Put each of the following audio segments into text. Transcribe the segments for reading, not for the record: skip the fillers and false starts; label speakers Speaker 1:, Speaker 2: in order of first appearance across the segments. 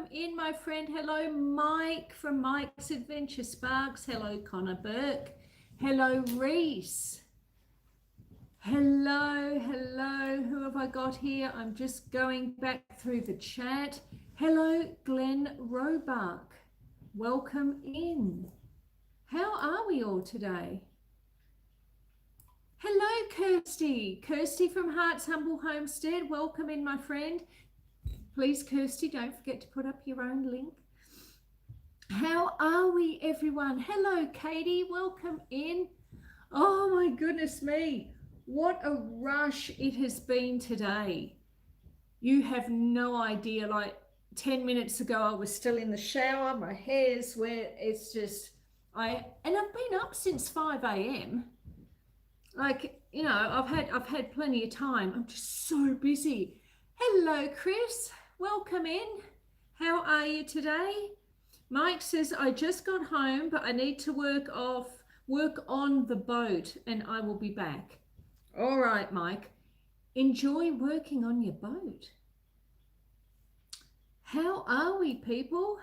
Speaker 1: welcome in, my friend. Hello, Mike from Mike's Adventure Sparks. Hello, Connor Burke. Hello, Reese. Hello, hello. Who have I got here? I'm just going back through the chat. Hello, Glenn Roebuck. Welcome in. How are we all today? Hello, Kirsty. Kirsty from Heart's Humble Homestead. Welcome in, my friend. Please, Kirsty, don't forget to put up your own link. How are we, everyone? Hello, Katie. Welcome in. Oh, my goodness me. What a rush it has been today. You have no idea. Like 10 minutes ago, I was still in the shower. My hair's wet. It's just, and I've been up since 5 a.m. Like, you know, I've had plenty of time. I'm just so busy. Hello, Chris. Welcome in. How are you today? Mike says, I just got home, but I need to work on the boat and I will be back. All right, Mike. Enjoy working on your boat. How are we, people?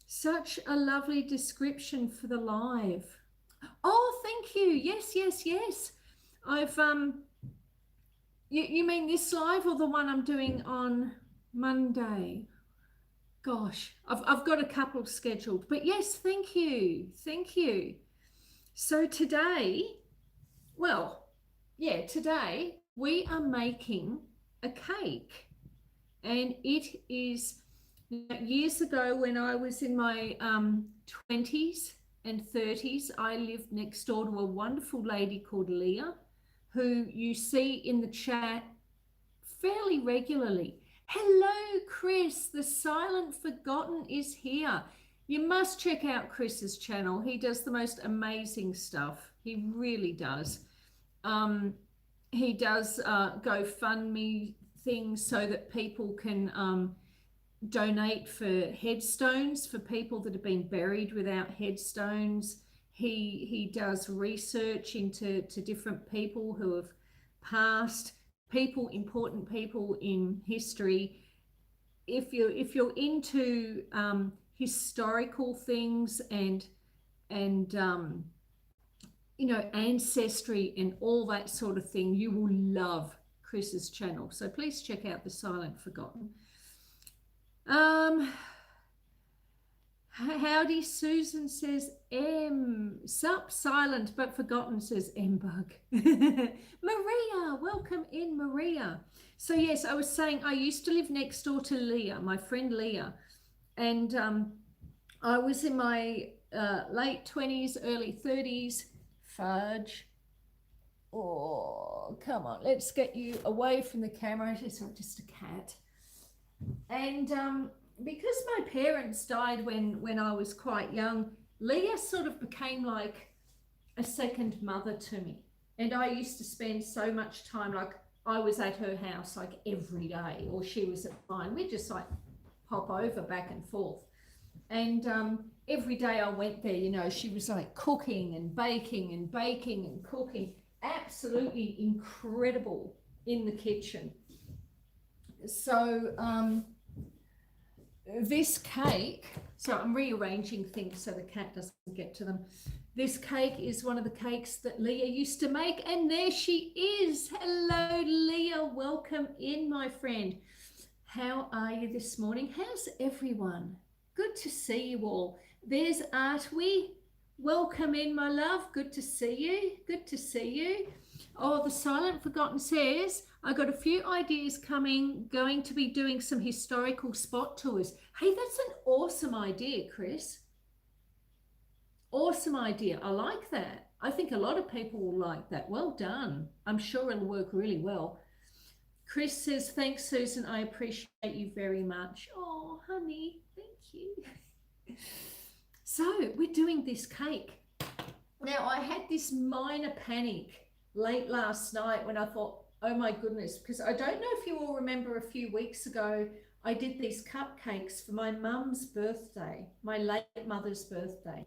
Speaker 1: Such a lovely description for the live. Oh, thank you. Yes, yes, yes. I've you mean this live or the one I'm doing on Monday? Gosh, I've got a couple scheduled, but yes, thank you. Thank you. So today, well, yeah, today we are making a cake, and it is years ago when I was in my 20s and 30s, I lived next door to a wonderful lady called Lia, who you see in the chat fairly regularly. Hello, Chris. The Silent Forgotten is here. You must check out Chris's channel. He does the most amazing stuff. He really does. He does GoFundMe things so that people can donate for headstones for people that have been buried without headstones. He does research into different people who have passed, important people in history. If you're into historical things and you know, ancestry and all that sort of thing, you will love Chris's channel. So please check out The Silent Forgotten. Howdy, Susan says sup, silent but forgotten, says M-Bug. Maria, welcome in, Maria. So yes, I was saying I used to live next door to Lia, my friend Lia, and I was in my late 20s, early 30s. Fudge. Oh, come on, let's get you away from the camera. It's not just a cat. And because my parents died when I was quite young, Leah sort of became like a second mother to me. And I used to spend so much time, like I was at her house like every day, or she was at mine. We'd just like pop over back and forth. And every day I went there, you know, she was like cooking and baking and baking and cooking. Absolutely incredible in the kitchen. So this cake, so I'm rearranging things so the cat doesn't get to them. This cake is one of the cakes that Leah used to make, and there she is. Hello, Leah. Welcome in, my friend. How are you this morning? How's everyone? Good to see you all. There's Artwi. Welcome in, my love. Good to see you. Good to see you. Oh, The Silent Forgotten says, I got a few ideas coming, going to be doing some historical spot tours. Hey, that's an awesome idea, Chris. Awesome idea. I like that. I think a lot of people will like that. Well done. I'm sure it'll work really well. Chris says, thanks, Susan. I appreciate you very much. Oh, honey, thank you. So we're doing this cake. Now, I had this minor panic late last night when I thought, oh my goodness, because I don't know if you all remember a few weeks ago, I did these cupcakes for my mum's birthday, my late mother's birthday.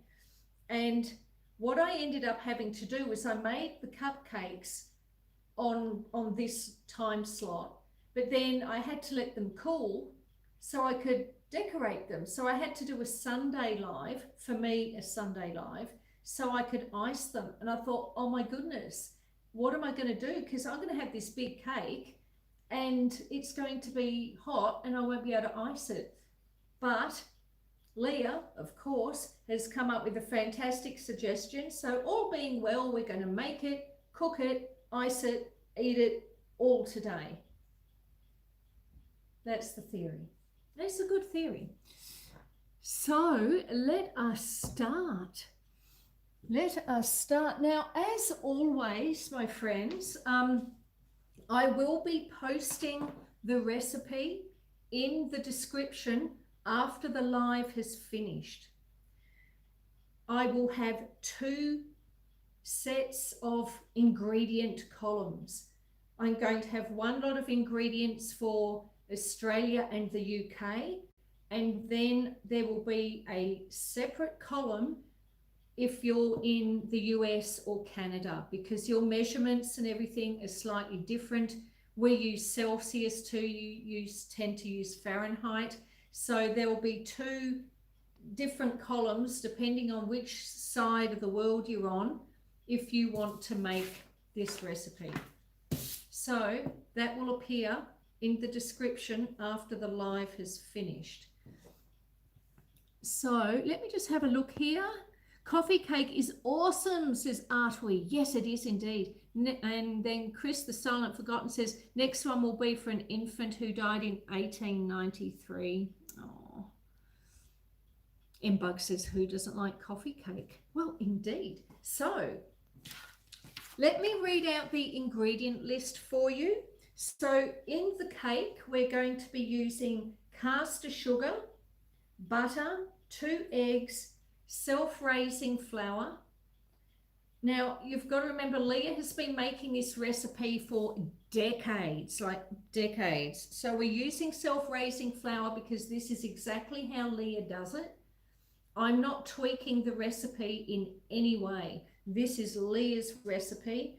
Speaker 1: And what I ended up having to do was I made the cupcakes on this time slot, but then I had to let them cool so I could decorate them. So I had to do a Sunday live, for me, a Sunday live, so I could ice them. And I thought, oh my goodness, what am I going to do? Because I'm going to have this big cake and it's going to be hot and I won't be able to ice it. But Leah, of course, has come up with a fantastic suggestion. So all being well, we're going to make it, cook it, ice it, eat it all today. That's the theory. That's a good theory. So let us start. Let us start. Now, as always, my friends, I will be posting the recipe in the description after the live has finished. I will have 2 sets of ingredient columns. I'm going to have one lot of ingredients for Australia and the UK, and then there will be a separate column if you're in the US or Canada, because your measurements and everything are slightly different. We use Celsius too, you tend to use Fahrenheit. So there will be 2 different columns depending on which side of the world you're on if you want to make this recipe. So that will appear in the description after the live has finished. So let me just have a look here. Coffee cake is awesome, says Artwi. Yes, it is indeed. And then Chris, the Silent Forgotten, says, next one will be for an infant who died in 1893. Oh. Mbug says, who doesn't like coffee cake? Well, indeed. So let me read out the ingredient list for you. So in the cake, we're going to be using caster sugar, butter, 2 eggs, self-raising flour. Now, you've got to remember, Leah has been making this recipe for decades, like decades. So we're using self-raising flour because this is exactly how Leah does it. I'm not tweaking the recipe in any way. This is Leah's recipe.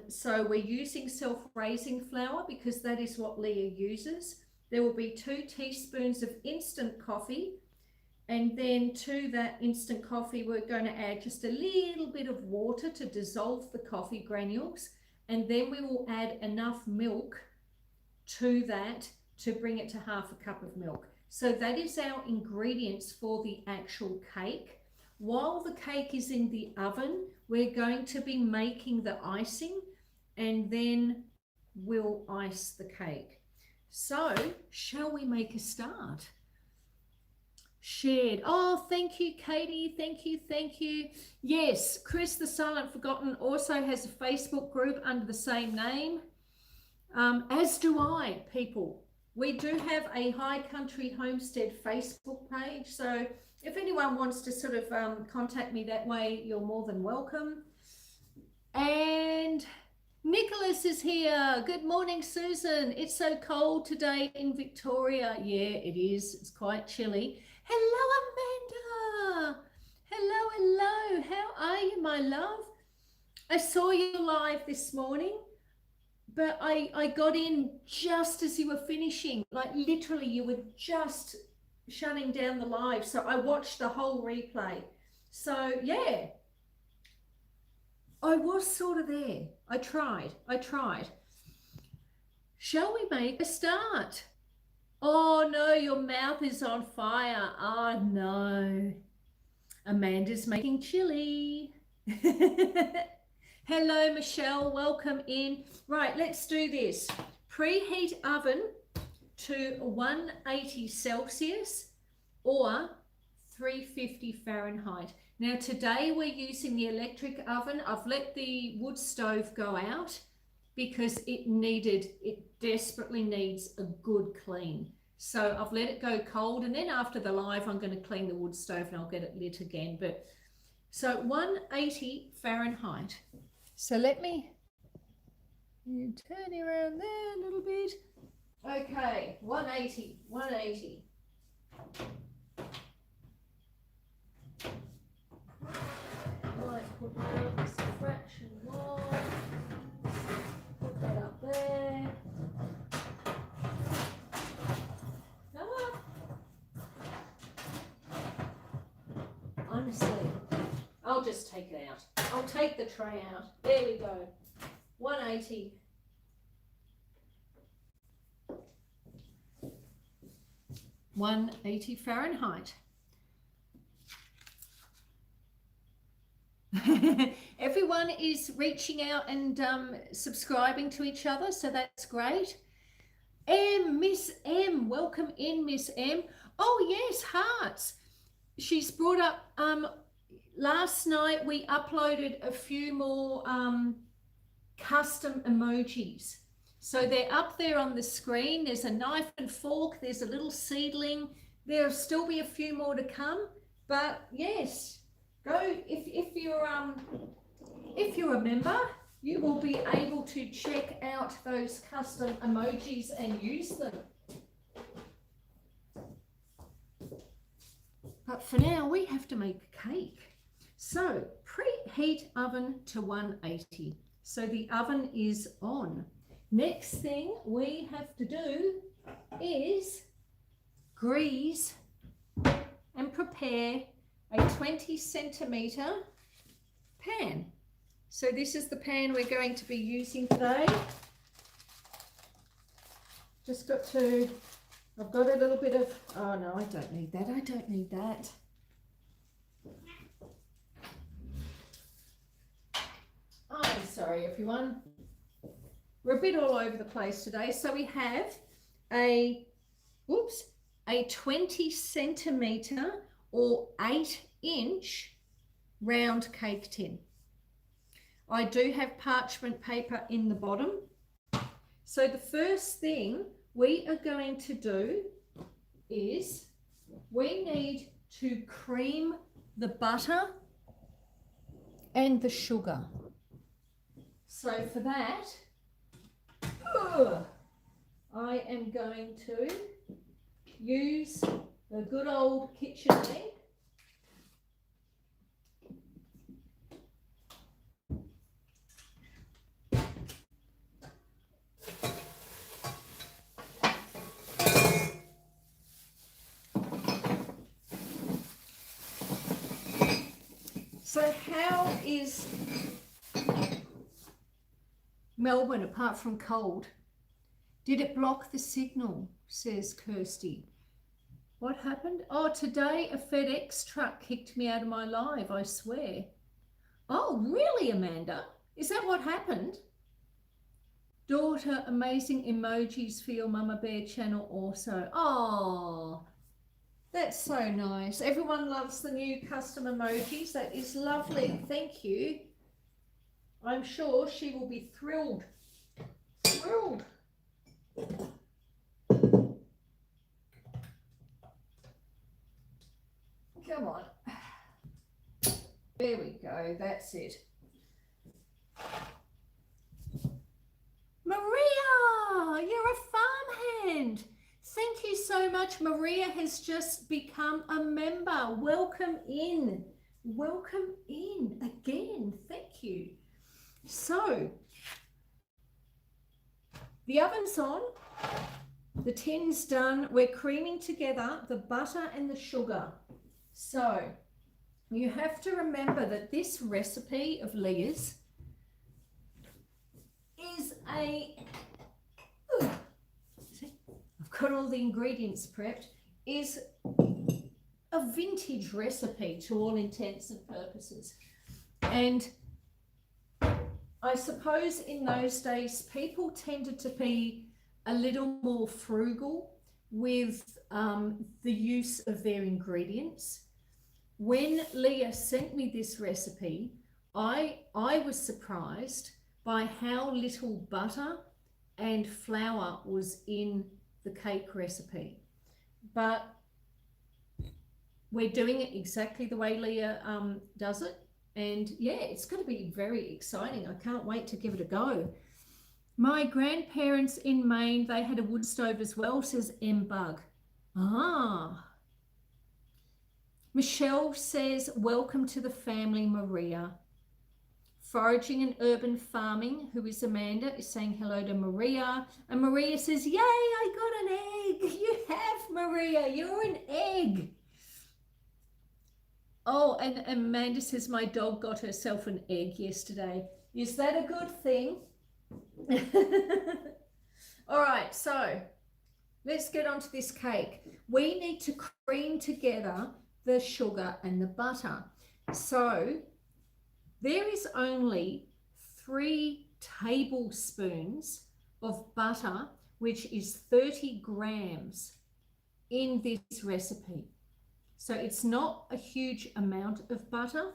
Speaker 1: So we're using self-raising flour because that is what Leah uses. There will be 2 teaspoons of instant coffee, and then to that instant coffee we're going to add just a little bit of water to dissolve the coffee granules, and then we will add enough milk to that to bring it to half a cup of milk. So that is our ingredients for the actual cake. While the cake is in the oven, we're going to be making the icing, and then we'll ice the cake. So shall we make a start? Shared. Oh, thank you, Katie. Thank you, thank you. Yes, Chris, the Silent Forgotten, also has a Facebook group under the same name, as do I, people. We do have a High Country Homestead Facebook page, so if anyone wants to sort of contact me that way, you're more than welcome. And Nicholas is here. Good morning, Susan. It's so cold today in Victoria. Yeah, it is. It's quite chilly. Hello, Amanda. Hello, hello. How are you, my love? I saw you live this morning, but I got in just as you were finishing. Like literally, you were just shutting down the live. So I watched the whole replay. So yeah, I was sort of there. I tried. Shall we make a start? Oh no, your mouth is on fire. Oh no. Amanda's making chili. Hello, Michelle. Welcome in. Right, let's do this. Preheat oven to 180 Celsius or 350 Fahrenheit. Now today we're using the electric oven. I've let the wood stove go out because it desperately needs a good clean. So I've let it go cold, and then after the live I'm going to clean the wood stove and I'll get it lit again. But so 180 Fahrenheit. So let me turn it around there a little bit. Okay, 180. Might put this fraction more. Put that up there. I'll just take it out. I'll take the tray out. There we go. 180. Fahrenheit. Everyone is reaching out and subscribing to each other, so that's great. Miss M, welcome in, Miss M. Oh yes, hearts. She's brought up, last night we uploaded a few more custom emojis. So they're up there on the screen. There's a knife and fork, there's a little seedling. There'll still be a few more to come, but yes, go if you're a member, you will be able to check out those custom emojis and use them. But for now, we have to make a cake. So preheat oven to 180. So the oven is on. Next thing we have to do is grease and prepare a 20 centimeter pan. So this is the pan we're going to be using today. Just got to, I've got a little bit of, oh no, I don't need that. I don't need that. I'm sorry, everyone. We're a bit all over the place today. So we have a 20 centimeter or 8-inch round cake tin. I do have parchment paper in the bottom. So the first thing we are going to do is we need to cream the butter and the sugar. So for that, I am going to use the good old KitchenAid. So how is Melbourne apart from cold? Did it block the signal, says Kirsty. What happened? Oh, today a FedEx truck kicked me out of my live, I swear. Oh, really, Amanda? Is that what happened? Daughter, amazing emojis for your Mama Bear channel also. Oh, that's so nice. Everyone loves the new custom emojis. That is lovely. Thank you. I'm sure she will be thrilled. Thrilled. Come on. There we go. That's it. Maria, you're a farmhand. Thank you so much. Maria has just become a member. Welcome in. Welcome in again. Thank you. So, the oven's on. The tin's done. We're creaming together the butter and the sugar. So, you have to remember that this recipe of Lia's is I've got all the ingredients prepped, is a vintage recipe to all intents and purposes. And I suppose in those days, people tended to be a little more frugal with the use of their ingredients. When Lia sent me this recipe, I was surprised by how little butter and flour was in the cake recipe. But we're doing it exactly the way Lia does it. And yeah, it's going to be very exciting. I can't wait to give it a go. My grandparents in Maine, they had a wood stove as well, says M Bug. Ah. Michelle says, welcome to the family, Maria. Foraging and Urban Farming, who is Amanda, is saying hello to Maria. And Maria says, yay, I got an egg. You have, Maria, you're an egg. Oh, and Amanda says my dog got herself an egg yesterday. Is that a good thing? All right, so let's get onto this cake. We need to cream together the sugar and the butter. So there is only 3 tablespoons of butter, which is 30 grams in this recipe. So it's not a huge amount of butter.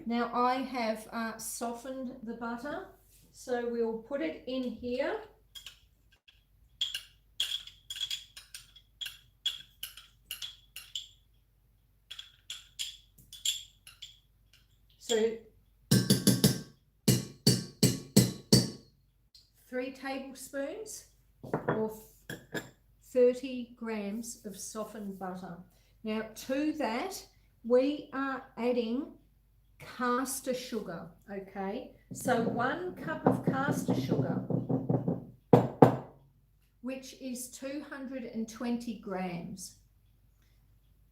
Speaker 1: Now I have softened the butter, so we'll put it in here. So 3 tablespoons or 30 grams of softened butter. Now to that we are adding caster sugar, okay? So 1 cup of caster sugar, which is 220 grams.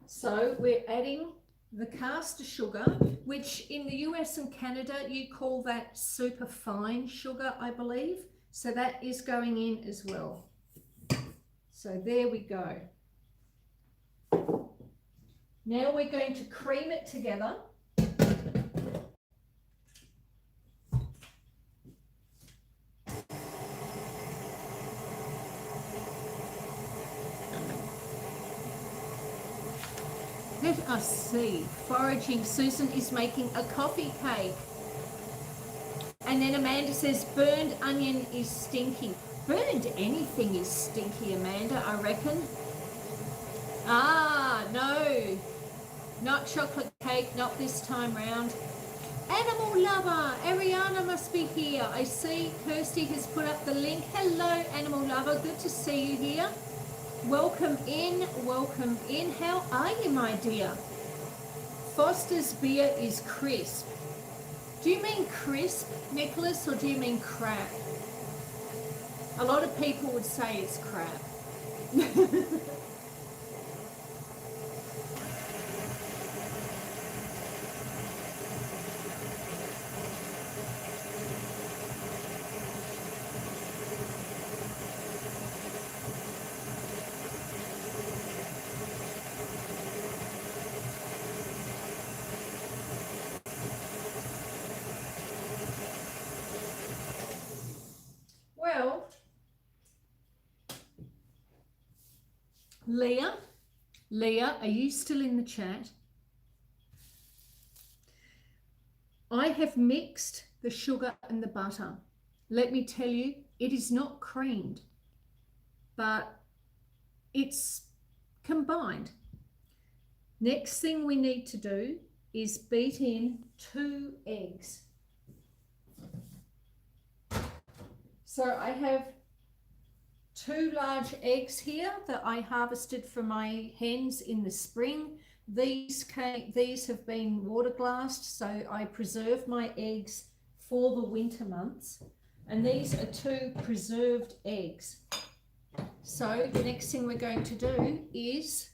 Speaker 1: So we're adding the caster sugar, which in the US and Canada you call that super fine sugar, I believe. So that is going in as well. So there we go. Now we're going to cream it together. Let us see. Foraging. Susan is making a coffee cake. And then Amanda says burned onion is stinky. Burned anything is stinky, Amanda, I reckon. Ah, no. Not chocolate cake, not this time round. Animal lover, Ariana must be here. I see Kirsty has put up the link. Hello, animal lover. Good to see you here. Welcome in, welcome in. How are you, my dear? Foster's beer is crisp. Do you mean crisp, Nicholas, or do you mean crap? A lot of people would say it's crap. Well, Leah, are you still in the chat? I have mixed the sugar and the butter. Let me tell you, it is not creamed, but it's combined. Next thing we need to do is beat in 2 eggs. So I have 2 large eggs here that I harvested from my hens in the spring. These have been water glassed, so I preserve my eggs for the winter months. And these are 2 preserved eggs. So the next thing we're going to do is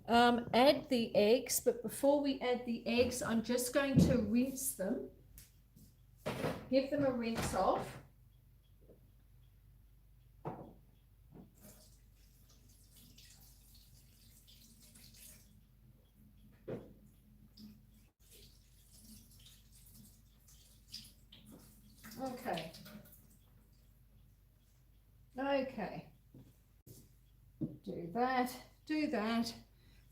Speaker 1: add the eggs, but before we add the eggs, I'm just going to rinse them, give them a rinse off. Okay. Do that.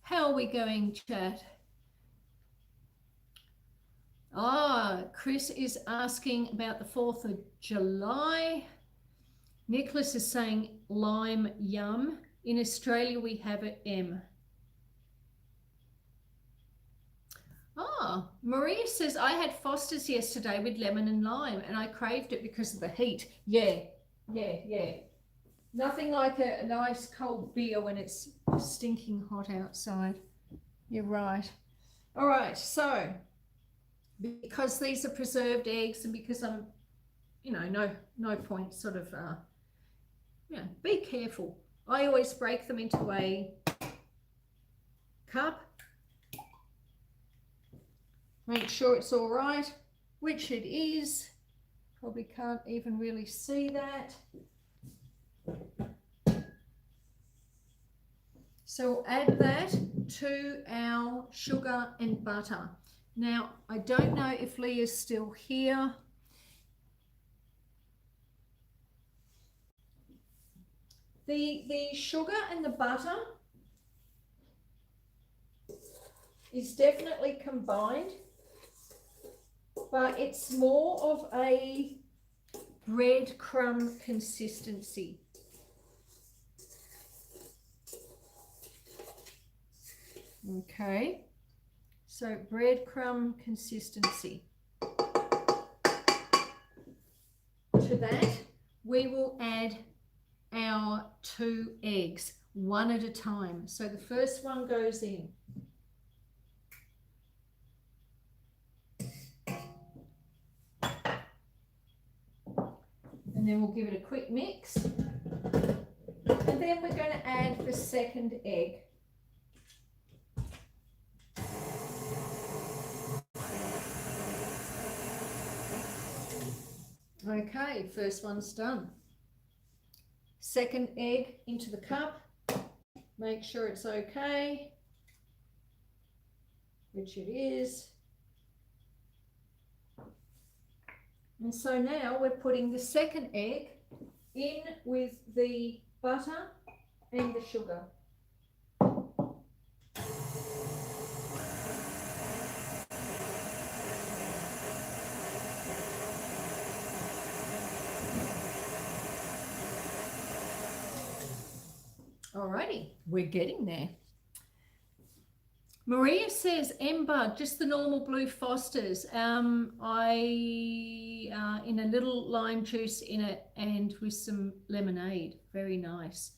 Speaker 1: How are we going, chat? Chris is asking about the 4th of July. Nicholas is saying lime yum. In Australia, we have it M. Maria says, I had Foster's yesterday with lemon and lime and I craved it because of the heat. Yeah. Nothing like a nice cold beer when it's stinking hot outside. You're right. All right, so because these are preserved eggs and because I'm, no point sort of, be careful. I always break them into a cup Make sure it's all right, which it is. Probably can't even really see that. So we'll add that to our sugar and butter. Now, I don't know if Leah's still here. The sugar and the butter is definitely combined, but it's more of a breadcrumb consistency. Okay, so breadcrumb consistency. To that, we will add our 2 eggs, one at a time. So the first one goes in. And then we'll give it a quick mix. And then we're going to add the second egg. Okay, first one's done. Second egg into the cup. Make sure it's okay, which it is. And so now we're putting the second egg in with the butter and the sugar. Alrighty, we're getting there. Maria says, Ember, just the normal blue Fosters. In a little lime juice in it and with some lemonade. Very nice.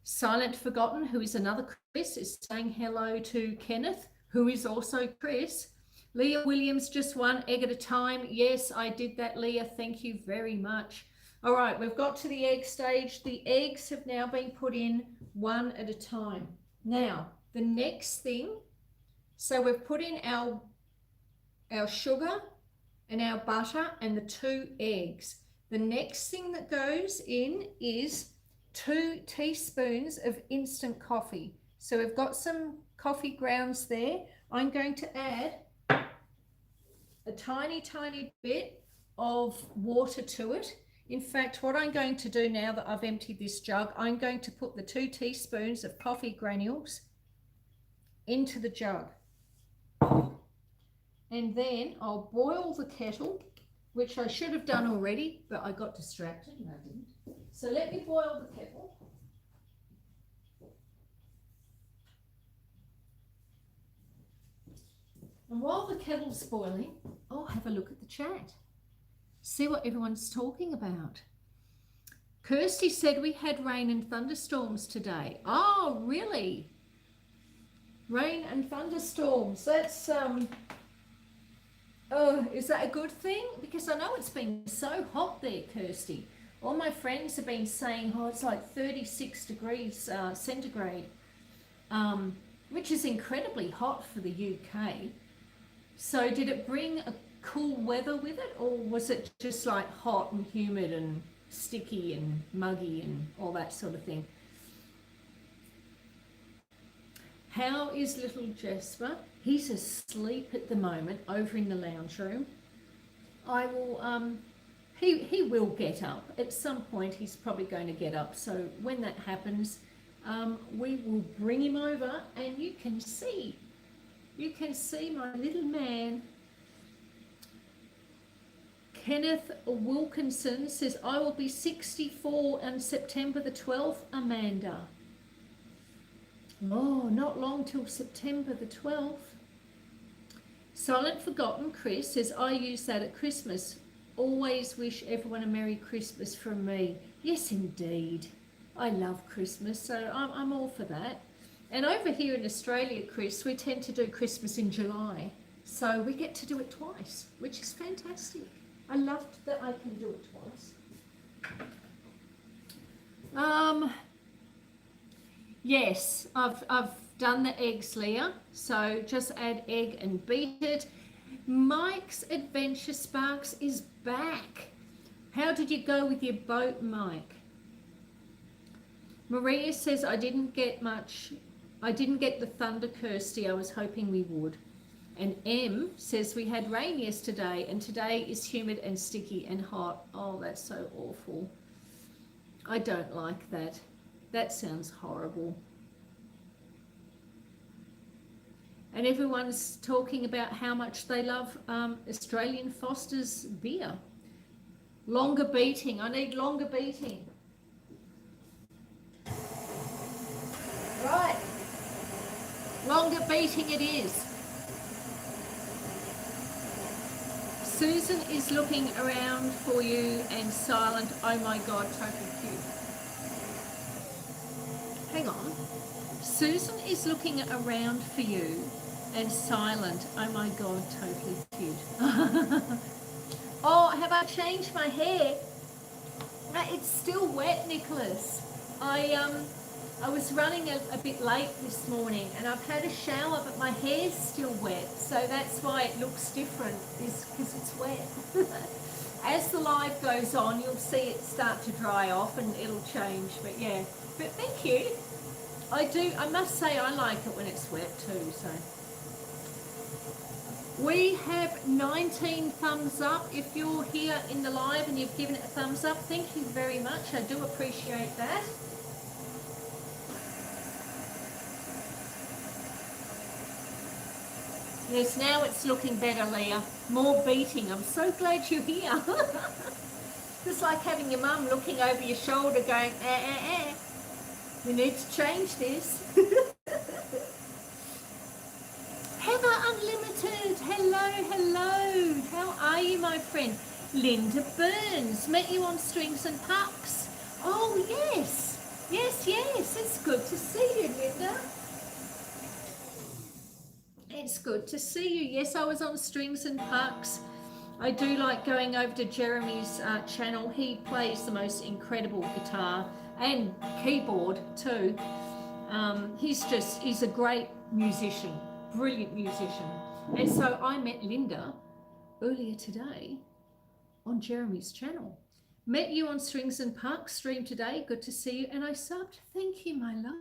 Speaker 1: Silent Forgotten, who is another Chris, is saying hello to Kenneth, who is also Chris. Leah Williams, just 1 egg at a time. Yes, I did that, Leah. Thank you very much. All right, we've got to the egg stage. The eggs have now been put in 1 at a time. Now, the next thing, so we've put in our sugar and our butter and the 2 eggs. The next thing that goes in is 2 teaspoons of instant coffee. So we've got some coffee grounds there. I'm going to add a tiny, tiny bit of water to it. In fact, what I'm going to do now that I've emptied this jug, I'm going to put the 2 teaspoons of coffee granules into the jug. And then I'll boil the kettle, which I should have done already, but I got distracted and I didn't. So let me boil the kettle. And while the kettle's boiling, I'll have a look at the chat. See what everyone's talking about. Kirsty said we had rain and thunderstorms today. Oh, really? Rain and thunderstorms. That's oh, is that a good thing? Because I know it's been so hot there, Kirsty. All my friends have been saying, oh, it's like 36 degrees centigrade, which is incredibly hot for the UK. So did it bring a cool weather with it, or was it just like hot and humid and sticky and muggy and all that sort of thing? How is little Jasper? He's asleep at the moment over in the lounge room. I will he will get up at some point. He's probably going to get up, so when that happens, we will bring him over and you can see my little man. Kenneth Wilkinson says, I will be 64 on September the 12th, Amanda. Oh, not long till September the 12th. Silent Forgotten Chris says, I use that at Christmas. Always wish everyone a Merry Christmas from me. Yes, indeed. I love Christmas, so I'm all for that. And over here in Australia, Chris, we tend to do Christmas in July. So we get to do it twice, which is fantastic. I love that I can do it twice. Yes, I've done the eggs, Leah. So just add egg and beat it. Mike's Adventure Sparks is back. How did you go with your boat, Mike? Maria says, I didn't get much. I didn't get the thunder, Kirsty. I was hoping we would. And M says, we had rain yesterday and today is humid and sticky and hot. Oh, that's so awful. I don't like that. That sounds horrible. And everyone's talking about how much they love Australian Foster's beer. Longer beating. I need longer beating. Right. Longer beating it is. Susan is looking around for you and silent. Oh my God, totally cute. Hang on. Susan is looking around for you and silent. Oh my God, totally cute. Oh, have I changed my hair? It's still wet, Nicholas. I was running a bit late this morning and I've had a shower, but my hair's still wet. So that's why it looks different, is because it's wet. As the live goes on, you'll see it start to dry off and it'll change. But yeah, but thank you. I must say I like it when it's wet too, so. We have 19 thumbs up. If you're here in the live and you've given it a thumbs up, thank you very much. I do appreciate that. Yes, now it's looking better, Leah. More beating. I'm so glad you're here. Just like having your mum looking over your shoulder going, we need to change this. Heather Unlimited, hello, hello. How are you, my friend? Linda Burns, met you on Strings and Pucks. Oh, yes, yes, yes. It's good to see you, Linda. It's good to see you. Yes, I was on Strings and Pucks. I do like going over to Jeremy's channel. He plays the most incredible guitar and keyboard too. He's a great musician, brilliant musician. And so I met Linda earlier today on Jeremy's channel. Met you on Strings and Pucks, stream today. Good to see you. And I subbed. Thank you, my love.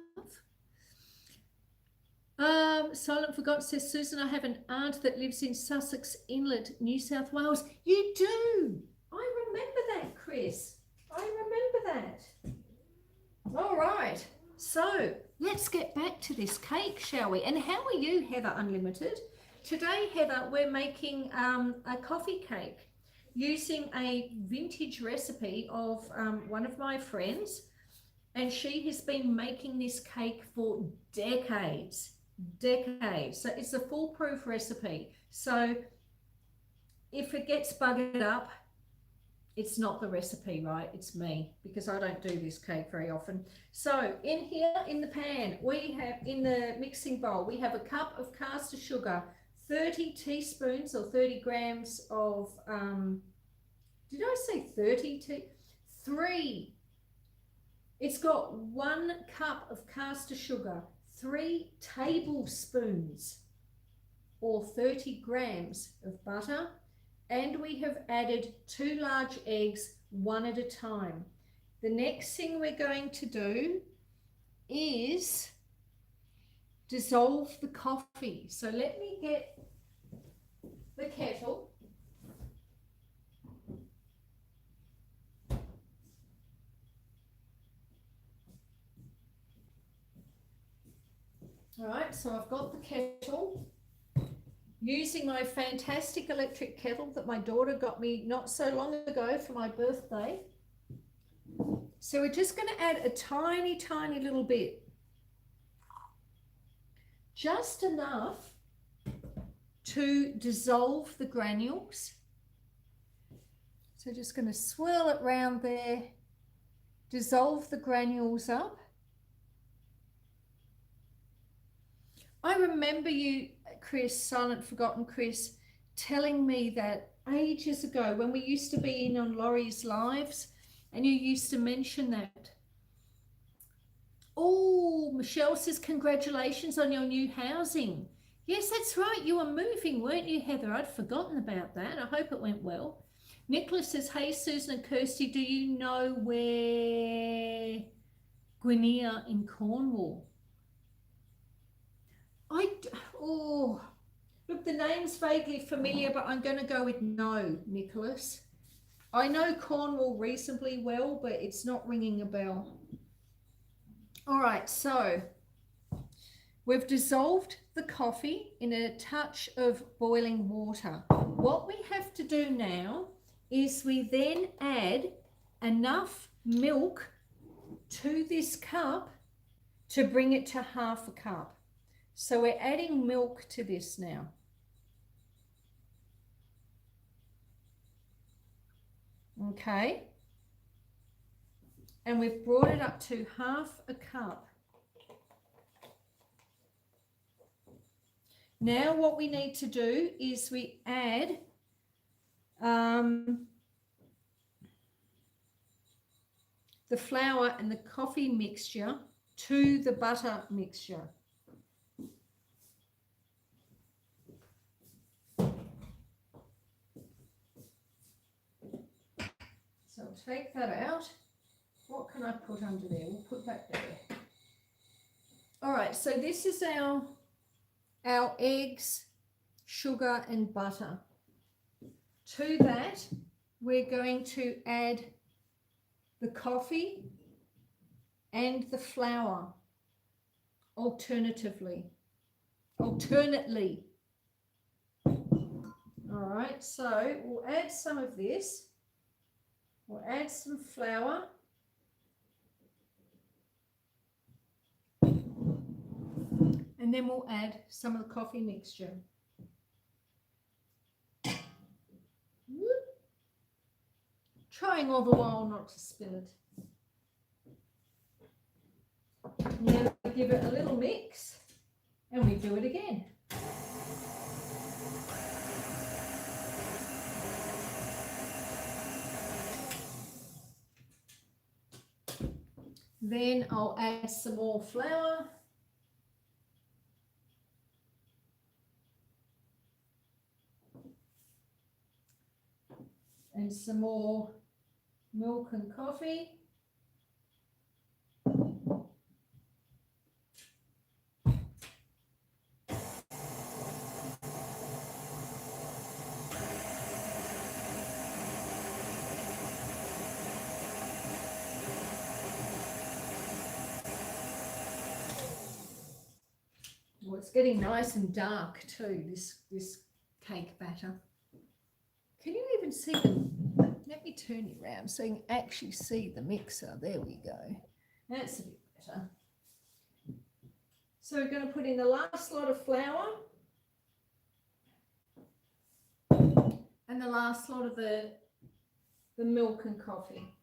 Speaker 1: Silent Forgot says, Susan, I have an aunt that lives in Sussex Inlet, New South Wales. You do. I remember that, Chris. I remember that. All right. So let's get back to this cake, shall we? And how are you, Heather Unlimited? Today, Heather, we're making a coffee cake using a vintage recipe of one of my friends. And she has been making this cake for decades. So it's a foolproof recipe. So if it gets buggered up, it's not the recipe, right? It's me, because I don't do this cake very often. So in here, in the pan, we have, in the mixing bowl, we have a cup of caster sugar, 30 teaspoons or 30 grams of, did I say 30? 3. It's got 1 cup of caster sugar, 3 tablespoons or 30 grams of butter, and we have added 2 large eggs, 1 at a time. The next thing we're going to do is dissolve the coffee. So let me get the kettle. All right, so I've got the kettle. Using my fantastic electric kettle that my daughter got me not so long ago for my birthday. So we're just going to add a tiny, tiny little bit. Just enough to dissolve the granules. So just going to swirl it round there, dissolve the granules up. I remember you, Chris, Silent Forgotten Chris, telling me that ages ago when we used to be in on Laurie's lives, and you used to mention that. Oh, Oh, Michelle says, congratulations on your new housing. Yes, that's right. You were moving, weren't you, Heather? I'd forgotten about that. I hope it went well. Nicholas says, hey, Susan and Kirsty, do you know where Gwinnea in Cornwall? Oh, look, the name's vaguely familiar, but I'm going to go with no, Nicholas. I know Cornwall reasonably well, but it's not ringing a bell. All right, so we've dissolved the coffee in a touch of boiling water. What we have to do now is we then add enough milk to this cup to bring it to half a cup. So we're adding milk to this now. Okay. And we've brought it up to half a cup. Now what we need to do is we add the flour and the coffee mixture to the butter mixture. So I'll take that out. What can I put under there? We'll put that there. All right, so this is our eggs, sugar and butter. To that, we're going to add the coffee and the flour alternately. All right, so we'll add some of this. We'll add some flour. And then we'll add some of the coffee mixture. Trying all the while not to spill it. Now we give it a little mix and we do it again. Then I'll add some more flour. And some more milk and coffee. Well, it's getting nice and dark too, this cake batter. Can you even see them? Let me turn you around so you can actually see the mixer. There we go. That's a bit better. So we're going to put in the last lot of flour and the last lot of the milk and coffee.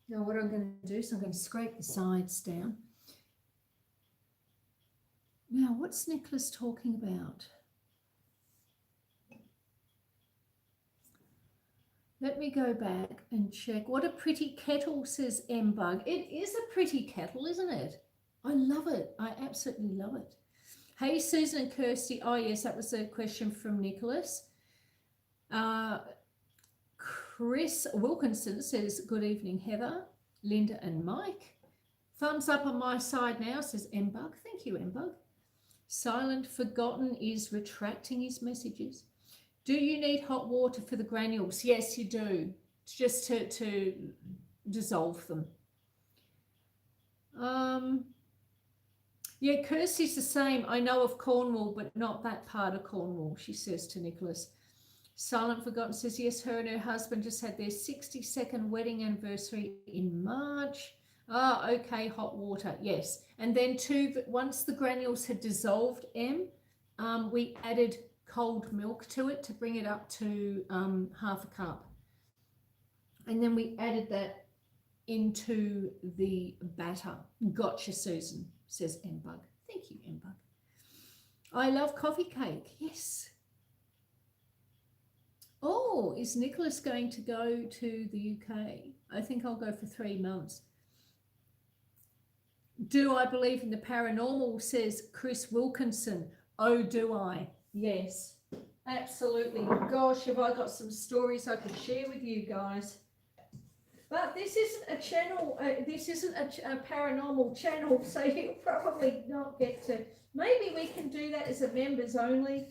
Speaker 1: Now what I'm going to do is I'm going to scrape the sides down. Now what's Nicholas talking about? Let me go back and check. What a pretty kettle, says M-Bug. It is a pretty kettle, isn't it? I love it. I absolutely love it. Hey, Susan and Kirsty. Oh, yes, that was a question from Nicholas. Chris Wilkinson says, good evening, Heather, Linda and Mike. Thumbs up on my side now, says M-Bug. Thank you, M-Bug. Silent Forgotten is retracting his messages. Do you need hot water for the granules? Yes, you do. It's just to dissolve them. Yeah, Kirsty's the same. I know of Cornwall, but not that part of Cornwall, she says to Nicholas. Silent Forgotten says, yes, her and her husband just had their 62nd wedding anniversary in March. Ah, okay, hot water, yes. And then once the granules had dissolved, we added cold milk to it to bring it up to half a cup. And then we added that into the batter. Gotcha, Susan, says Mbug. Thank you, Mbug. I love coffee cake. Yes. Oh, is Nicholas going to go to the UK? I think I'll go for 3 months. Do I believe in the paranormal, says Chris Wilkinson. Oh, do I? Yes, absolutely. Gosh, have I got some stories I could share with you guys. But this isn't a channel, this isn't a paranormal channel, so you'll probably not get to. Maybe we can do that as a members only.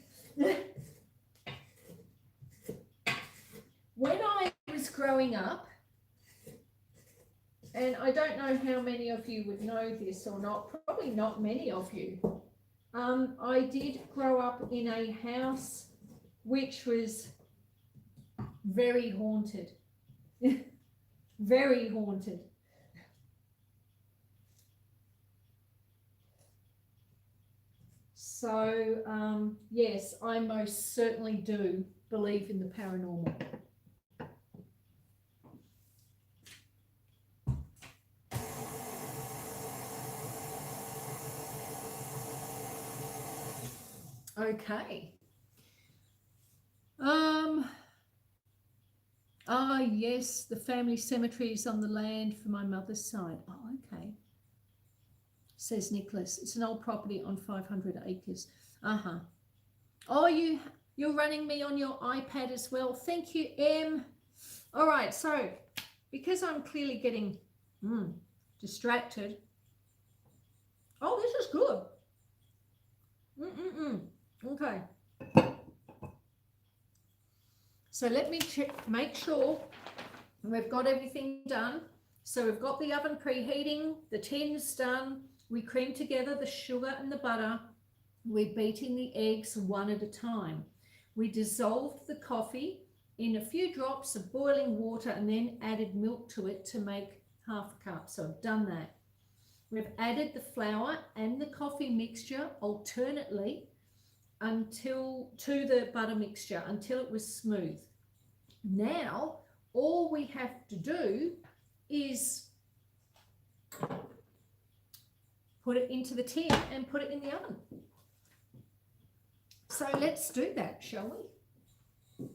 Speaker 1: When I was growing up, and I don't know how many of you would know this or not, probably not many of you. I did grow up in a house which was very haunted. Very haunted. So, yes, I most certainly do believe in the paranormal. Okay. Yes, the family cemetery is on the land for my mother's side. Oh, okay. Says Nicholas. It's an old property on 500 acres. Uh-huh. Oh, you're running me on your iPad as well. Thank you, Em. All right, so because I'm clearly getting distracted. Oh, this is good. Okay. So let me make sure we've got everything done. So we've got the oven preheating, the tins done. We cream together the sugar and the butter. We're beating the eggs one at a time. We dissolved the coffee in a few drops of boiling water and then added milk to it to make half a cup. So I've done that. We've added the flour and the coffee mixture alternately to the butter mixture until it was smooth. Now, all we have to do is put it into the tin and put it in the oven. So let's do that, shall we?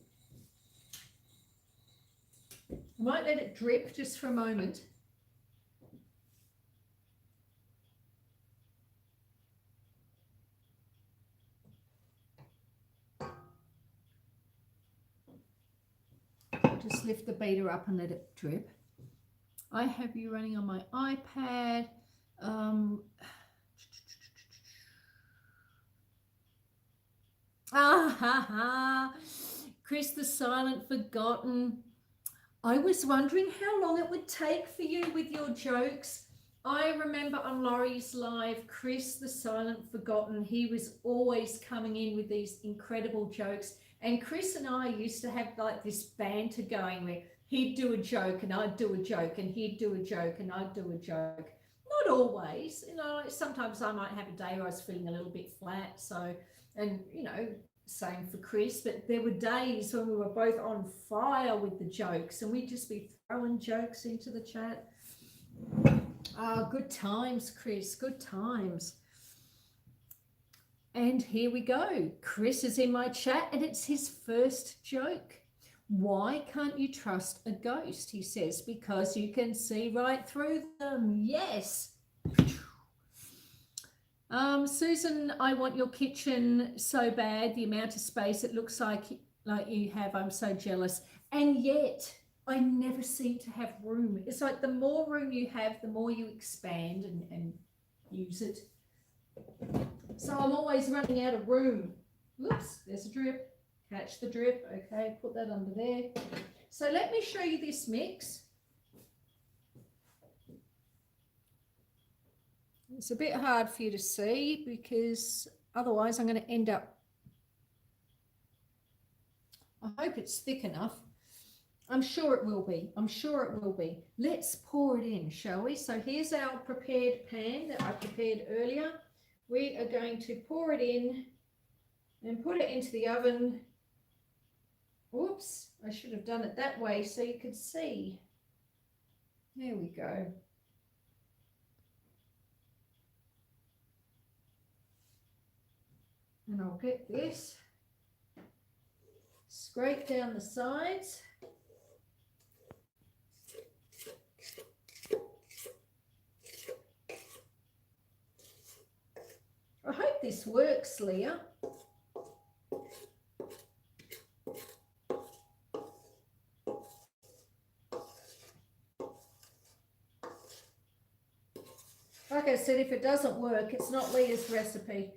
Speaker 1: I might let it drip just for a moment. Just lift the beater up and let it drip. I have you running on my iPad. Chris the Silent Forgotten. I was wondering how long it would take for you with your jokes. I remember on Laurie's live, Chris the Silent Forgotten, he was always coming in with these incredible jokes. And Chris and I used to have like this banter going where he'd do a joke and I'd do a joke and he'd do a joke and I'd do a joke. Not always, you know, like sometimes I might have a day where I was feeling a little bit flat. So, and you know, same for Chris, but there were days when we were both on fire with the jokes and we'd just be throwing jokes into the chat. Good times, Chris, good times. And here we go. Chris is in my chat and it's his first joke. Why can't you trust a ghost? He says, because you can see right through them. Yes. Susan, I want your kitchen so bad. The amount of space it looks like you have. I'm so jealous. And yet I never seem to have room. It's like the more room you have, the more you expand and use it. So I'm always running out of room. Whoops, there's a drip. Catch the drip. Okay, put that under there. So let me show you this mix. It's a bit hard for you to see because otherwise I'm going to end up. I hope it's thick enough. I'm sure it will be. I'm sure it will be. Let's pour it in, shall we? So here's our prepared pan that I prepared earlier. We are going to pour it in and put it into the oven. Whoops. I should have done it that way so you could see. There we go. And I'll get this, scrape down the sides. I hope this works, Leah. Like I said, if it doesn't work, it's not Leah's recipe.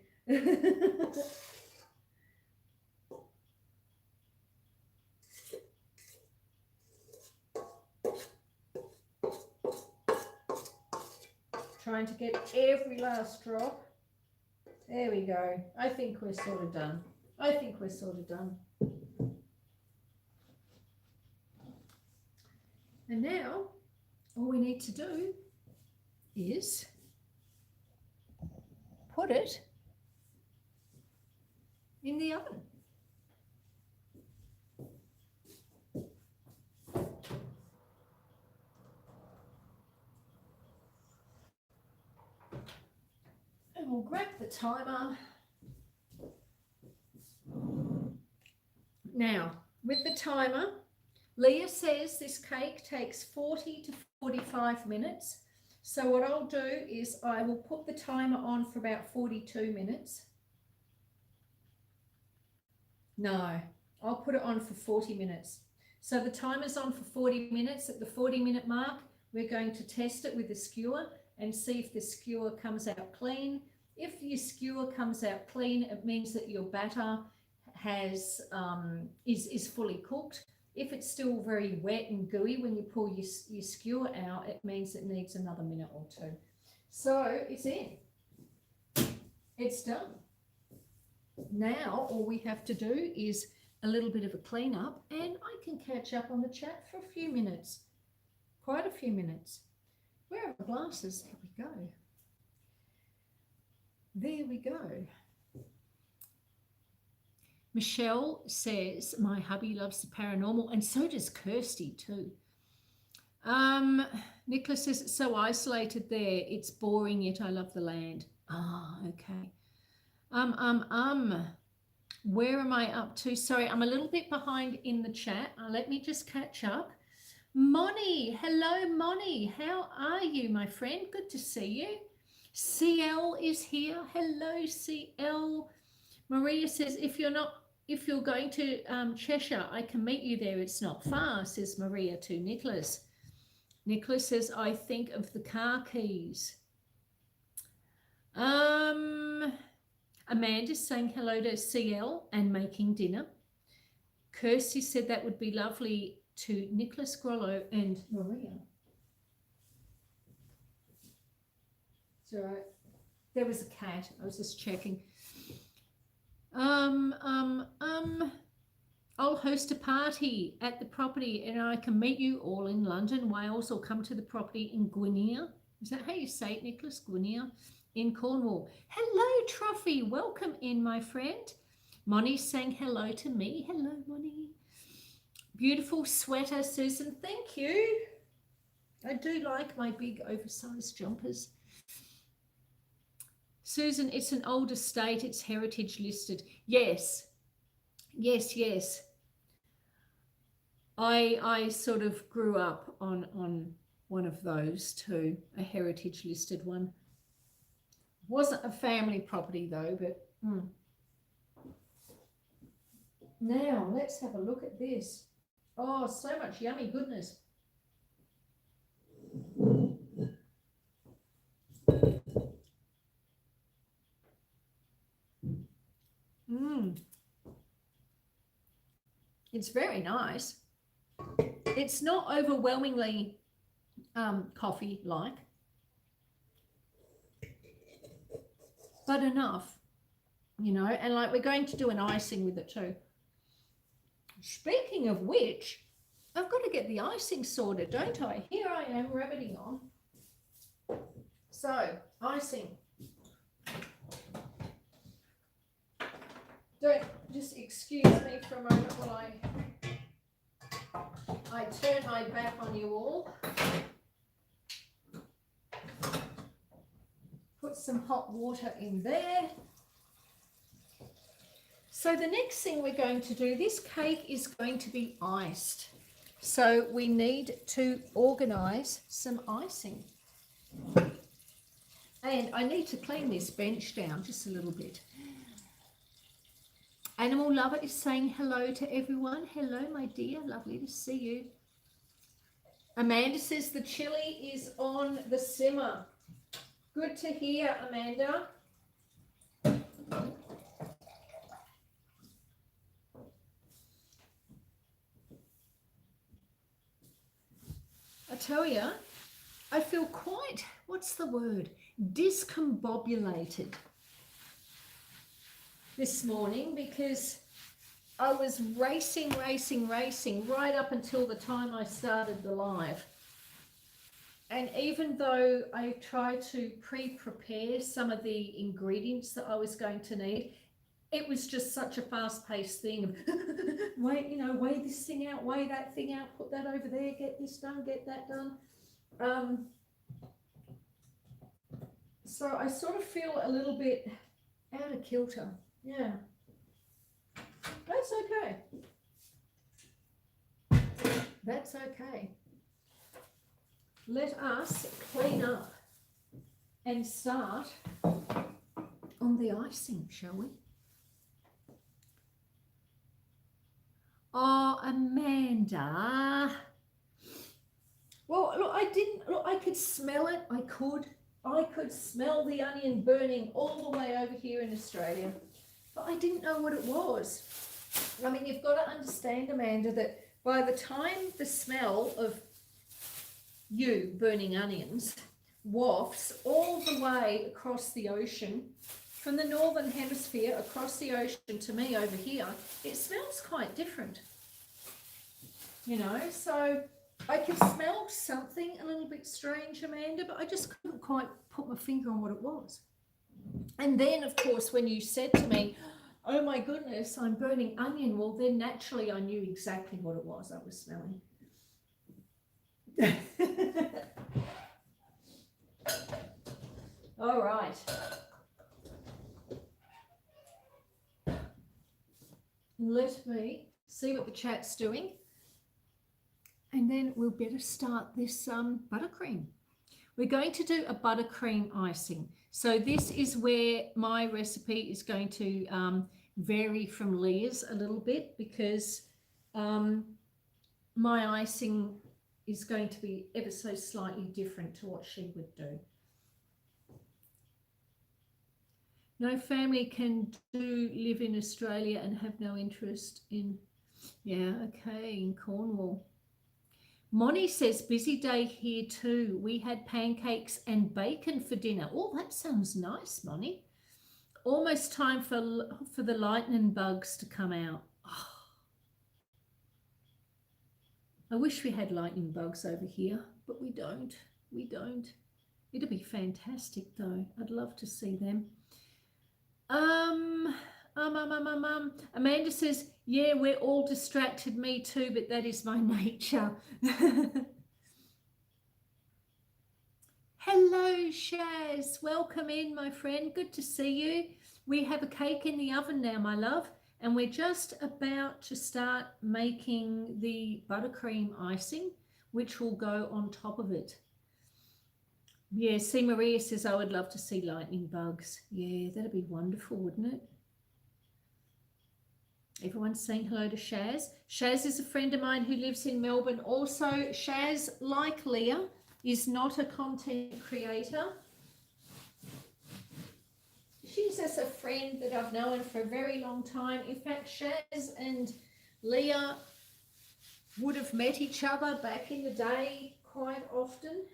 Speaker 1: Trying to get every last drop. There we go. I think we're sort of done. I think we're sort of done. And now all we need to do is put it in the oven. And we'll grab the timer. Now, with the timer, Leah says this cake takes 40 to 45 minutes. So what I'll do is I will put the timer on for about 42 minutes. No, I'll put it on for 40 minutes. So the timer's on for 40 minutes. At the 40-minute mark, we're going to test it with the skewer and see if the skewer comes out clean. If your skewer comes out clean, it means that your batter has is fully cooked. If it's still very wet and gooey when you pull your skewer out, it means it needs another minute or two. So it's in. It's done. Now all we have to do is a little bit of a clean up, and I can catch up on the chat for a few minutes. Quite a few minutes. Where are the glasses? Here we go. There we go. Michelle says, my hubby loves the paranormal, and so does Kirsty too. Nicholas says, it's so isolated there. It's boring, yet I love the land. Ah, okay. Where am I up to? Sorry, I'm a little bit behind in the chat. Let me just catch up. Moni, hello, Moni. How are you, my friend? Good to see you. CL is here. Hello, CL. Maria says, if you're going to Cheshire, I can meet you there. It's not far, says Maria to Nicholas. Nicholas says, I think of the car keys. Amanda's saying hello to CL and making dinner. Kirsty said that would be lovely to Nicholas Grollo and Maria. It's all right. There was a cat. I was just checking. I'll host a party at the property and I can meet you all in London, Wales, or come to the property in Gwynia. Is that how you say it, Nicholas? Gwynia in Cornwall. Hello, Trophy. Welcome in, my friend. Moni's saying hello to me. Hello, Moni. Beautiful sweater, Susan. Thank you. I do like my big oversized jumpers. Susan, it's an old estate. It's heritage listed. Yes. Yes, yes. I sort of grew up on one of those too, a heritage listed one. Wasn't a family property though, but Now let's have a look at this. Oh, so much yummy goodness. It's very nice. It's not overwhelmingly coffee-like, but enough, you know, and like we're going to do an icing with it too. Speaking of which, I've got to get the icing sorted, don't I? Here I am rabbiting on. So, icing. Don't just excuse me for a moment while I I turn my back on you all. Put some hot water in there. So the next thing we're going to do, this cake is going to be iced. So we need to organise some icing. And I need to clean this bench down just a little bit. Animal Lover is saying hello to everyone. Hello, my dear. Lovely to see you. Amanda says the chili is on the simmer. Good to hear, Amanda. I tell you, I feel quite, what's the word, discombobulated this morning because I was racing right up until the time I started the live. And even though I tried to pre-prepare some of the ingredients that I was going to need, it was just such a fast-paced thing. Weigh this thing out, weigh that thing out, put that over there, get this done, get that done. So I sort of feel a little bit out of kilter. Yeah, that's okay. That's okay. Let us clean up and start on the icing, shall we? Oh, Amanda. Well, look, I could smell it. I could smell the onion burning all the way over here in Australia, but I didn't know what it was. I mean, you've got to understand, Amanda, that by the time the smell of you burning onions wafts all the way across the ocean, from the northern hemisphere across the ocean to me over here, it smells quite different, you know. So I could smell something a little bit strange, Amanda, but I just couldn't quite put my finger on what it was. And then, of course, when you said to me, oh my goodness, I'm burning onion, well, then naturally I knew exactly what it was I was smelling. All right. Let me see what the chat's doing, and then we'll better start this buttercream. We're going to do a buttercream icing. So this is where my recipe is going to vary from Lia's a little bit, because my icing is going to be ever so slightly different to what she would do. No family can live in Australia and have no interest in, yeah, okay, in Cornwall. Moni says, busy day here too. We had pancakes and bacon for dinner. Oh, that sounds nice, Moni. Almost time for the lightning bugs to come out. Oh, I wish we had lightning bugs over here, but we don't. We don't. It'd be fantastic though. I'd love to see them. Amanda says, yeah, we're all distracted, me too, but that is my nature. Hello, Shaz. Welcome in, my friend. Good to see you. We have a cake in the oven now, my love, and we're just about to start making the buttercream icing, which will go on top of it. Yeah, see, Maria says, I would love to see lightning bugs. Yeah, that'd be wonderful, wouldn't it? Everyone's saying hello to Shaz. Shaz is a friend of mine who lives in Melbourne. Also, Shaz, like Lia, is not a content creator. She's just a friend that I've known for a very long time. In fact, Shaz and Lia would have met each other back in the day quite often.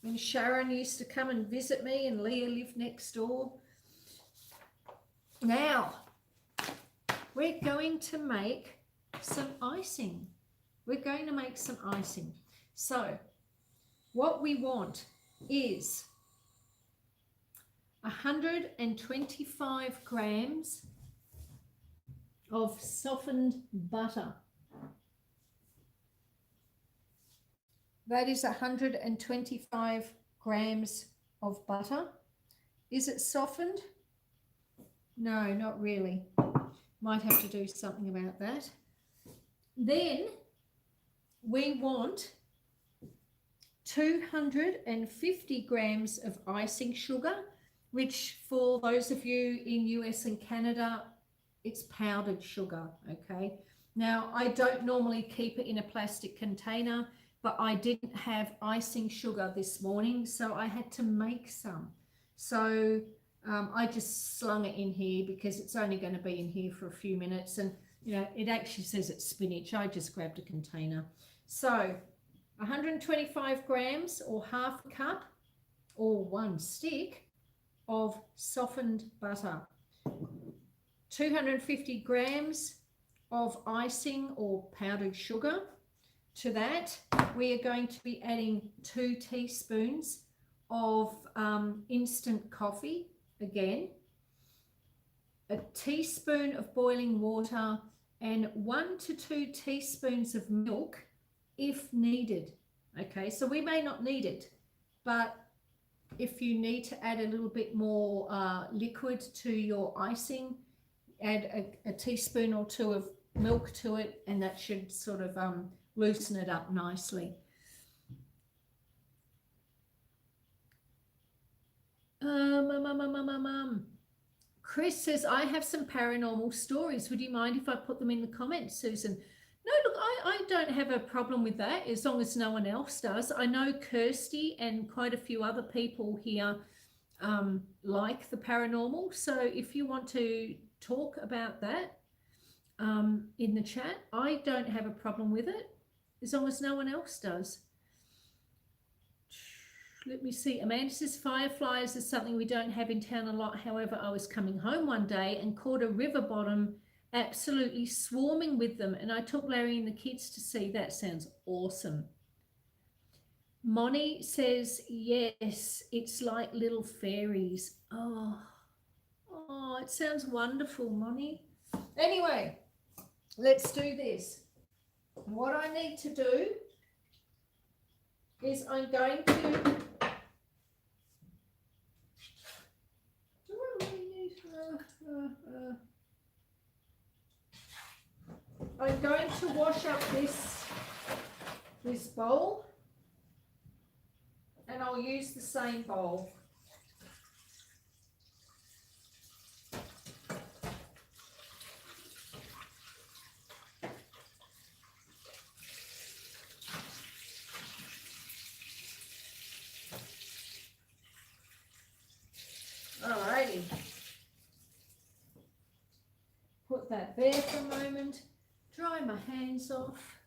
Speaker 1: When Sharon used to come and visit me and Lia lived next door. Now, we're going to make some icing. We're going to make some icing. So, what we want is 125 grams of softened butter. That is 125 grams of butter. Is it softened? No, not really. Might have to do something about that. Then we want 250 grams of icing sugar, which for those of you in US and Canada, it's powdered sugar, okay? Now, I don't normally keep it in a plastic container, but I didn't have icing sugar this morning, so I had to make some. So I just slung it in here because it's only going to be in here for a few minutes, and you know, it actually says it's spinach. I just grabbed a container. So 125 grams or half a cup or one stick of softened butter, 250 grams of icing or powdered sugar. To that, we are going to be adding 2 teaspoons of instant coffee, again, a teaspoon of boiling water, and 1 to 2 teaspoons of milk if needed. Okay, so we may not need it, but if you need to add a little bit more liquid to your icing, add a teaspoon or 2 of milk to it, and that should sort of loosen it up nicely. Chris says, I have some paranormal stories. Would you mind if I put them in the comments, Susan? No, look, I don't have a problem with that as long as no one else does. I know Kirsty and quite a few other people here like the paranormal. So if you want to talk about that in the chat, I don't have a problem with it as long as no one else does. Let me see. Amanda says fireflies is something we don't have in town a lot. However, I was coming home one day and caught a river bottom absolutely swarming with them, and I took Larry and the kids to see. That sounds awesome. Moni says, yes, it's like little fairies. Oh, it sounds wonderful, Moni. Anyway, let's do this. What I need to do is I'm going to I'm going to wash up this bowl, and I'll use the same bowl. Alrighty. Put that there for a moment. Dry my hands off.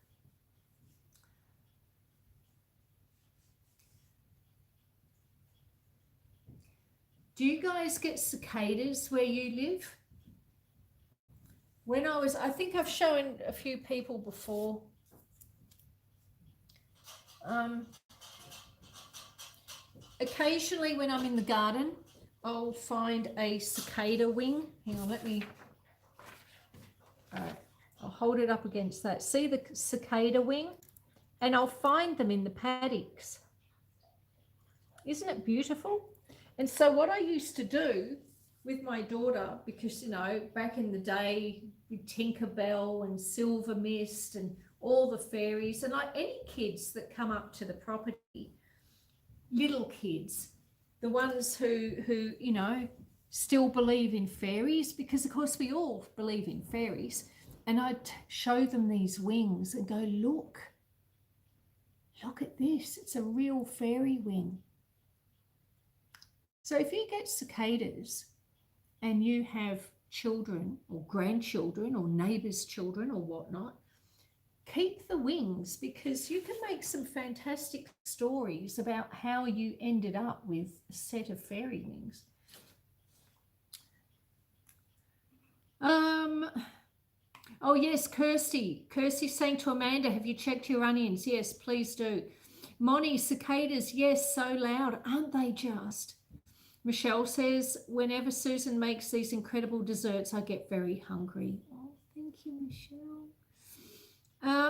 Speaker 1: Do you guys get cicadas where you live? When I think I've shown a few people before. Occasionally when I'm in the garden, I'll find a cicada wing. Hang on, let me... All right. I'll hold it up against that. See the cicada wing? And I'll find them in the paddocks. Isn't it beautiful? And so what I used to do with my daughter, because, you know, back in the day with Tinkerbell and Silver Mist and all the fairies, and like any kids that come up to the property, little kids, the ones who you know, still believe in fairies, because of course we all believe in fairies. And I'd show them these wings and go, look at this. It's a real fairy wing. So if you get cicadas and you have children or grandchildren or neighbours' children or whatnot, keep the wings, because you can make some fantastic stories about how you ended up with a set of fairy wings. Oh yes, Kirsty. Kirsty's saying to Amanda, have you checked your onions? Yes, please do. Moni, cicadas, yes, so loud, aren't they just? Michelle says, whenever Susan makes these incredible desserts, I get very hungry. Oh, Thank you, Michelle.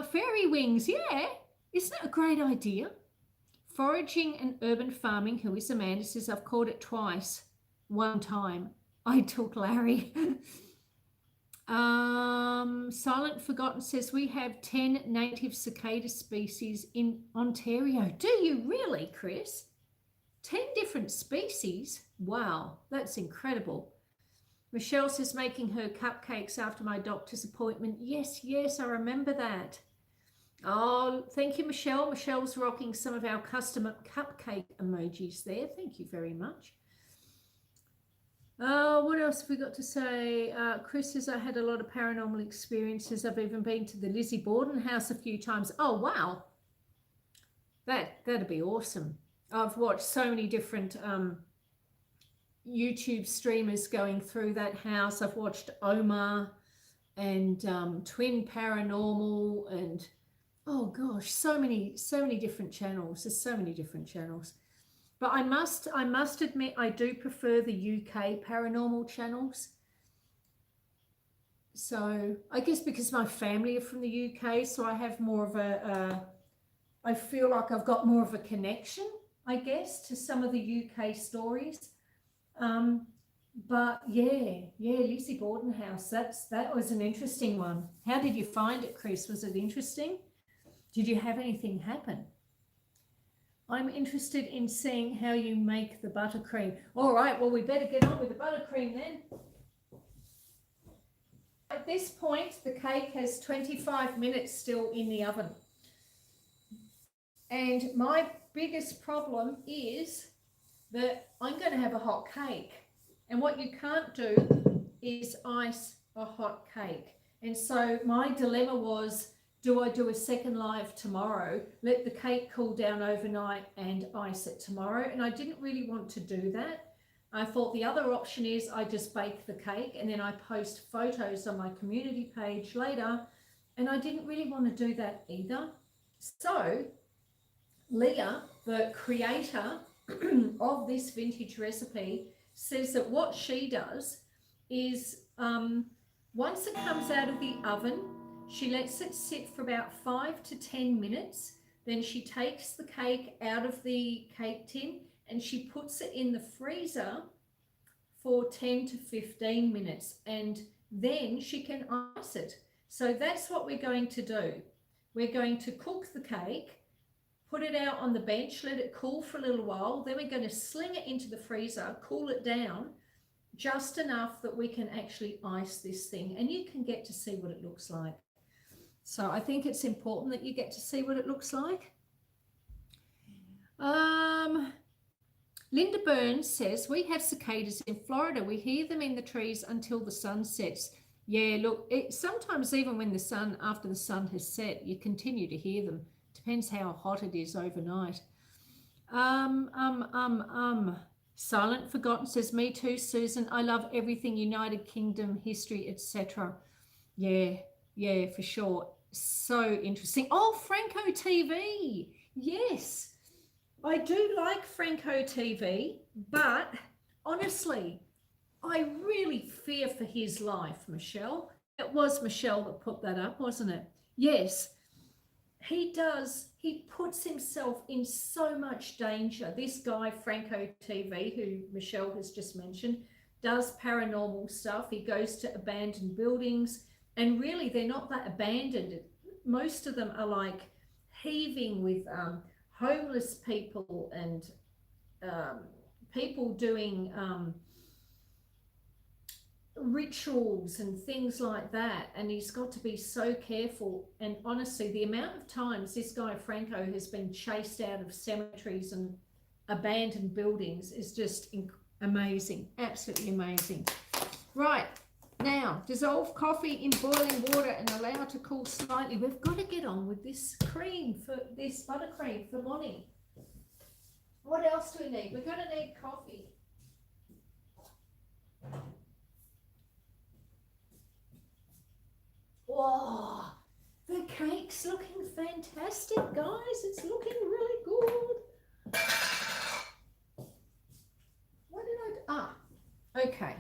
Speaker 1: Fairy wings, yeah. Isn't it a great idea? Foraging and urban farming, who is Amanda, says, I've caught it twice. One time I took Larry. Silent Forgotten says, we have 10 native cicada species in Ontario. Do you really, Chris? 10 different species? Wow, that's incredible. Michelle says, making her cupcakes after my doctor's appointment. Yes, I remember that. Oh, thank you, Michelle. Michelle's rocking some of our custom cupcake emojis there. Thank you very much. What else have we got to say? Chris says, I had a lot of paranormal experiences. I've even been to the Lizzie Borden house a few times. Oh, wow. That'd be awesome. I've watched so many different YouTube streamers going through that house. I've watched Omar and Twin Paranormal and oh gosh, so many different channels. There's so many different channels. But I must admit, I do prefer the UK paranormal channels. So I guess because my family are from the UK, so I have more of I feel like I've got more of a connection, I guess, to some of the UK stories. But yeah, Lizzie Borden house, that was an interesting one. How did you find it, Chris? Was it interesting? Did you have anything happen? I'm interested in seeing how you make the buttercream. All right, well, we better get on with the buttercream then. At this point, the cake has 25 minutes still in the oven. And my biggest problem is that I'm going to have a hot cake. And what you can't do is ice a hot cake. And so my dilemma was, do I do a second live tomorrow, let the cake cool down overnight and ice it tomorrow? And I didn't really want to do that. I thought the other option is I just bake the cake and then I post photos on my community page later. And I didn't really want to do that either. So Lia, the creator of this vintage recipe, says that what she does is once it comes out of the oven, she lets it sit for about 5 to 10 minutes. Then she takes the cake out of the cake tin and she puts it in the freezer for 10 to 15 minutes. And then she can ice it. So that's what we're going to do. We're going to cook the cake, put it out on the bench, let it cool for a little while. Then we're going to sling it into the freezer, cool it down just enough that we can actually ice this thing. And you can get to see what it looks like. So I think it's important that you get to see what it looks like. Linda Burns says, we have cicadas in Florida. We hear them in the trees until the sun sets. Yeah, look, sometimes even when after the sun has set, you continue to hear them. Depends how hot it is overnight. Silent Forgotten says, me too, Susan. I love everything United Kingdom, history, etc. Yeah, for sure. So interesting. Oh, Franco TV. Yes, I do like Franco TV, but honestly, I really fear for his life, Michelle. It was Michelle that put that up, wasn't it? Yes, he does. He puts himself in so much danger. This guy, Franco TV, who Michelle has just mentioned, does paranormal stuff. He goes to abandoned buildings. And really, they're not that abandoned. Most of them are like heaving with homeless people and people doing rituals and things like that. And he's got to be so careful. And honestly, the amount of times this guy Franco has been chased out of cemeteries and abandoned buildings is just amazing. Absolutely amazing. Right. Now, dissolve coffee in boiling water and allow to cool slightly. We've got to get on with this cream, for this buttercream for Bonnie. What else do we need? We're going to need coffee. Whoa, the cake's looking fantastic, guys. It's looking really good. What did okay.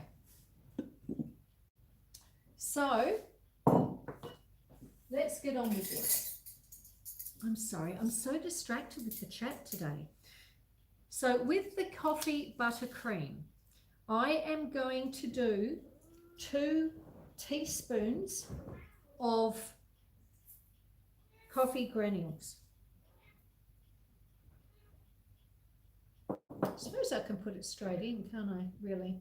Speaker 1: So let's get on with this. I'm sorry, I'm so distracted with the chat today. So with the coffee buttercream, I am going to do 2 teaspoons of coffee granules. I suppose I can put it straight in, can't I, really?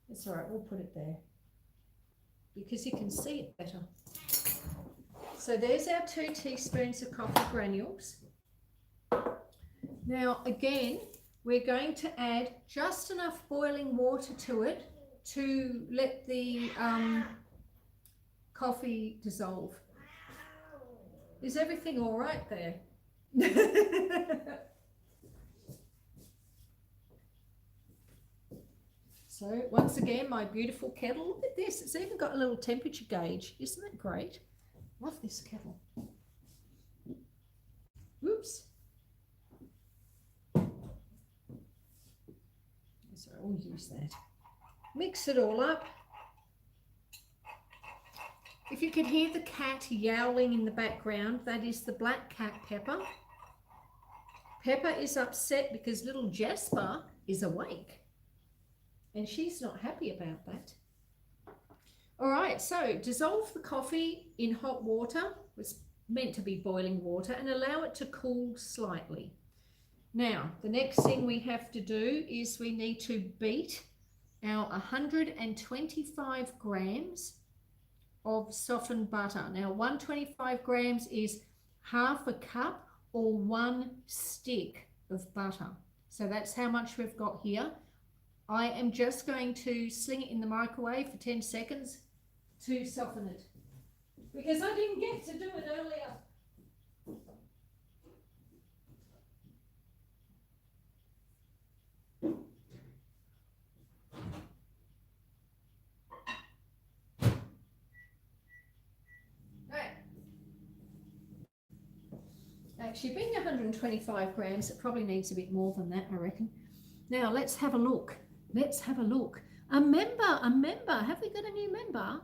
Speaker 1: It's all right, we'll put it there because you can see it better. So there's our 2 teaspoons of coffee granules. Now again, we're going to add just enough boiling water to it to let the coffee dissolve. Is everything all right there? So once again, my beautiful kettle. Look at this. It's even got a little temperature gauge. Isn't it great? Love this kettle. Whoops. So I'll use that. Mix it all up. If you could hear the cat yowling in the background, that is the black cat Pepper. Pepper is upset because little Jasper is awake. And she's not happy about that. All right, so dissolve the coffee in hot water. It's meant to be boiling water, and allow it to cool slightly. Now, the next thing we have to do is we need to beat our 125 grams of softened butter. Now, 125 grams is half a cup or 1 stick of butter. So that's how much we've got here. I am just going to sling it in the microwave for 10 seconds to soften it because I didn't get to do it earlier. Actually, being 125 grams, it probably needs a bit more than that, I reckon. Now, let's have a look. Let's have a look. A member. Have we got a new member?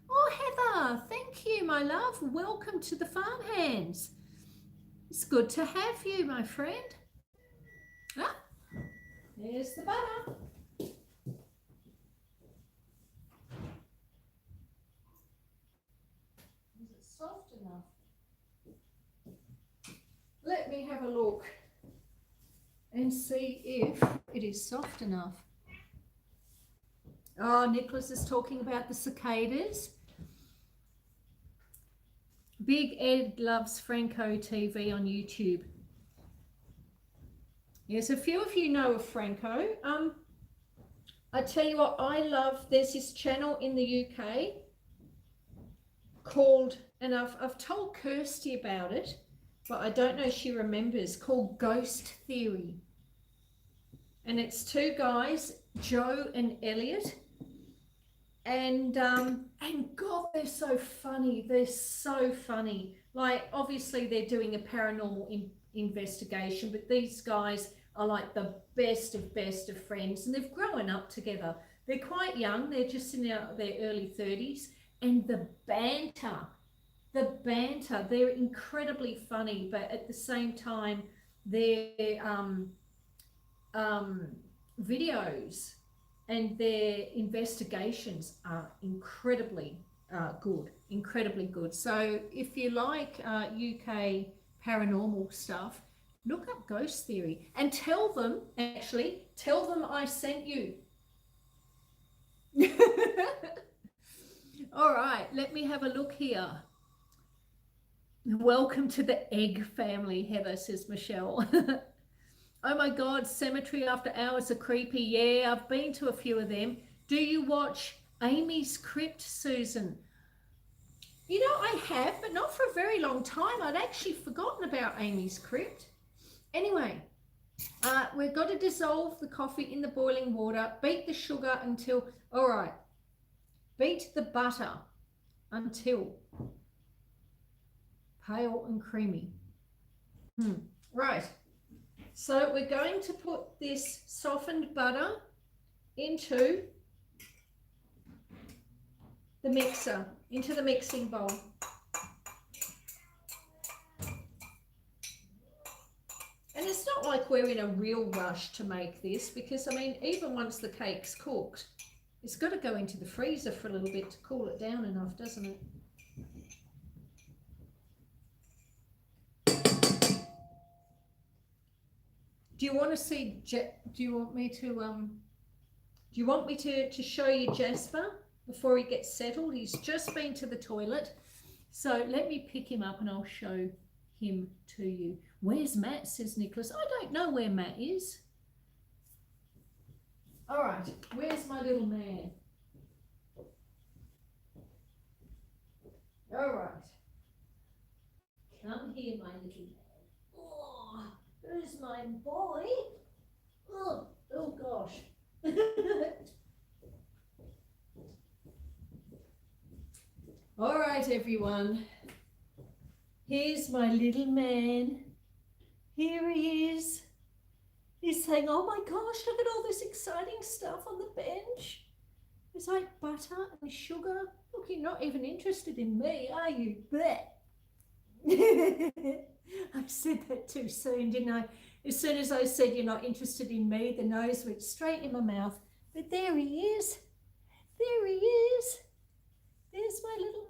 Speaker 1: Oh, Heather, thank you, my love. Welcome to the Farmhands. It's good to have you, my friend. Ah, there's the butter. Is it soft enough? Let me have a look and see if it is soft enough. Oh, Nicholas is talking about the cicadas. Big Ed loves Franco TV on YouTube. Yes, a few of you know of Franco. I tell you what, I love, there's this channel in the UK called, and I've told Kirsty about it, but I don't know if she remembers, called Ghost Theory. And it's 2 guys, Joe and Elliot. And God, they're so funny. They're so funny. Like, obviously they're doing a paranormal investigation, but these guys are like the best of friends, and they've grown up together. They're quite young. They're just in their early 30s. And the banter, they're incredibly funny, but at the same time, their videos and their investigations are incredibly good. So if you like UK paranormal stuff, look up Ghost Theory and tell them I sent you. All right, let me have a look here. Welcome to the egg family, Heather, says Michelle. Oh my God, Cemetery After Hours are creepy. Yeah, I've been to a few of them. Do you watch Amy's Crypt, Susan? You know, I have, but not for a very long time. I'd actually forgotten about Amy's Crypt. Anyway, we've got to dissolve the coffee in the boiling water, beat the sugar until, all right, beat the butter until pale and creamy. Right. So we're going to put this softened butter into the mixer. into the mixing bowl. And it's not like we're in a real rush to make this, because I mean, even once the cake's cooked, it's got to go into the freezer for a little bit to cool it down enough, doesn't it? Do you want to see, do you want me to show you Jasper before he gets settled? He's just been to the toilet. So let me pick him up and I'll show him to you. Where's Matt, says Nicholas. I don't know where Matt is. All right, where's my little man? All right. Come here, my little man. Oh, who's my boy? Oh gosh. All right, everyone. Here's my little man. Here he is. He's saying, oh my gosh, look at all this exciting stuff on the bench. There's like butter and sugar. Look, you're not even interested in me, are you? Blech. I said that too soon, didn't I? As soon as I said you're not interested in me, the nose went straight in my mouth. But there he is. There he is. There's my little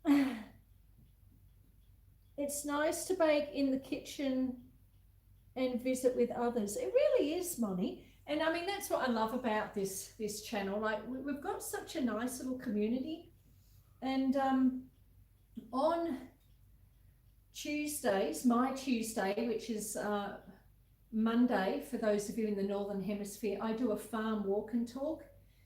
Speaker 1: man. It's nice to bake in the kitchen and visit with others. It really is, Moni. And I mean, that's what I love about this channel. Like, we've got such a nice little community. And on Tuesdays, my Tuesday, which is Monday, for those of you in the Northern Hemisphere, I do a farm walk and talk.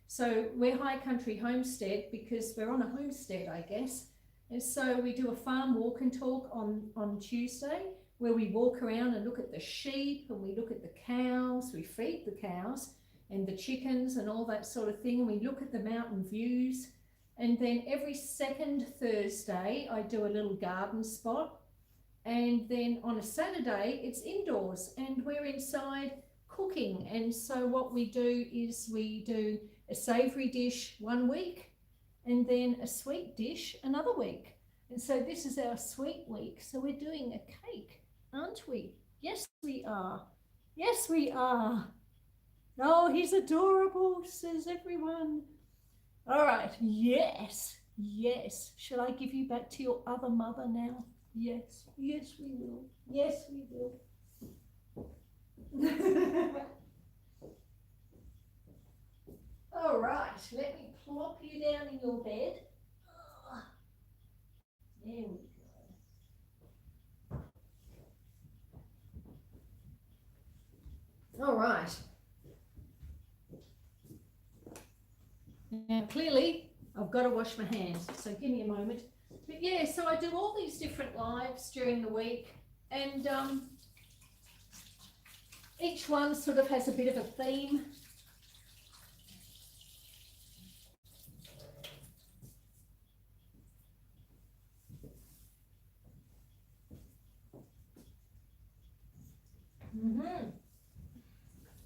Speaker 1: So we're High Country Homestead because we're on a homestead, I guess. And so we do a farm walk and talk on Tuesday, where we walk around and look at the sheep and we look at the cows, we feed the cows and the chickens and all that sort of thing. And we look at the mountain views. And then every second Thursday, I do a little garden spot. And then on a Saturday, it's indoors and we're inside cooking. And so what we do is we do a savoury dish one week and then a sweet dish another week. And so this is our sweet week. So we're doing a cake, aren't we? Yes, we are. Yes, we are. Oh, he's adorable, says everyone. All right. Yes. Yes. Shall I give you back to your other mother now? Yes. Yes, we will. Yes, we will. All right. Let me plop you down in your bed. There we go. All right. Now, clearly, I've got to wash my hands, so give me a moment. But yeah, so I do all these different lives during the week, and each one sort of has a bit of a theme.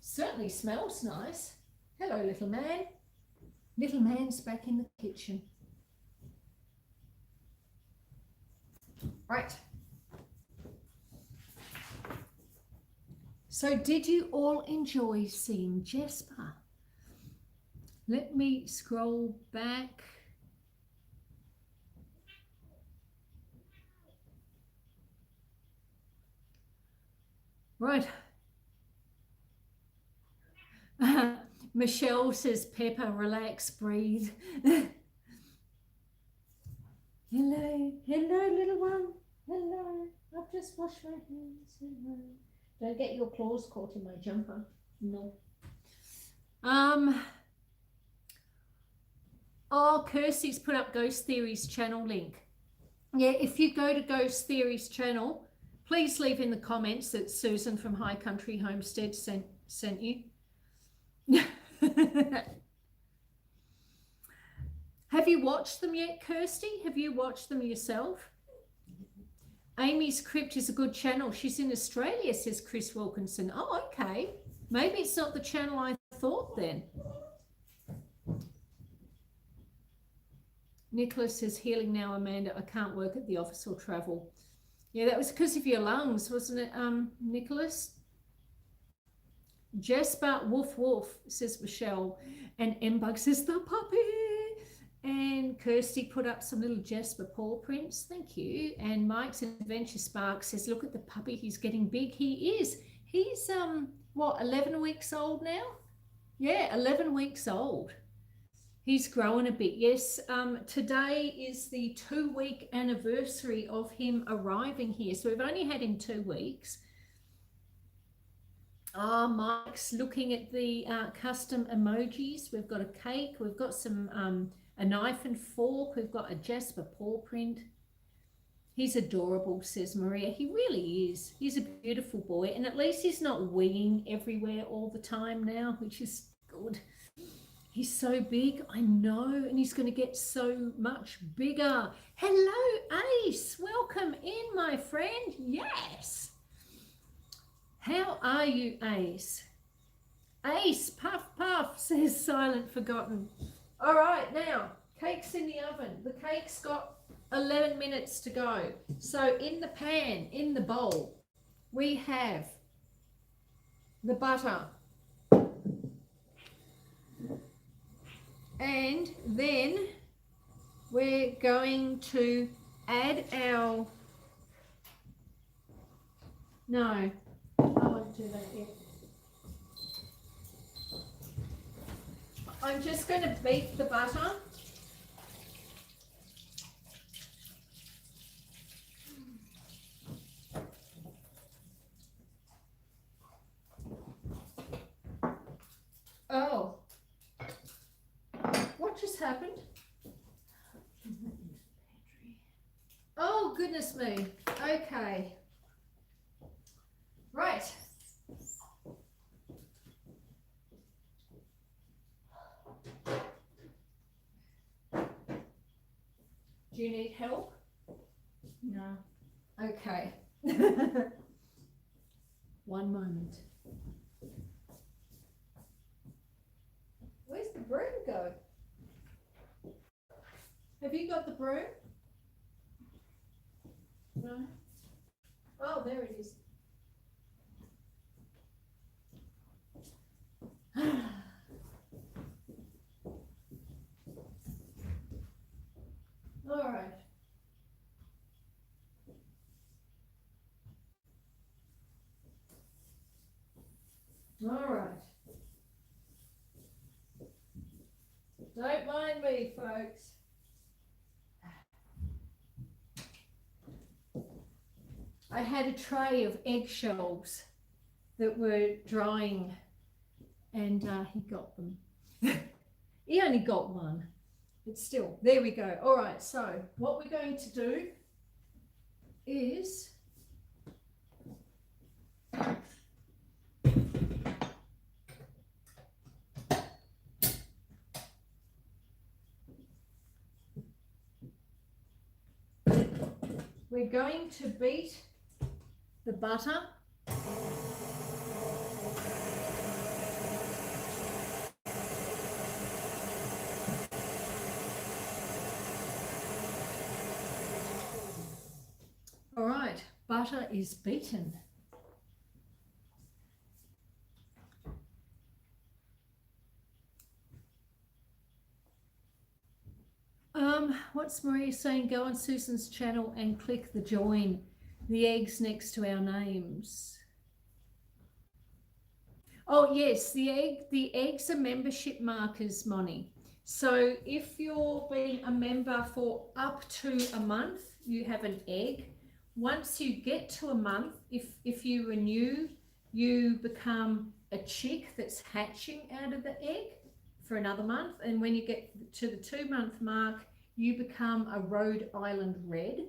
Speaker 1: Certainly smells nice. Hello, little man. Little man's back in the kitchen. Right. So did you all enjoy seeing Jasper? Let me scroll back. Right. Michelle says, Pepper, relax, breathe. Hello, hello, little one. Hello. I've just washed my hands. Hello. Don't get your claws caught in my jumper. No. Oh, Kirsty's put up Ghost Theory's channel link. Yeah, if you go to Ghost Theory's channel, please leave in the comments that Susan from High Country Homestead sent you. Have you watched them yet, Kirsty? Have you watched them yourself? Amy's Crypt is a good channel. She's in Australia, says Chris Wilkinson. Oh, okay. Maybe it's not the channel I thought then. Nicholas says, healing now, Amanda. I can't work at the office or travel. Yeah, that was because of your lungs, wasn't it, Nicholas? Jesper, woof woof, says Michelle. And M-Bug says, the puppy. And Kirsty put up some little Jesper paw prints. Thank you. And Mike's Adventure Spark says, look at the puppy. He's getting big. He is. He's, what, 11 weeks old now? Yeah, 11 weeks old. He's growing a bit. Yes, today is the 2-week anniversary of him arriving here. So we've only had him 2 weeks. Mike's looking at the custom emojis. We've got a cake. We've got some a knife and fork. We've got a Jasper paw print. He's adorable, says Maria. He really is. He's a beautiful boy. And at least he's not weeing everywhere all the time now, which is good. He's so big, I know, and he's going to get so much bigger. Hello, Ace. Welcome in, my friend. Yes. How are you, Ace? Ace, puff, puff, says Silent Forgotten. All right, now, cake's in the oven. The cake's got 11 minutes to go. So in the pan, in the bowl, we have the butter. And then we're going to add our, no, I won't do that yet. I'm just going to beat the butter. Oh. What just happened? Oh, goodness me. Okay. Right. Do you need help? No. Okay. One moment. Where's the broom go? Have you got the broom? No? Oh, there it is. All right. All right. Don't mind me, folks. I had a tray of eggshells that were drying, and he got them. He only got one, but still, there we go. All right, so what we're going to do is we're going to beat the butter. All right, butter is beaten. What's Maria saying? Go on Susan's channel and click the join. The eggs next to our names. Oh yes, the eggs are membership markers, Moni. So if you're being a member for up to a month, you have an egg. Once you get to a month, if you renew, you become a chick that's hatching out of the egg for another month. And when you get to the 2-month mark, you become a Rhode Island Red.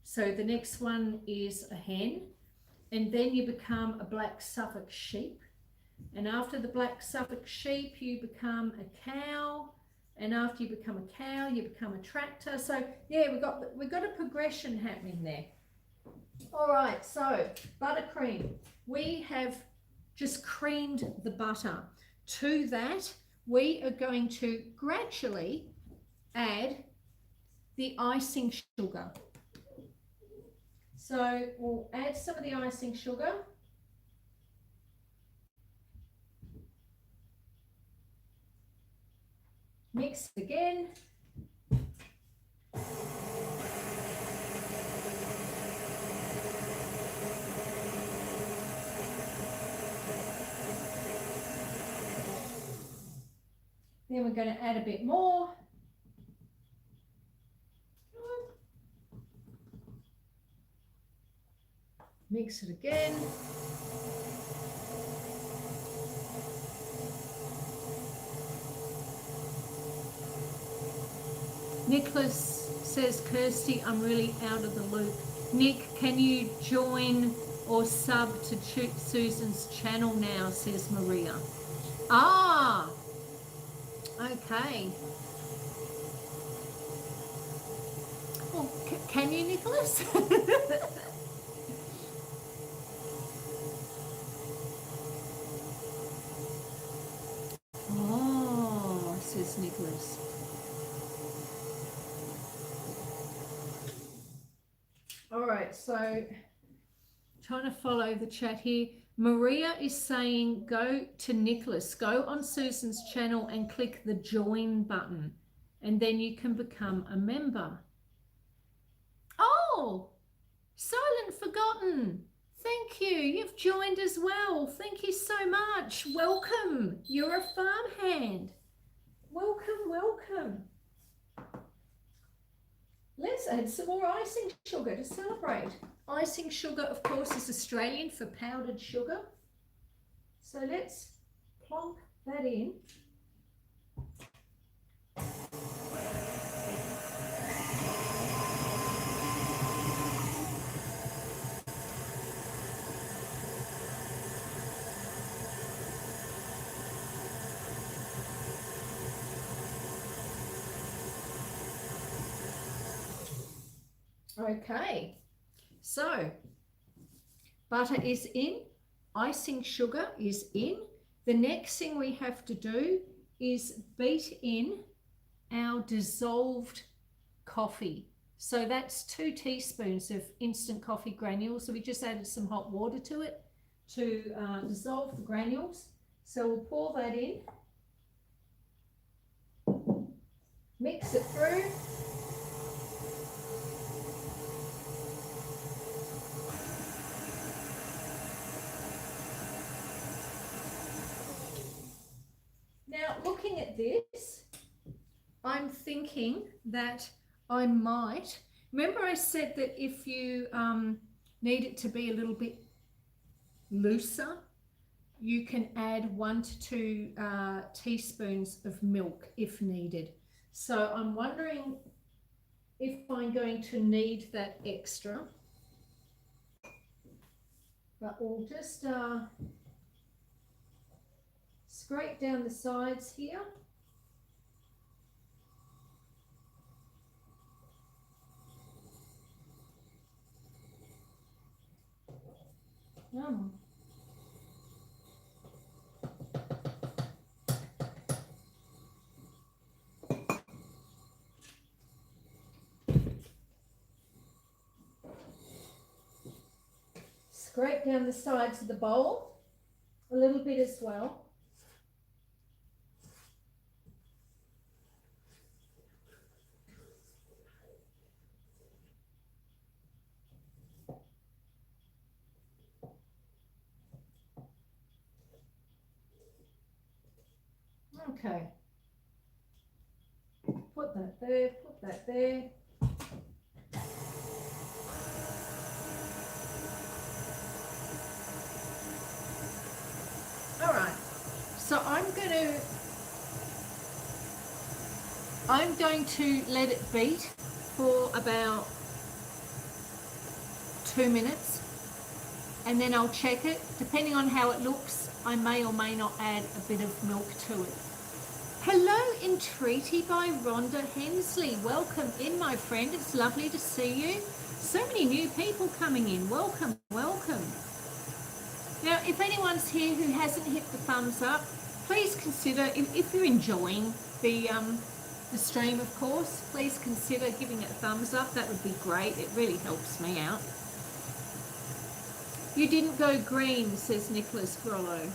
Speaker 1: So the next one is a hen, and then you become a black Suffolk sheep. And after the black Suffolk sheep, you become a cow. And after you become a cow, you become a tractor. So yeah, we've got a progression happening there. All right, so buttercream. We have just creamed the butter. To that, we are going to gradually add the icing sugar. So we'll add some of the icing sugar. Mix it again. Then we're going to add a bit more. Mix it again. Nicholas says, Kirsty, I'm really out of the loop. Nick, can you join or sub to Susan's channel now, says Maria. Ah, okay. Well, can you, Nicholas? Oh, says Nicholas. All right, so trying to follow the chat here. Maria is saying go to Nicholas, go on Susan's channel and click the join button, and then you can become a member. Oh, Silent Forgotten. Thank you. You've joined as well. Thank you so much. Welcome. You're a farmhand. Welcome, welcome. Let's add some more icing sugar to celebrate. Icing sugar, of course, is Australian for powdered sugar. So let's plonk that in. Okay, so butter is in, icing sugar is in. The next thing we have to do is beat in our dissolved coffee. So that's 2 teaspoons of instant coffee granules. So we just added some hot water to it to dissolve the granules. So we'll pour that in, mix it through. Now, looking at this, I'm thinking that I might, remember I said that if you need it to be a little bit looser, you can add 1 to 2 teaspoons of milk if needed. So I'm wondering if I'm going to need that extra, but we'll just scrape down the sides here. Scrape down the sides of the bowl a little bit as well. Okay, put that there, put that there. All right, so I'm going to let it beat for about 2 minutes, and then I'll check it. Depending on how it looks, I may or may not add a bit of milk to it. Hello, Entreaty by Rhonda Hensley. Welcome in, my friend. It's lovely to see you. So many new people coming in. Welcome, welcome. Now, if anyone's here who hasn't hit the thumbs up, please consider, if you're enjoying the the stream, of course, please consider giving it a thumbs up. That would be great. It really helps me out. You didn't go green, says Nicholas Grollo.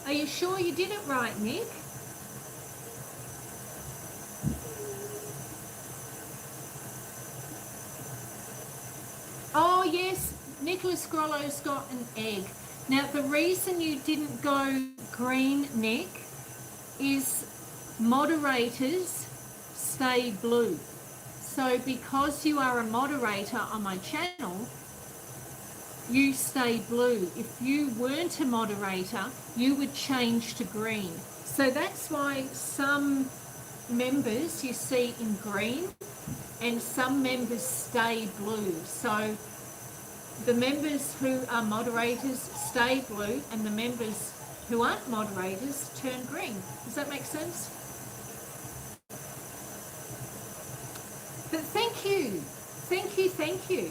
Speaker 1: Are you sure you did it right, Nick? Oh, yes, Nicholas Grollo's got an egg. Now, the reason you didn't go green, Nick, is moderators stay blue. So because you are a moderator on my channel, you stay blue. If you weren't a moderator, you would change to green. So that's why some members you see in green and some members stay blue. So the members who are moderators stay blue and the members who aren't moderators turn green. Does that make sense? But thank you. Thank you, thank you.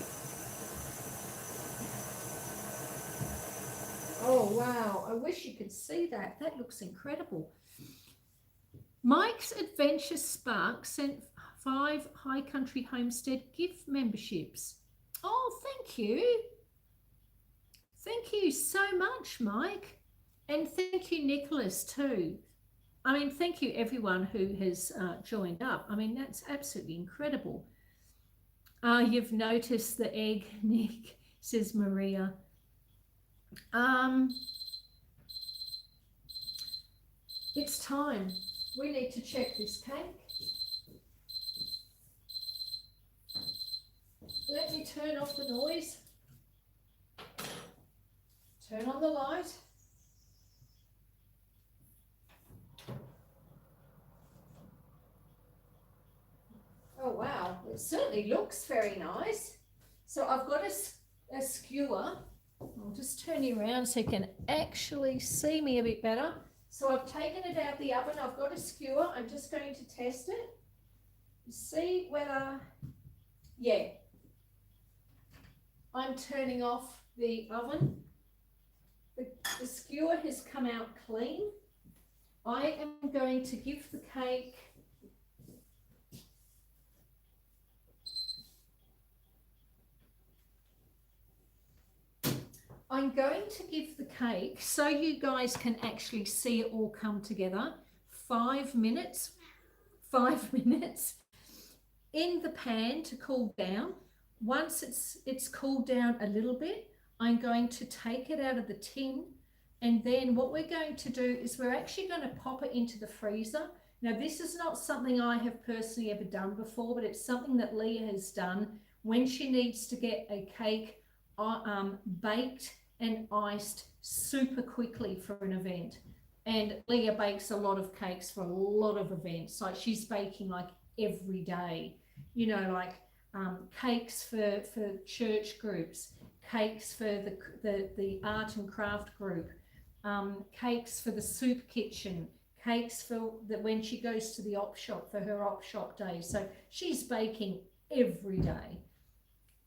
Speaker 1: Oh, wow. I wish you could see that. That looks incredible. Mike's Adventure Spark sent 5 High Country Homestead gift memberships. Oh, thank you. Thank you so much, Mike. And thank you, Nicholas, too. I mean, thank you, everyone who has joined up. I mean, that's absolutely incredible. You've noticed the egg, Nick, says Maria. It's time. We need to check this cake. Let me turn off the noise. Turn on the light. Oh, wow. It certainly looks very nice. So I've got a skewer. I'll just turn you around so you can actually see me a bit better. So I've taken it out the oven. I've got a skewer. I'm just going to test it. See whether, yeah. I'm turning off the oven. The skewer has come out clean. I am going to give the cake so you guys can actually see it all come together. 5 minutes in the pan to cool down. Once it's cooled down a little bit, I'm going to take it out of the tin, and then what we're going to do is we're actually going to pop it into the freezer. Now, this is not something I have personally ever done before, but it's something that Lia has done when she needs to get a cake baked and iced super quickly for an event. And Lia bakes a lot of cakes for a lot of events. Like, she's baking like every day, you know, like cakes for church groups, cakes for the art and craft group, cakes for the soup kitchen, cakes for when she goes to the op shop for her op shop day. So she's baking every day.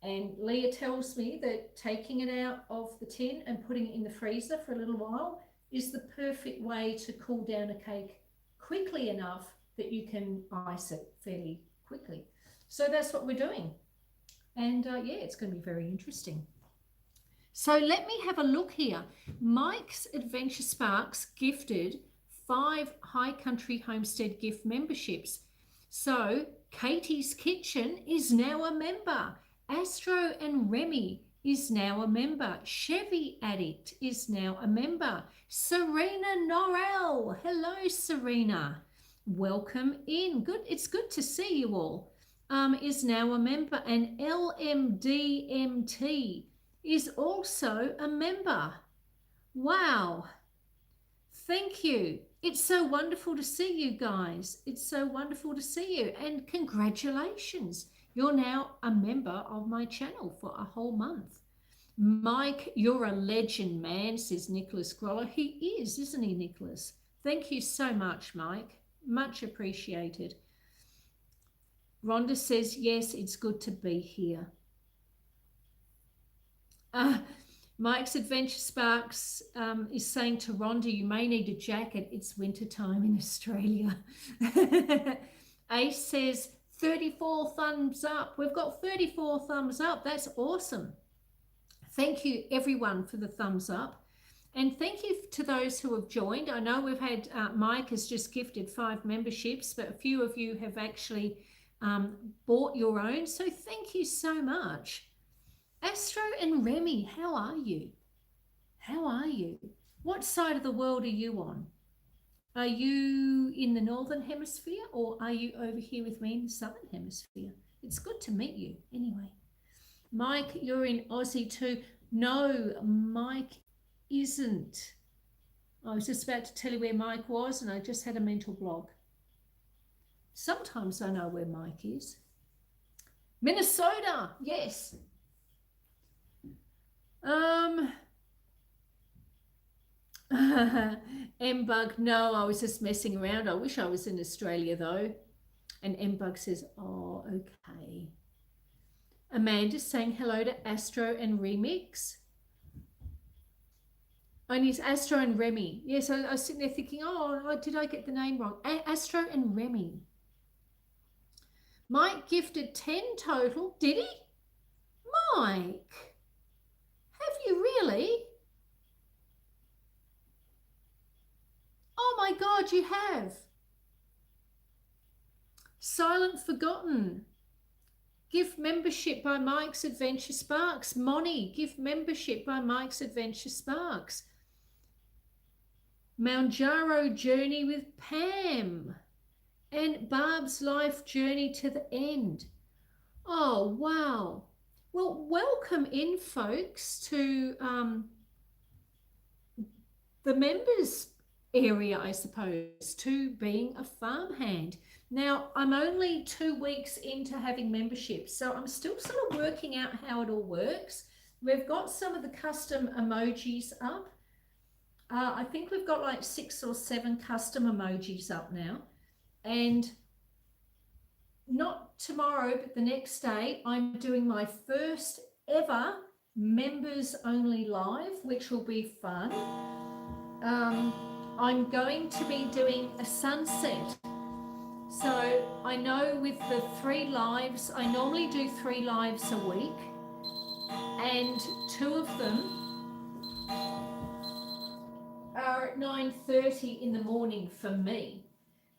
Speaker 1: And Lia tells me that taking it out of the tin and putting it in the freezer for a little while is the perfect way to cool down a cake quickly enough that you can ice it fairly quickly. So that's what we're doing. And yeah, it's going to be very interesting. So let me have a look here. Mike's Adventure Sparks gifted 5 High Country Homestead gift memberships. So Katie's Kitchen is now a member. Astro and Remy is now a member. Chevy Addict is now a member. Serena Norrell. Hello, Serena. Welcome in. Good. It's good to see you all. Is now a member. And LMDMT is also a member. Wow. Thank you. It's so wonderful to see you guys. It's so wonderful to see you. And congratulations. You're now a member of my channel for a whole month. Mike, you're a legend, man, says Nicholas Grollo. He is, isn't he, Nicholas? Thank you so much, Mike. Much appreciated. Rhonda says, yes, it's good to be here. Mike's Adventure Sparks is saying to Rhonda, you may need a jacket. It's winter time in Australia. Ace says 34 thumbs up. We've got 34 thumbs up. That's awesome. Thank you, everyone, for the thumbs up. And thank you to those who have joined. I know we've had, Mike has just gifted 5 memberships, but a few of you have actually bought your own. So thank you so much. Astro and Remy, how are you? How are you? What side of the world are you on? Are you in the Northern Hemisphere or are you over here with me in the Southern Hemisphere? It's good to meet you anyway. Mike, you're in Aussie too. No, Mike isn't. I was just about to tell you where Mike was and I just had a mental block. Sometimes I know where Mike is. Minnesota, yes. M-Bug, no, I was just messing around. I wish I was in Australia though. And M-Bug says, oh, okay. Amanda's saying hello to Astro and Remix. Only it's Astro and Remy. Yes, I was sitting there thinking, oh, did I get the name wrong? Astro and Remy. Mike gifted 10 total. Did he? Mike, have you really? Oh my God, you have. Silent Forgotten. Gift membership by Mike's Adventure Sparks. Moni, gift membership by Mike's Adventure Sparks. Mounjaro Journey with Pam. And Barb's Life Journey to the End. Oh, wow. Well, welcome in, folks, to the members area, I suppose, to being a farmhand. Now, I'm only 2 weeks into having memberships, so I'm still sort of working out how it all works. We've got some of the custom emojis up. I think we've got like 6 or 7 custom emojis up now. And not tomorrow, but the next day, I'm doing my first ever members only live, which will be fun. I'm going to be doing a sunset. So I know with the 3 lives, I normally do 3 lives a week, and 2 of them are at 9:30 in the morning for me.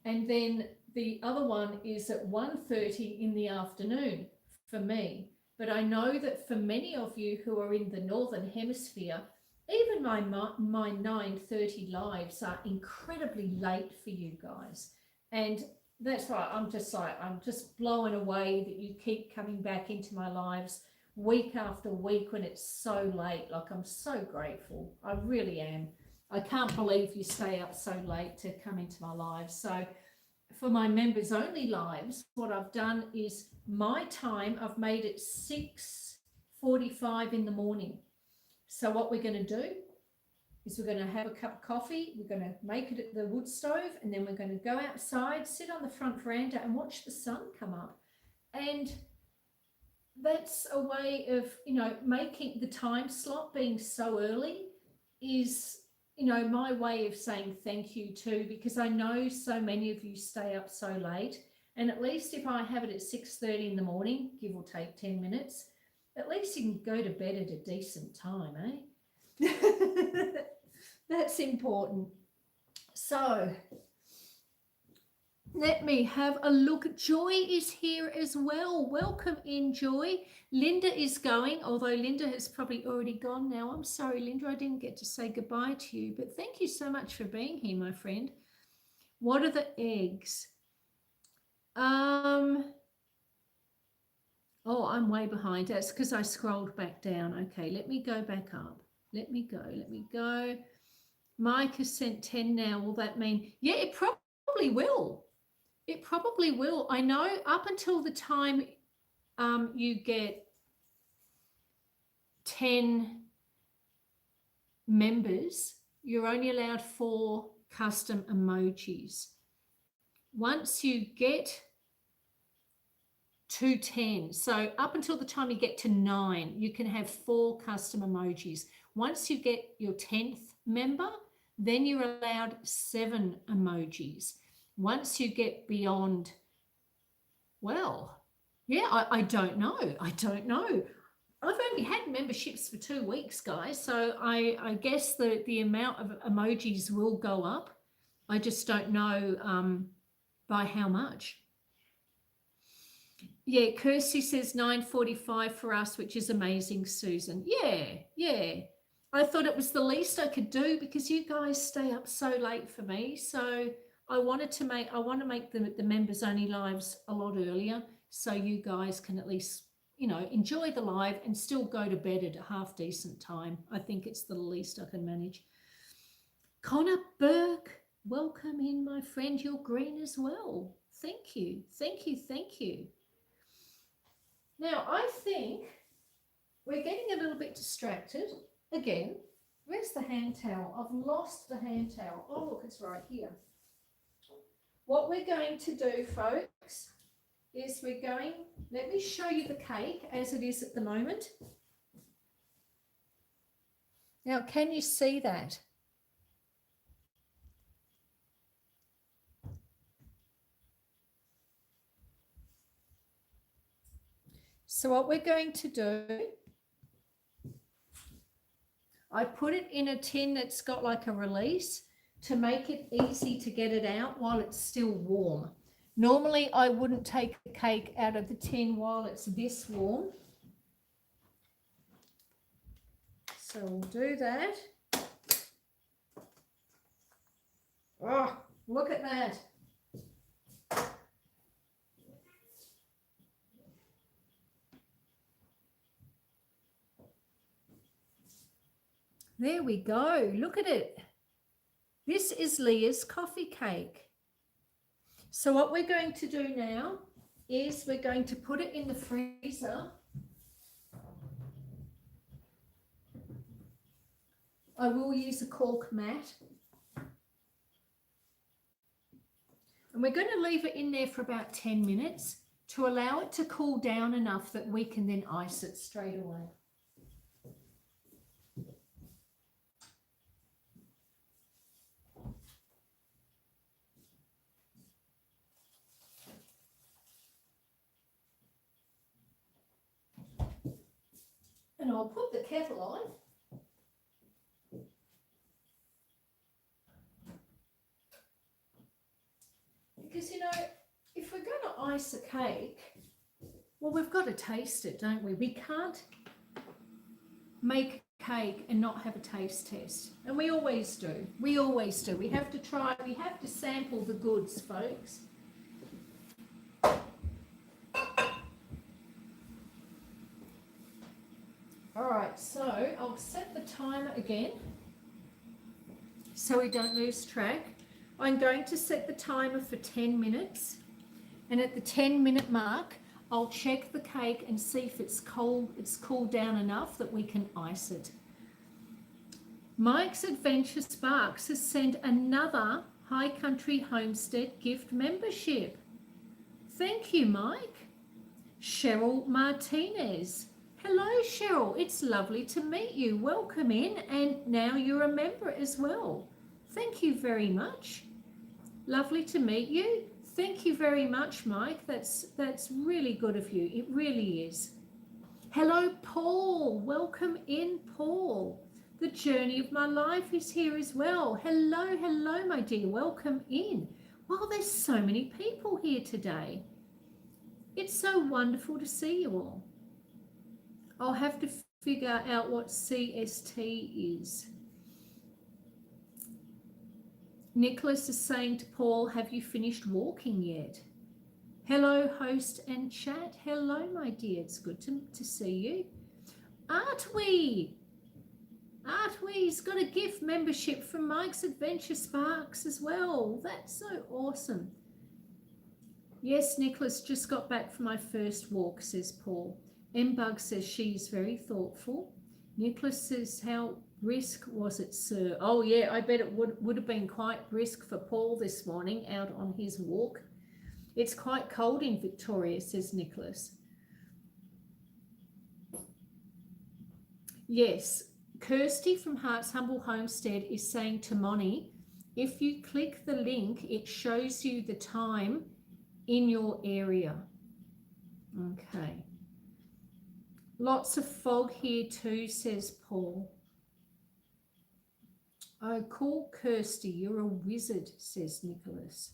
Speaker 1: And then the other one is at 1:30 in the afternoon for me. But I know that for many of you who are in the Northern Hemisphere, even my 9:30 lives are incredibly late for you guys. And that's why I'm just blown away that you keep coming back into my lives week after week when it's so late. Like, I'm so grateful. I really am. I can't believe you stay up so late to come into my lives. So for my members only lives, what I've done is my time, I've made it 6:45 in the morning. So what we're going to do is we're going to have a cup of coffee, we're going to make it at the wood stove, and then we're going to go outside, sit on the front veranda and watch the sun come up. And that's a way of, making the time slot being so early is, my way of saying thank you too, because I know so many of you stay up so late. And at least if I have it at 6:30 in the morning, give or take 10 minutes, at least you can go to bed at a decent time, eh? That's important. So let me have a look. Joy is here as well. Welcome in, Joy. Linda is going, although Linda has probably already gone now. I'm sorry, Linda, I didn't get to say goodbye to you, but thank you so much for being here, my friend. What are the eggs? Oh, I'm way behind. That's because I scrolled back down. Okay, let me go back up. Let me go. Mike has sent 10 now. Will that mean? Yeah, it probably will. It probably will. I know up until the time you get 10 members, you're only allowed 4 custom emojis. Once you get to 10, so up until the time you get to 9, you can have 4 custom emojis. Once you get your 10th member, then you're allowed 7 emojis. Once you get beyond, well, yeah, I don't know. I don't know. I've only had memberships for 2 weeks, guys, so I guess the amount of emojis will go up. I just don't know by how much. Yeah, Kirsty says 9:45 for us, which is amazing, Susan. Yeah. I thought it was the least I could do because you guys stay up so late for me. So I want to make the members only lives a lot earlier so you guys can at least, enjoy the live and still go to bed at a half decent time. I think it's the least I can manage. Connor Burke, welcome in, my friend. You're green as well. Thank you. Now, I think we're getting a little bit distracted. Again, where's the hand towel? I've lost the hand towel. Oh, look, it's right here. What we're going to do, folks, is let me show you the cake as it is at the moment. Now, can you see that? So what we're going to do, I put it in a tin that's got like a release to make it easy to get it out while it's still warm. Normally, I wouldn't take the cake out of the tin while it's this warm. So we'll do that. Oh, look at that. There we go. Look at it. This is Lia's coffee cake. So what we're going to do now is we're going to put it in the freezer. I will use a cork mat. And we're going to leave it in there for about 10 minutes to allow it to cool down enough that we can then ice it straight away. And I'll put the kettle on. Because, if we're going to ice a cake, well, we've got to taste it, don't we? We can't make cake and not have a taste test. And we always do. We have to try, we have to sample the goods, folks. All right, so I'll set the timer again so we don't lose track. I'm going to set the timer for 10 minutes. And at the 10-minute mark, I'll check the cake and see if it's cooled down enough that we can ice it. Mike's Adventure Sparks has sent another High Country Homestead gift membership. Thank you, Mike. Cheryl Martinez. Hello, Cheryl. It's lovely to meet you. Welcome in, and now you're a member as well. Thank you very much. Lovely to meet you. Thank you very much, Mike. That's really good of you. It really is. Hello, Paul. Welcome in, Paul. The journey of my life is here as well. Hello, my dear. Welcome in. Wow, there's so many people here today. It's so wonderful to see you all. I'll have to figure out what CST is. Nicholas is saying to Paul, have you finished walking yet? Hello, host and chat. Hello, my dear. It's good to see you. Artwee's got a gift membership from Mike's Adventure Sparks as well. That's so awesome. Yes, Nicholas, just got back from my first walk, says Paul. M-Bug says she's very thoughtful. Nicholas says, how brisk was it, sir? Oh, yeah, I bet it would have been quite brisk for Paul this morning out on his walk. It's quite cold in Victoria, says Nicholas. Yes, Kirsty from Heart's Humble Homestead is saying to Moni, if you click the link, it shows you the time in your area. Okay. Lots of fog here too, says Paul. Oh, cool, Kirsty, you're a wizard, says Nicholas.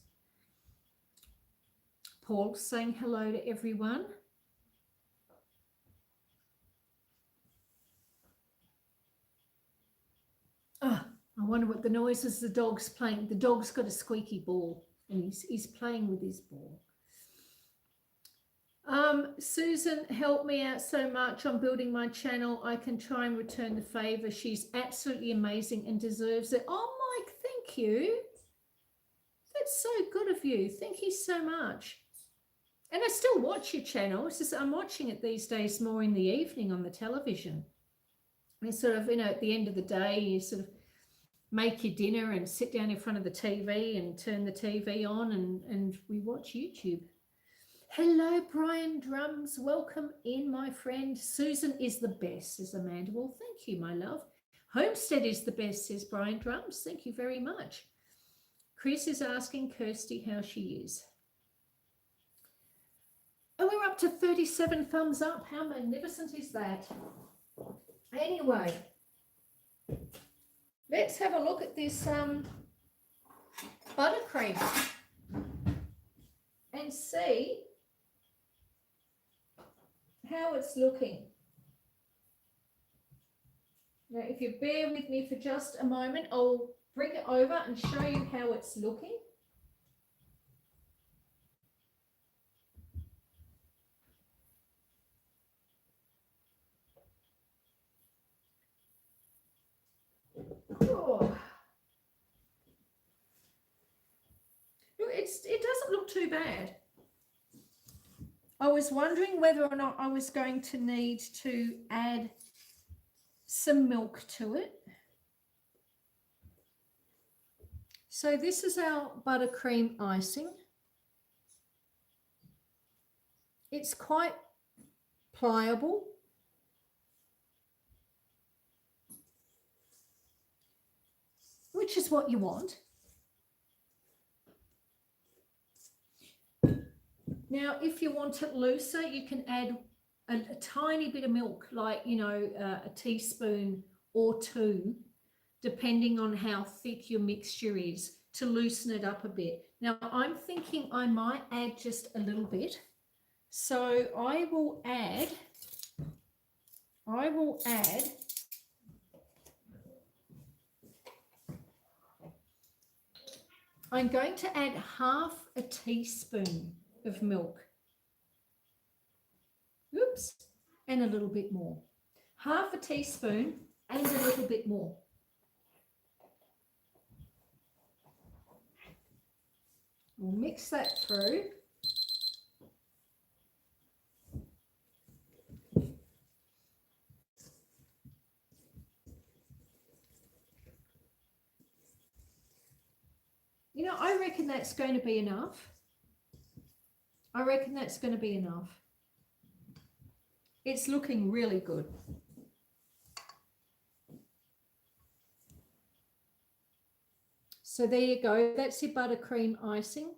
Speaker 1: Paul saying hello to everyone. Oh, I wonder what the noise is the dog's playing. The dog's got a squeaky ball and he's playing with his ball. Susan helped me out so much on building my channel. I can try and return the favor. She's absolutely amazing and deserves it. Oh, Mike, thank you. That's so good of you. Thank you so much. And I still watch your channel. It's just I'm watching it these days more in the evening on the television. And it's sort of, at the end of the day, you sort of make your dinner and sit down in front of the TV and turn the TV on and we watch YouTube. Hello, Brian Drums. Welcome in, my friend. Susan is the best, says Amanda. Well, thank you, my love. Homestead is the best, says Brian Drums. Thank you very much. Chris is asking Kirsty how she is. And we're up to 37 thumbs up. How magnificent is that? Anyway, let's have a look at this buttercream and see how it's looking. Now, if you bear with me for just a moment, I'll bring it over and show you how it's looking. Oh. It doesn't look too bad. I was wondering whether or not I was going to need to add some milk to it. So this is our buttercream icing. It's quite pliable. Which is what you want. Now, if you want it looser, you can add a tiny bit of milk, like, a teaspoon or two, depending on how thick your mixture is, to loosen it up a bit. Now, I'm thinking I might add just a little bit. So I will add I'm going to add half a teaspoon of milk. Oops, and a little bit more. Half a teaspoon and a little bit more. We'll mix that through. I reckon that's going to be enough. It's looking really good. So there you go. That's your buttercream icing.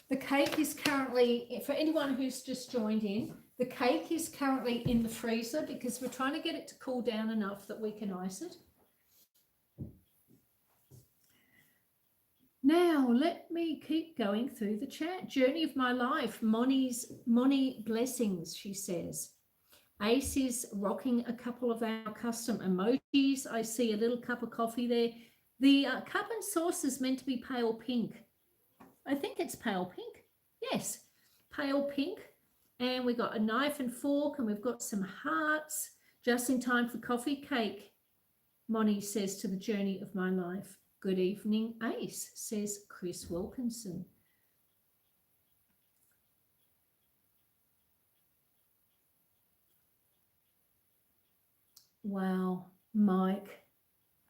Speaker 1: The cake is currently, for anyone who's just joined in, the cake is currently in the freezer because we're trying to get it to cool down enough that we can ice it. Now, let me keep going through the chat. Journey of my life. Moni blessings, she says. Ace is rocking a couple of our custom emojis. I see a little cup of coffee there. The cup and sauce is meant to be pale pink. I think it's pale pink. Yes, pale pink. And we've got a knife and fork, and we've got some hearts just in time for coffee cake. Moni says to the journey of my life. Good evening, Ace, says Chris Wilkinson. Wow, Mike,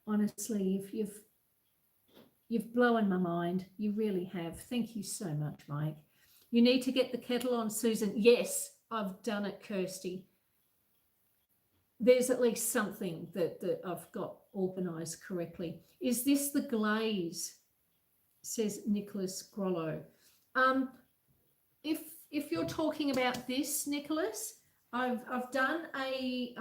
Speaker 1: honestly, you've blown my mind. You really have. Thank you so much, Mike. You need to get the kettle on, Susan. Yes, I've done it, Kirsty. There's at least something that I've got organised correctly. Is this the glaze? Says Nicholas Grollo. If you're talking about this, Nicholas, I've done a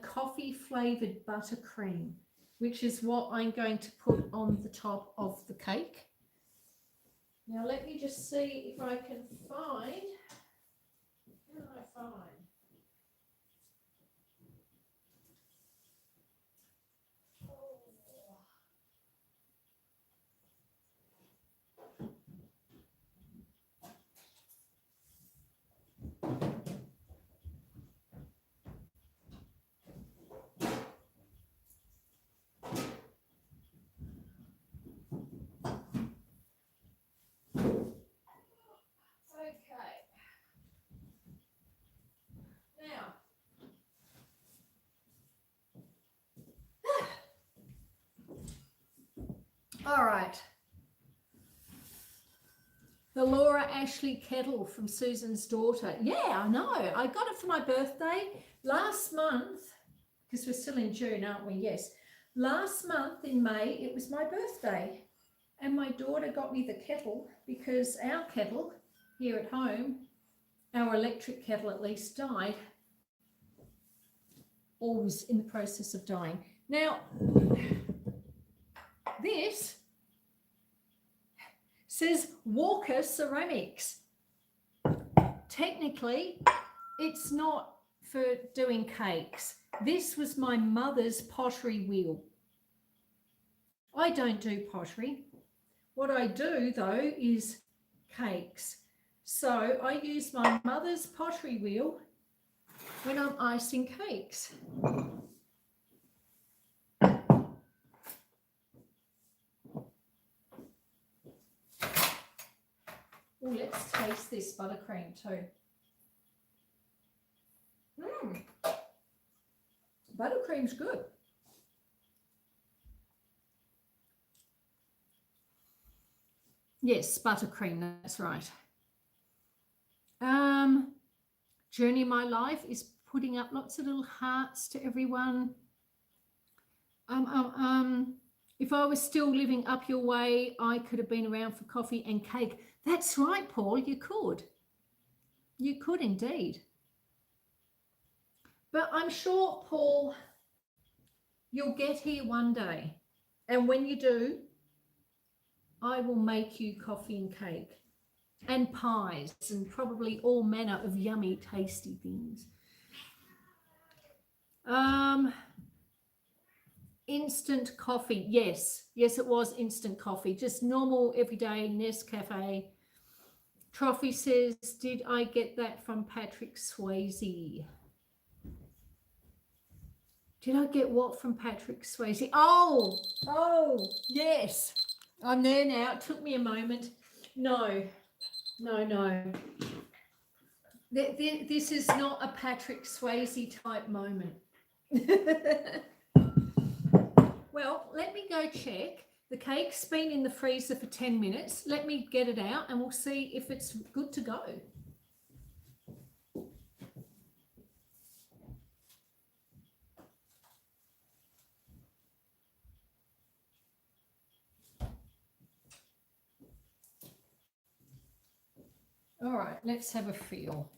Speaker 1: coffee flavoured buttercream, which is what I'm going to put on the top of the cake. Now let me just see if I can find. What can I find? All right. The Laura Ashley kettle from Susan's daughter. Yeah, I know. I got it for my birthday last month, because we're still in June, aren't we? Yes. Last month in May, it was my birthday. And my daughter got me the kettle because our kettle here at home, our electric kettle at least, died. Or was in the process of dying. Now, this says Walker Ceramics. Technically, it's not for doing cakes. This was my mother's pottery wheel. I don't do pottery. What I do, though, is cakes. So I use my mother's pottery wheel when I'm icing cakes. Oh, let's taste this buttercream too. Buttercream's good. Yes, buttercream, that's right. Journey of my life is putting up lots of little hearts to everyone. If I was still living up your way, I could have been around for coffee and cake. That's right, Paul, you could. You could indeed. But I'm sure, Paul, you'll get here one day. And when you do, I will make you coffee and cake and pies and probably all manner of yummy, tasty things. Instant coffee. Yes, it was instant coffee. Just normal, everyday Nescafe. Trophy says, did I get that from Patrick Swayze? Did I get what from Patrick Swayze? Oh, yes. I'm there now. It took me a moment. No. This is not a Patrick Swayze type moment. Well, let me go check. The cake's been in the freezer for 10 minutes. Let me get it out and we'll see if it's good to go. All right, let's have a feel.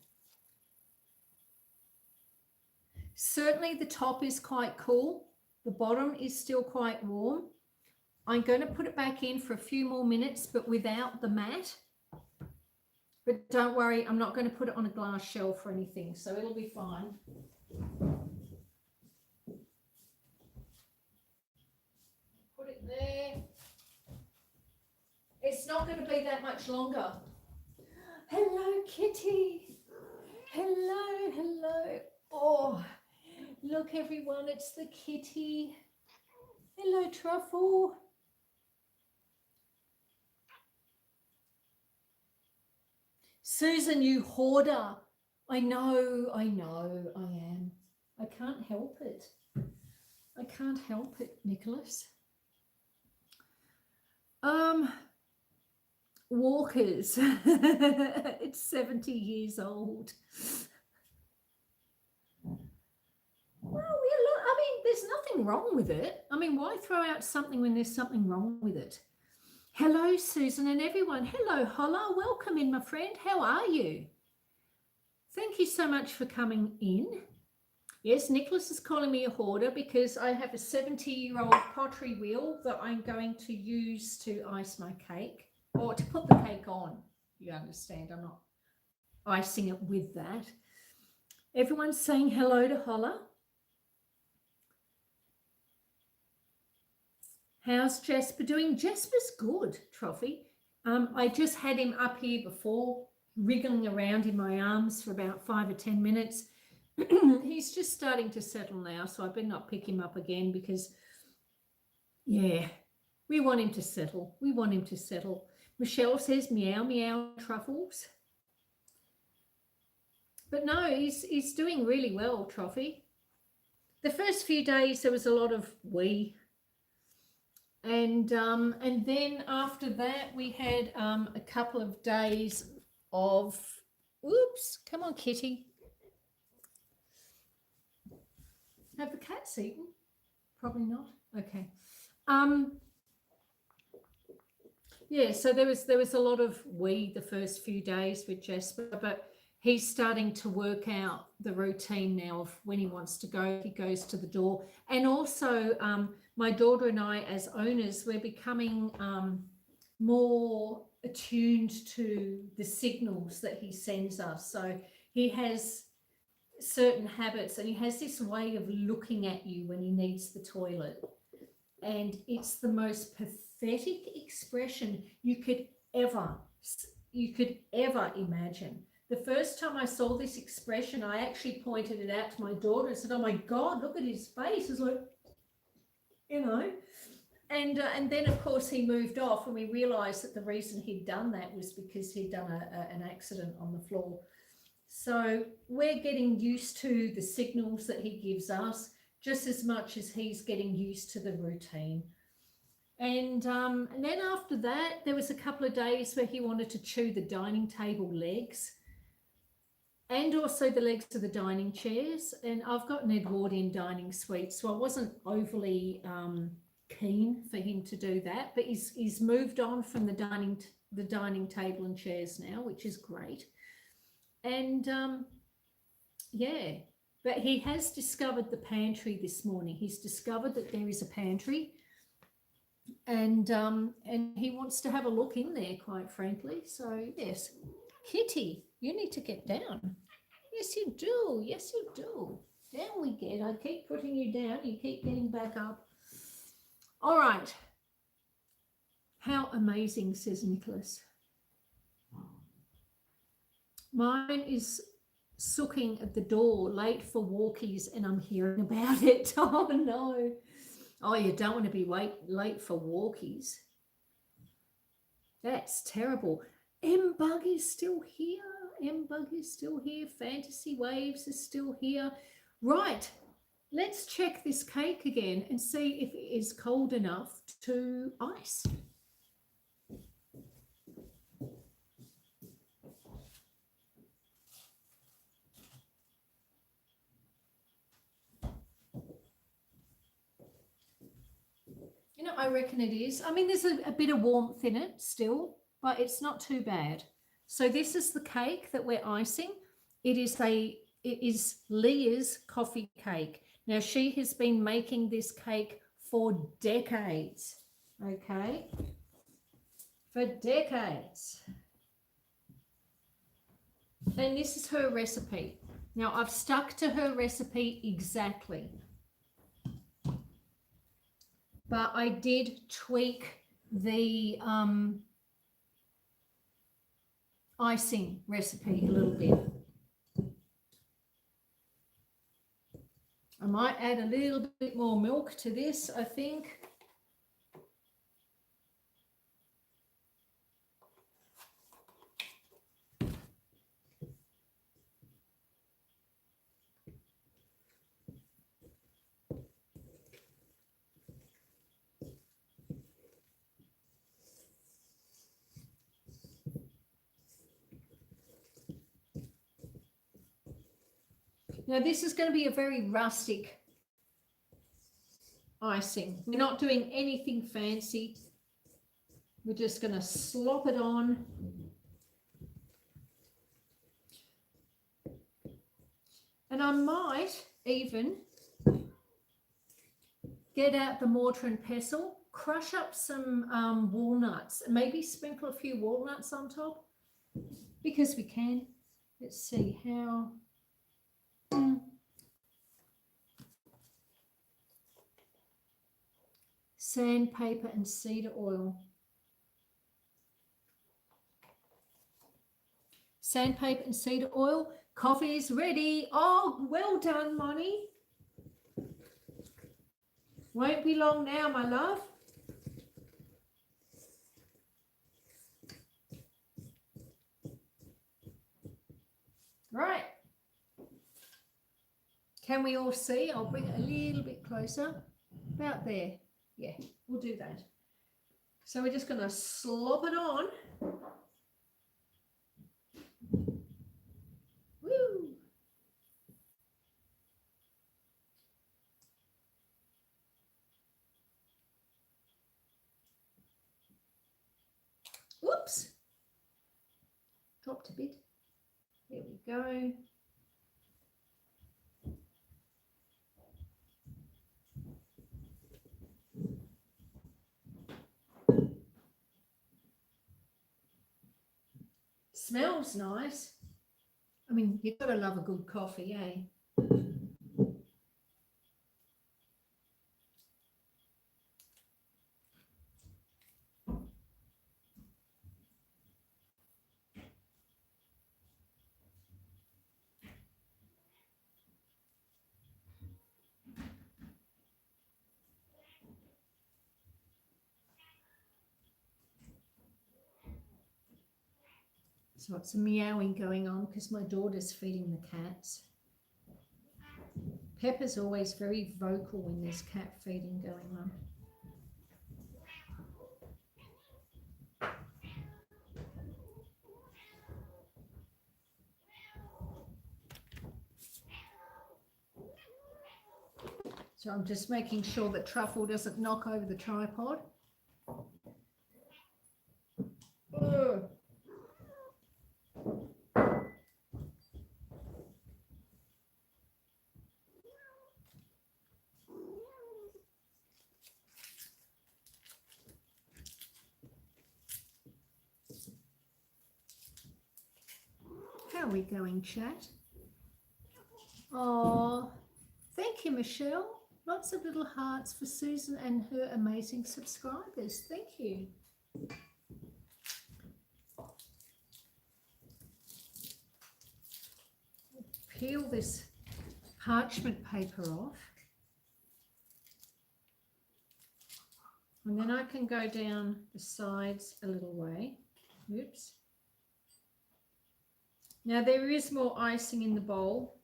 Speaker 1: Certainly the top is quite cool. The bottom is still quite warm. I'm going to put it back in for a few more minutes, but without the mat. But don't worry, I'm not going to put it on a glass shelf or anything, so it'll be fine. Put it there. It's not going to be that much longer. Hello, Kitty. Hello. Oh, look, everyone, it's the kitty. Hello, Truffle. Susan, you hoarder. I know, I am. I can't help it. Nicholas. Walkers. It's 70 years old. Well, yeah, look, I mean, there's nothing wrong with it. I mean, why throw out something when there's something wrong with it? Hello, Susan and everyone. Hello, Holla. Welcome in, my friend. How are you? Thank you so much for coming in. Yes, Nicholas is calling me a hoarder because I have a 70-year-old pottery wheel that I'm going to use to ice my cake, or to put the cake on. You understand, I'm not icing it with that. Everyone's saying hello to Holla. How's Jasper doing? Jasper's good, Trophy. I just had him up here before, wriggling around in my arms for about 5 or 10 minutes. He's just starting to settle now, so I better not pick him up again because, yeah, we want him to settle. We want him to settle. Michelle says, meow, meow, Truffles. But no, he's doing really well, Trophy. The first few days, there was a lot of wee. And then after that, we had a couple of days of, oops, come on, Kitty. Have the cats eaten? Probably not. Okay. Yeah, so there was a lot of the first few days with Jasper, but he's starting to work out the routine now of when he wants to go. He goes to the door. And also my daughter and I, as owners, we're becoming more attuned to the signals that he sends us. So he has certain habits, and he has this way of looking at you when he needs the toilet, and it's the most pathetic expression you could ever imagine. The first time I saw this expression, I actually pointed it out to my daughter and said, oh my God, look at his face. It's like, you know, and then of course he moved off, and we realized that the reason he'd done that was because he'd done an accident on the floor. So we're getting used to the signals that he gives us just as much as he's getting used to the routine. And then after that, there was a couple of days where he wanted to chew the dining table legs and also the legs of the dining chairs. And I've got an Edwardian dining suite, so I wasn't overly keen for him to do that. But he's moved on from the dining table and chairs now, which is great. And yeah, but he has discovered the pantry this morning. He's discovered that there is a pantry, and he wants to have a look in there, quite frankly. So yes, Kitty, you need to get down. Yes, you do. Yes, you do. Down we get. I keep putting you down. You keep getting back up. All right. How amazing, says Nicholas. Mine is sooking at the door, late for walkies, and I'm hearing about it. Oh, no. Oh, you don't want to be late for walkies. That's terrible. M-Bug is still here. M-Bug is still here. Fantasy Waves is still here. Right. Let's check this cake again and see if it is cold enough to ice. You know, I reckon it is. I mean, there's a bit of warmth in it still, but it's not too bad. So this is the cake that we're icing. It is Lia's coffee cake. Now, she has been making this cake for decades, okay? For decades. And this is her recipe. Now, I've stuck to her recipe exactly. But I did tweak the icing recipe a little bit. I might add a little bit more milk to this, I think. Now this is going to be a very rustic icing. We're not doing anything fancy. We're just going to slop it on. And I might even get out the mortar and pestle, crush up some walnuts, and maybe sprinkle a few walnuts on top, because we can. Let's see how. Sandpaper and cedar oil. Sandpaper and cedar oil. Coffee is ready. Oh, well done, Moni. Won't be long now, my love. Right. Can we all see? I'll bring it a little bit closer. About there. Yeah, we'll do that. So we're just going to slop it on. Woo! Oops. Dropped a bit. There we go. Smells nice. I mean, you've got to love a good coffee, eh? So it's a meowing going on because my daughter's feeding the cats. Pepper's always very vocal when there's cat feeding going on. So I'm just making sure that Truffle doesn't knock over the tripod. Ugh. How are we going, chat? Oh, thank you, Michelle. Lots of little hearts for Susan and her amazing subscribers. Thank you. Peel this parchment paper off. And then I can go down the sides a little way. Oops. Now there is more icing in the bowl.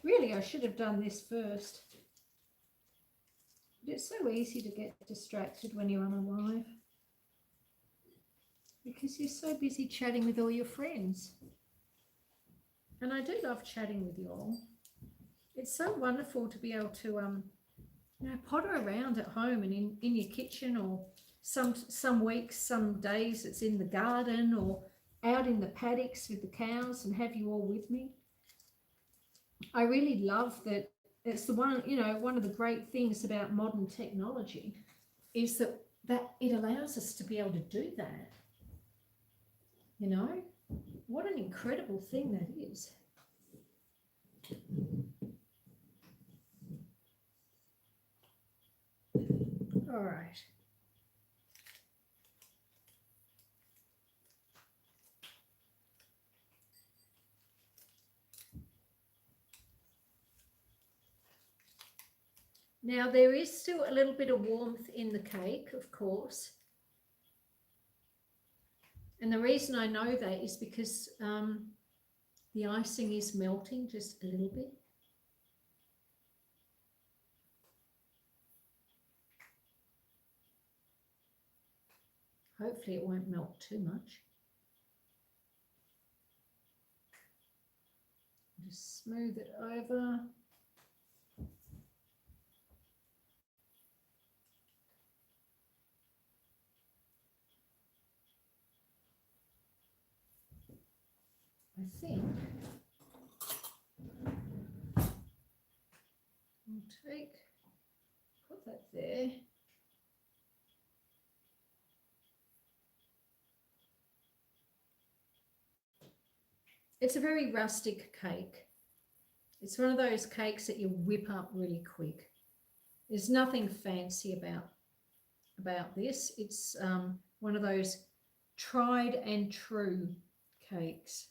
Speaker 1: Really, I should have done this first. But it's so easy to get distracted when you're on a live, because you're so busy chatting with all your friends. And I do love chatting with you all. It's so wonderful to be able to, you know, potter around at home and in your kitchen, or some weeks, some days it's in the garden or out in the paddocks with the cows, and have you all with me. I really love that. It's the one, you know, one of the great things about modern technology is that it allows us to be able to do that. You know, what an incredible thing that is. All right. Now there is still a little bit of warmth in the cake, of course. And the reason I know that is because the icing is melting just a little bit. Hopefully it won't melt too much. Just smooth it over. I think I'll put that there. It's a very rustic cake. It's one of those cakes that you whip up really quick. There's nothing fancy about this. It's one of those tried and true cakes.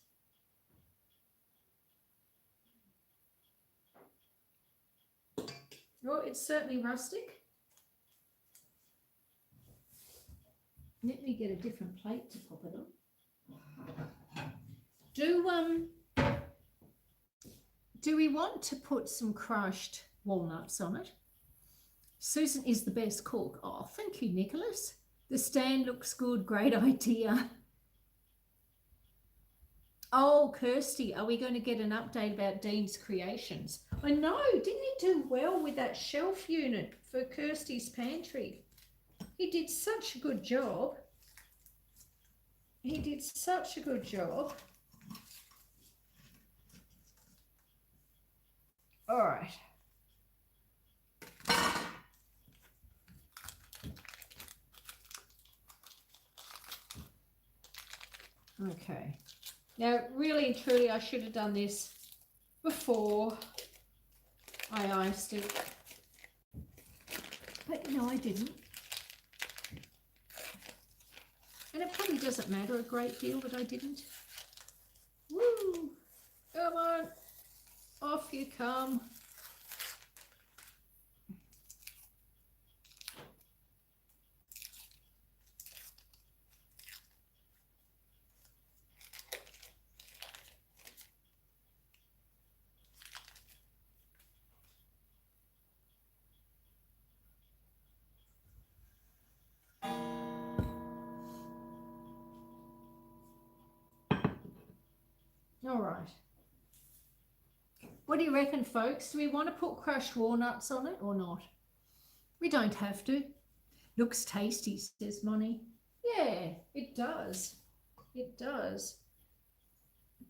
Speaker 1: Well, it's certainly rustic. Let me get a different plate to pop it on. Do we want to put some crushed walnuts on it? Susan is the best cook. Oh, thank you, Nicholas. The stand looks good. Great idea. Oh, Kirsty, are we going to get an update about Dean's creations? I know. Didn't he do well with that shelf unit for Kirsty's pantry? He did such a good job. He did such a good job. All right. Okay. Now, really and truly, I should have done this before I iced it. But no, I didn't. And it probably doesn't matter a great deal that I didn't. Woo! Come on. Off you come. All right. What do you reckon, folks? Do we want to put crushed walnuts on it or not? We don't have to. Looks tasty, says Moni. Yeah, it does. It does.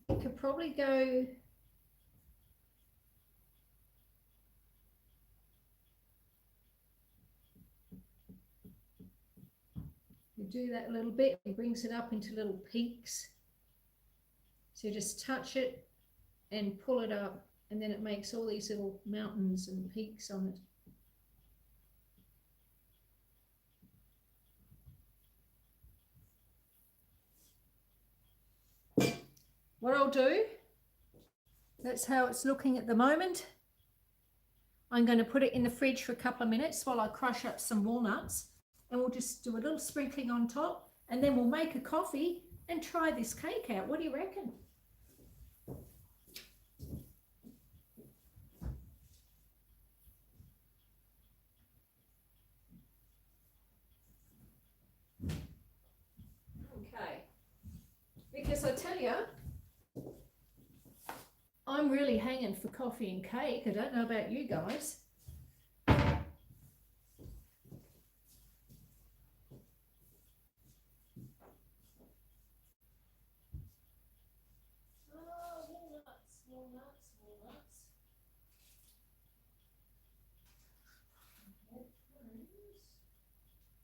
Speaker 1: It could probably go... You do that a little bit, it brings it up into little peaks. So you just touch it and pull it up, and then it makes all these little mountains and peaks on it. What I'll do, that's how it's looking at the moment. I'm going to put it in the fridge for a couple of minutes while I crush up some walnuts, and we'll just do a little sprinkling on top, and then we'll make a coffee and try this cake out. What do you reckon? Okay, because I tell you, I'm really hanging for coffee and cake. I don't know about you guys.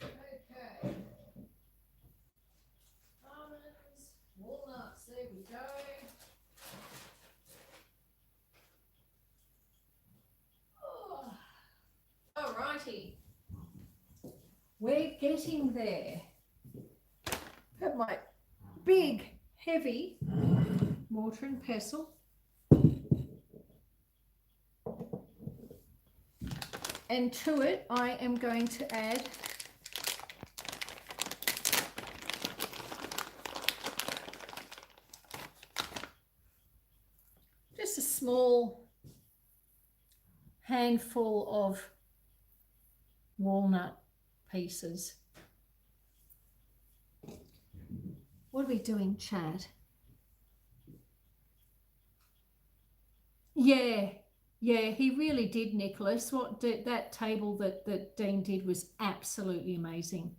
Speaker 1: Okay. Almonds, walnuts, there we go. Oh. Alrighty. We're getting there. Got my big, heavy mortar and pestle. And to it, I am going to add just a small handful of walnut pieces. What are we doing, Chad? Yeah, yeah, he really did, Nicholas. What did that table that Dean did was absolutely amazing.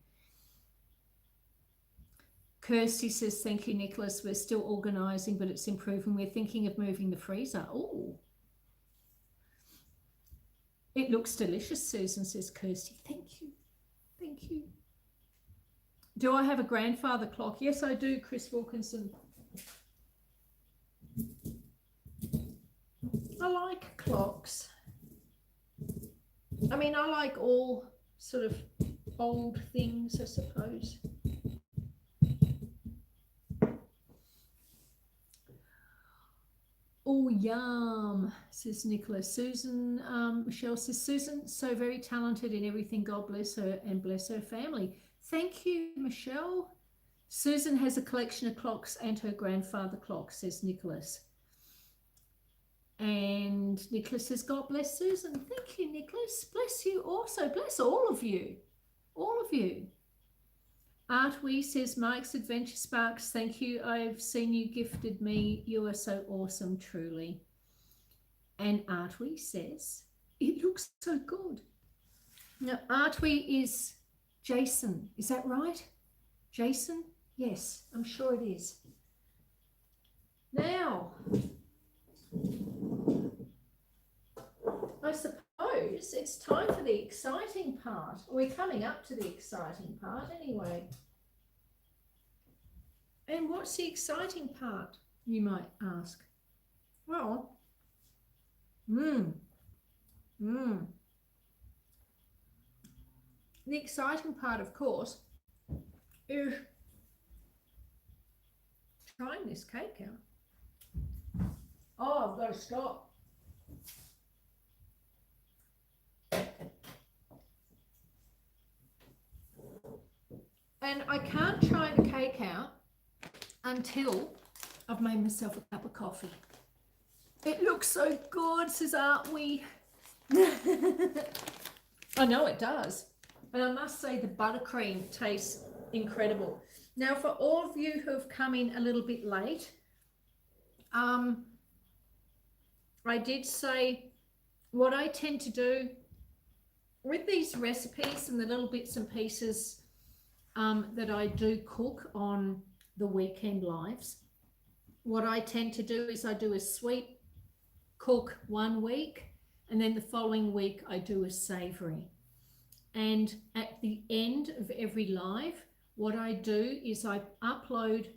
Speaker 1: Kirsty says, thank you, Nicholas. We're still organising, but it's improving. We're thinking of moving the freezer. Oh, it looks delicious, Susan, says Kirsty. Thank you. Thank you. Do I have a grandfather clock? Yes, I do, Chris Wilkinson. I like clocks. I mean, I like all sort of old things, I suppose. Oh, yum, says Nicholas. Susan, Michelle says, Susan, so very talented in everything. God bless her and bless her family. Thank you, Michelle. Susan has a collection of clocks and her grandfather clock, says Nicholas. And Nicholas says, God bless Susan. Thank you, Nicholas. Bless you also. Bless all of you. All of you. Artwee says, Mike's Adventure Sparks, thank you. I've seen you gifted me. You are so awesome, truly. And Artwee says, it looks so good. Now, Artwee is Jason. Is that right? Jason? Yes, I'm sure it is. Now, I suppose it's time for the exciting part. We're coming up to the exciting part anyway. And what's the exciting part, you might ask? Well, the exciting part, of course, is trying this cake out. Oh, I've got to stop. And I can't try the cake out until I've made myself a cup of coffee. It looks so good, says Artwee. I know it does. And I must say the buttercream tastes incredible. Now, for all of you who have come in a little bit late, I did say what I tend to do with these recipes and the little bits and pieces that I do cook on the weekend lives. What I tend to do is I do a sweet cook one week, and then the following week I do a savory. And at the end of every live, what I do is I upload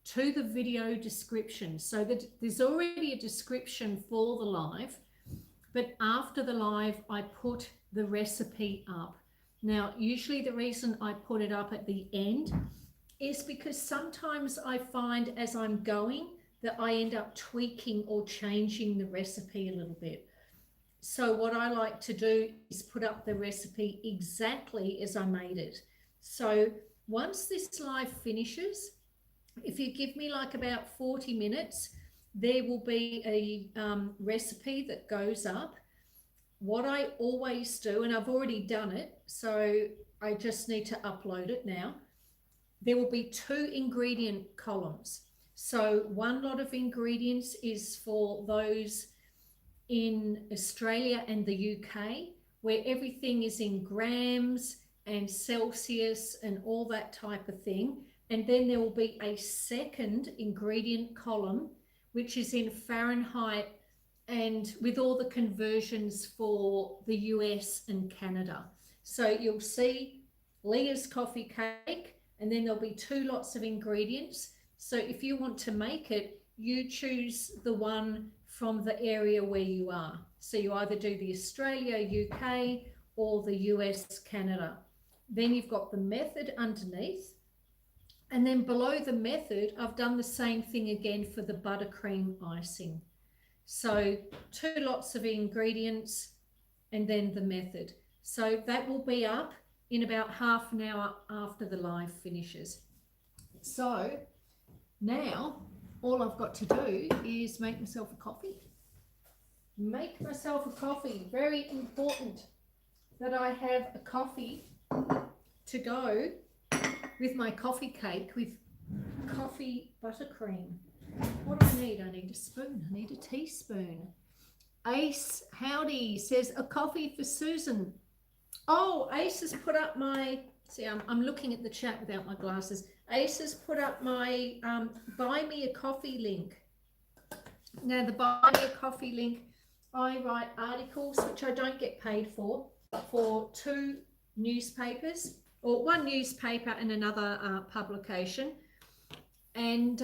Speaker 1: to the video description, so that there's already a description for the live, but after the live I put the recipe up. Now, usually the reason I put it up at the end is because sometimes I find as I'm going that I end up tweaking or changing the recipe a little bit. So what I like to do is put up the recipe exactly as I made it. So once this live finishes, if you give me like about 40 minutes, there will be a recipe that goes up. What I always do, and I've already done it, so I just need to upload it now. There will be 2 ingredient columns. So one lot of ingredients is for those in Australia and the UK, where everything is in grams and Celsius and all that type of thing. And then there will be a second ingredient column, which is in Fahrenheit and with all the conversions for the US and Canada. So you'll see Lia's coffee cake, and then there'll be 2 lots of ingredients. So if you want to make it, you choose the one from the area where you are. So you either do the Australia, UK, or the US, Canada. Then you've got the method underneath. And then below the method, I've done the same thing again for the buttercream icing. So 2 lots of ingredients and then the method. So that will be up in about half an hour after the live finishes. So now all I've got to do is make myself a coffee. Make myself a coffee. Very important that I have a coffee to go with my coffee cake with coffee buttercream. What do I need? I need a spoon. I need a teaspoon. Ace Howdy says, a coffee for Susan. Oh, Ace has put up my, see, I'm looking at the chat without my glasses. Ace has put up my buy me a coffee link. Now the buy me a coffee link, I write articles which I don't get paid for 2 newspapers, or one newspaper and another publication. And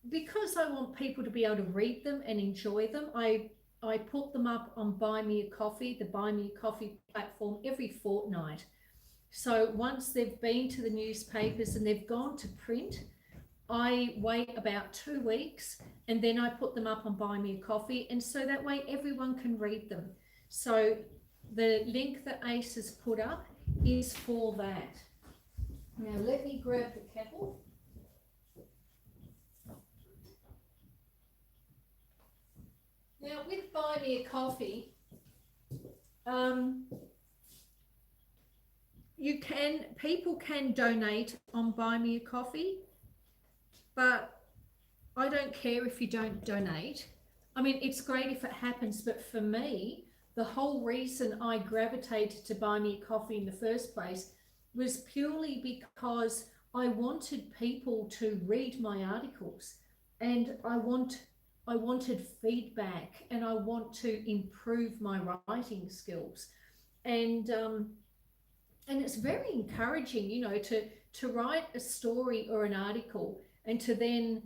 Speaker 1: because I want people to be able to read them and enjoy them, I put them up on Buy Me a Coffee, the Buy Me a Coffee platform, every fortnight. So once they've been to the newspapers and they've gone to print, I wait about 2 weeks and then I put them up on Buy Me a Coffee, and so that way everyone can read them. So the link that Ace has put up is for that. Now let me grab the kettle. Now with Buy Me a Coffee, people can donate on Buy Me a Coffee, but I don't care if you don't donate. I mean, it's great if it happens, but for me, the whole reason I gravitated to Buy Me a Coffee in the first place was purely because I wanted people to read my articles, and I wanted feedback, and I want to improve my writing skills. And it's very encouraging, you know, to write a story or an article and to then,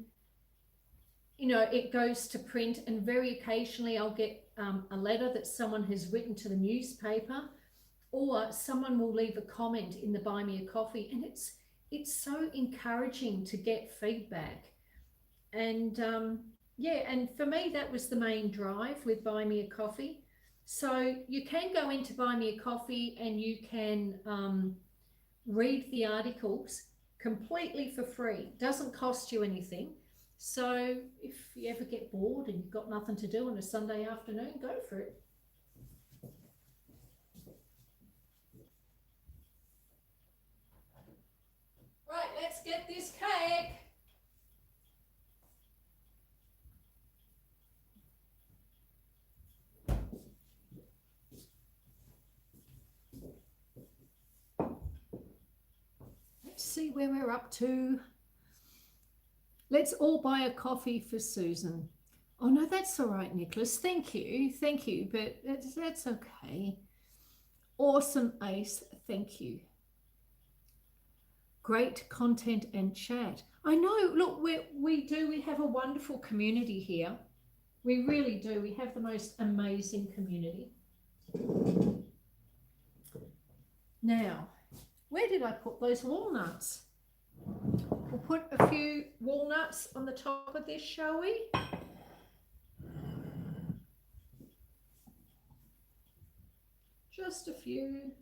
Speaker 1: you know, it goes to print, and very occasionally I'll get a letter that someone has written to the newspaper, or someone will leave a comment in the Buy Me a Coffee, and it's so encouraging to get feedback. And yeah, and for me that was the main drive with Buy Me a Coffee. So you can go into Buy Me a Coffee and you can read the articles completely for free. Doesn't cost you anything. So if you ever get bored and you've got nothing to do on a Sunday afternoon, go for it. Right, let's get this cake. Let's see where we're up to. Let's all buy a coffee for Susan. Oh no, that's all right, Nicholas. Thank you, but that's okay. Awesome, Ace. Thank you. Great content and chat. I know. Look, we have a wonderful community here. We really do. We have the most amazing community. Now, where did I put those walnuts? We'll put a few walnuts on the top of this, shall we? Just a few.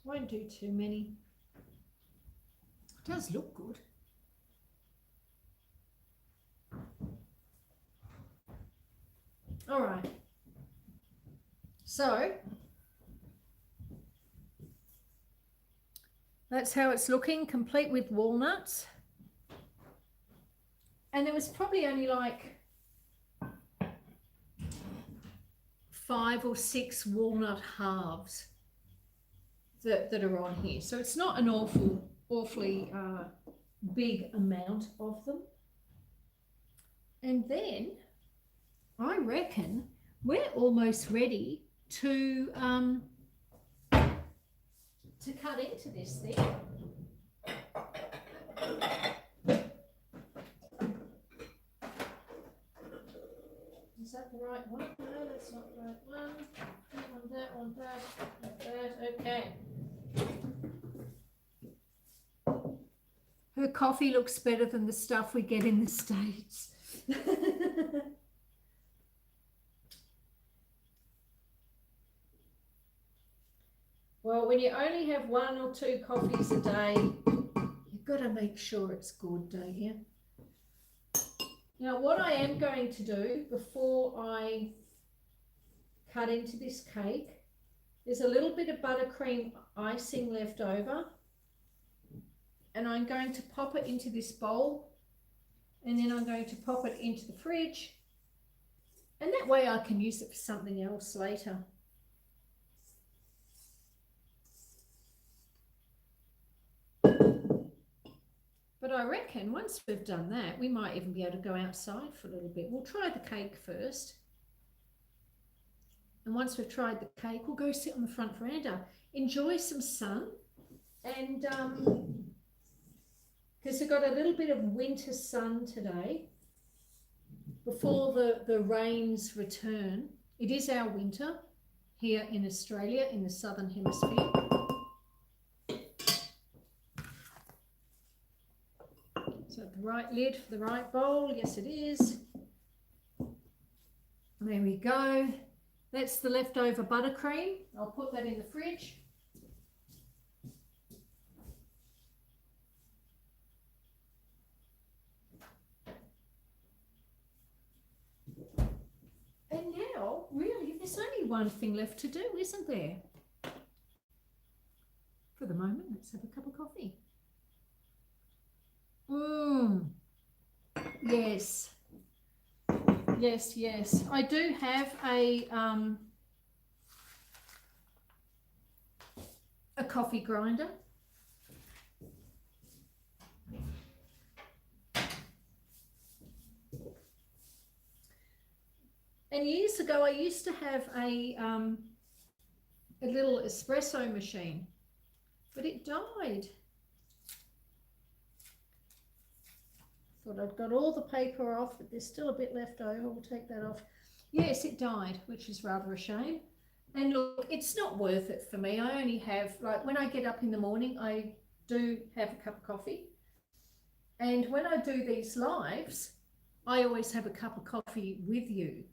Speaker 1: Won't do too many. It does look good. All right. So that's how it's looking, complete with walnuts. And there was probably only like 5 or 6 walnut halves that are on here. So it's not an awfully big amount of them. And then I reckon we're almost ready to cut into this thing. Is that the right one? No, that's not the right one. That. Okay. Her coffee looks better than the stuff we get in the States. Well, when you only have 1 or 2 coffees a day, you've got to make sure it's good, don't you? Now, what I am going to do before I cut into this cake. There's a little bit of buttercream icing left over, and I'm going to pop it into this bowl, and then I'm going to pop it into the fridge, and that way I can use it for something else later. But I reckon once we've done that, we might even be able to go outside for a little bit. We'll try the cake first. And once we've tried the cake, we'll go sit on the front veranda, enjoy some sun, and because we've got a little bit of winter sun today before the rains return. It is our winter here in Australia, in the southern hemisphere. So the right lid for the right bowl. Yes, it is. There we go. That's the leftover buttercream. I'll put that in the fridge. And now, really, there's only one thing left to do, isn't there? For the moment, let's have a cup of coffee. Yes. Yes, yes. I do have a coffee grinder. And years ago, I used to have a little espresso machine, but it died. Thought I'd got all the paper off, but there's still a bit left over. We'll take that off. Yes, it died, which is rather a shame. And look, it's not worth it for me. I only have, like, when I get up in the morning, I do have a cup of coffee. And when I do these lives, I always have a cup of coffee with you.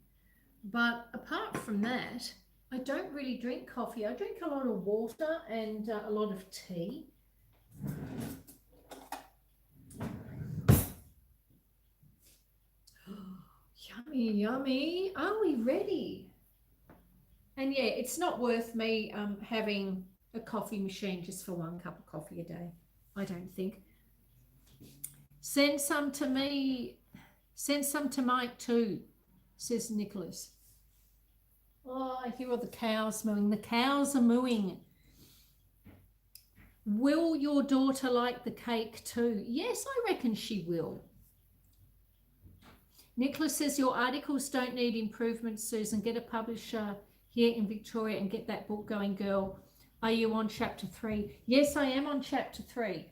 Speaker 1: But apart from that, I don't really drink coffee. I drink a lot of water and a lot of tea. Yummy, yummy. Are we ready? And yeah, it's not worth me having a coffee machine just for one cup of coffee a day, I don't think. Send some to me. Send some to Mike too, says Nicholas. Oh, I hear all the cows mooing. The cows are mooing. Will your daughter like the cake too? Yes, I reckon she will. Nicholas says, your articles don't need improvement, Susan. Get a publisher here in Victoria and get that book going, girl. Are you on chapter 3? Yes, I am on chapter 3.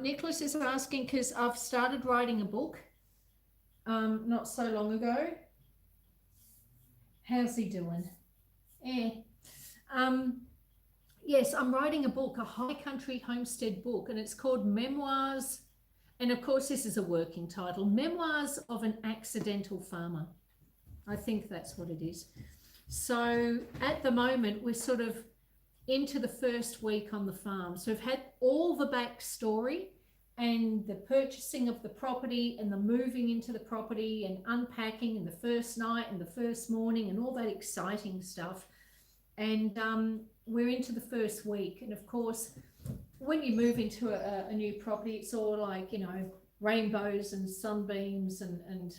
Speaker 1: Nicholas is asking because I've started writing a book not so long ago. How's he doing? Yes, I'm writing a book, a high country homestead book, and it's called Memoirs. And of course, this is a working title, Memoirs of an Accidental Farmer. I think that's what it is. So at the moment, we're sort of into the first week on the farm. So we've had all the backstory and the purchasing of the property and the moving into the property and unpacking and the first night and the first morning and all that exciting stuff. And we're into the first week. And of course, when you move into a new property, it's all like, you know, rainbows and sunbeams and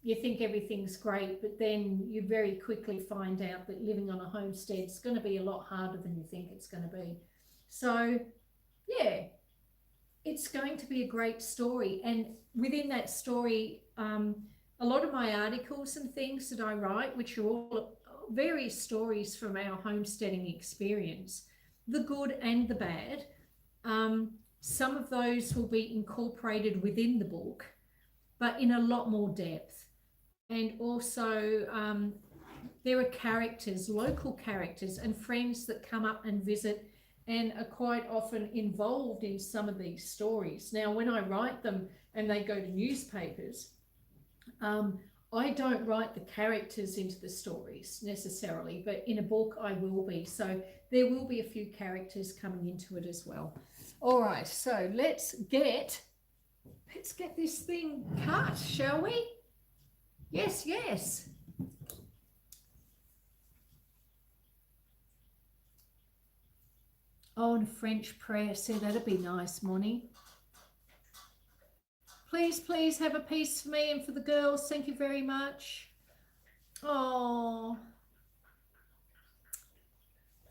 Speaker 1: you think everything's great, but then you very quickly find out that living on a homestead is going to be a lot harder than you think it's going to be. So, yeah, it's going to be a great story. And within that story, a lot of my articles and things that I write, which are all various stories from our homesteading experience, the good and the bad, some of those will be incorporated within the book, but in a lot more depth. And also there are characters, local characters and friends that come up and visit and are quite often involved in some of these stories. Now, when I write them and they go to newspapers, I don't write the characters into the stories necessarily, but in a book I will be. So there will be a few characters coming into it as well. All right, so let's get this thing cut, shall we? Yes, yes. Oh, and a French press. See, that'd be nice, Moni. Please, please have a piece for me and for the girls. Thank you very much. Oh,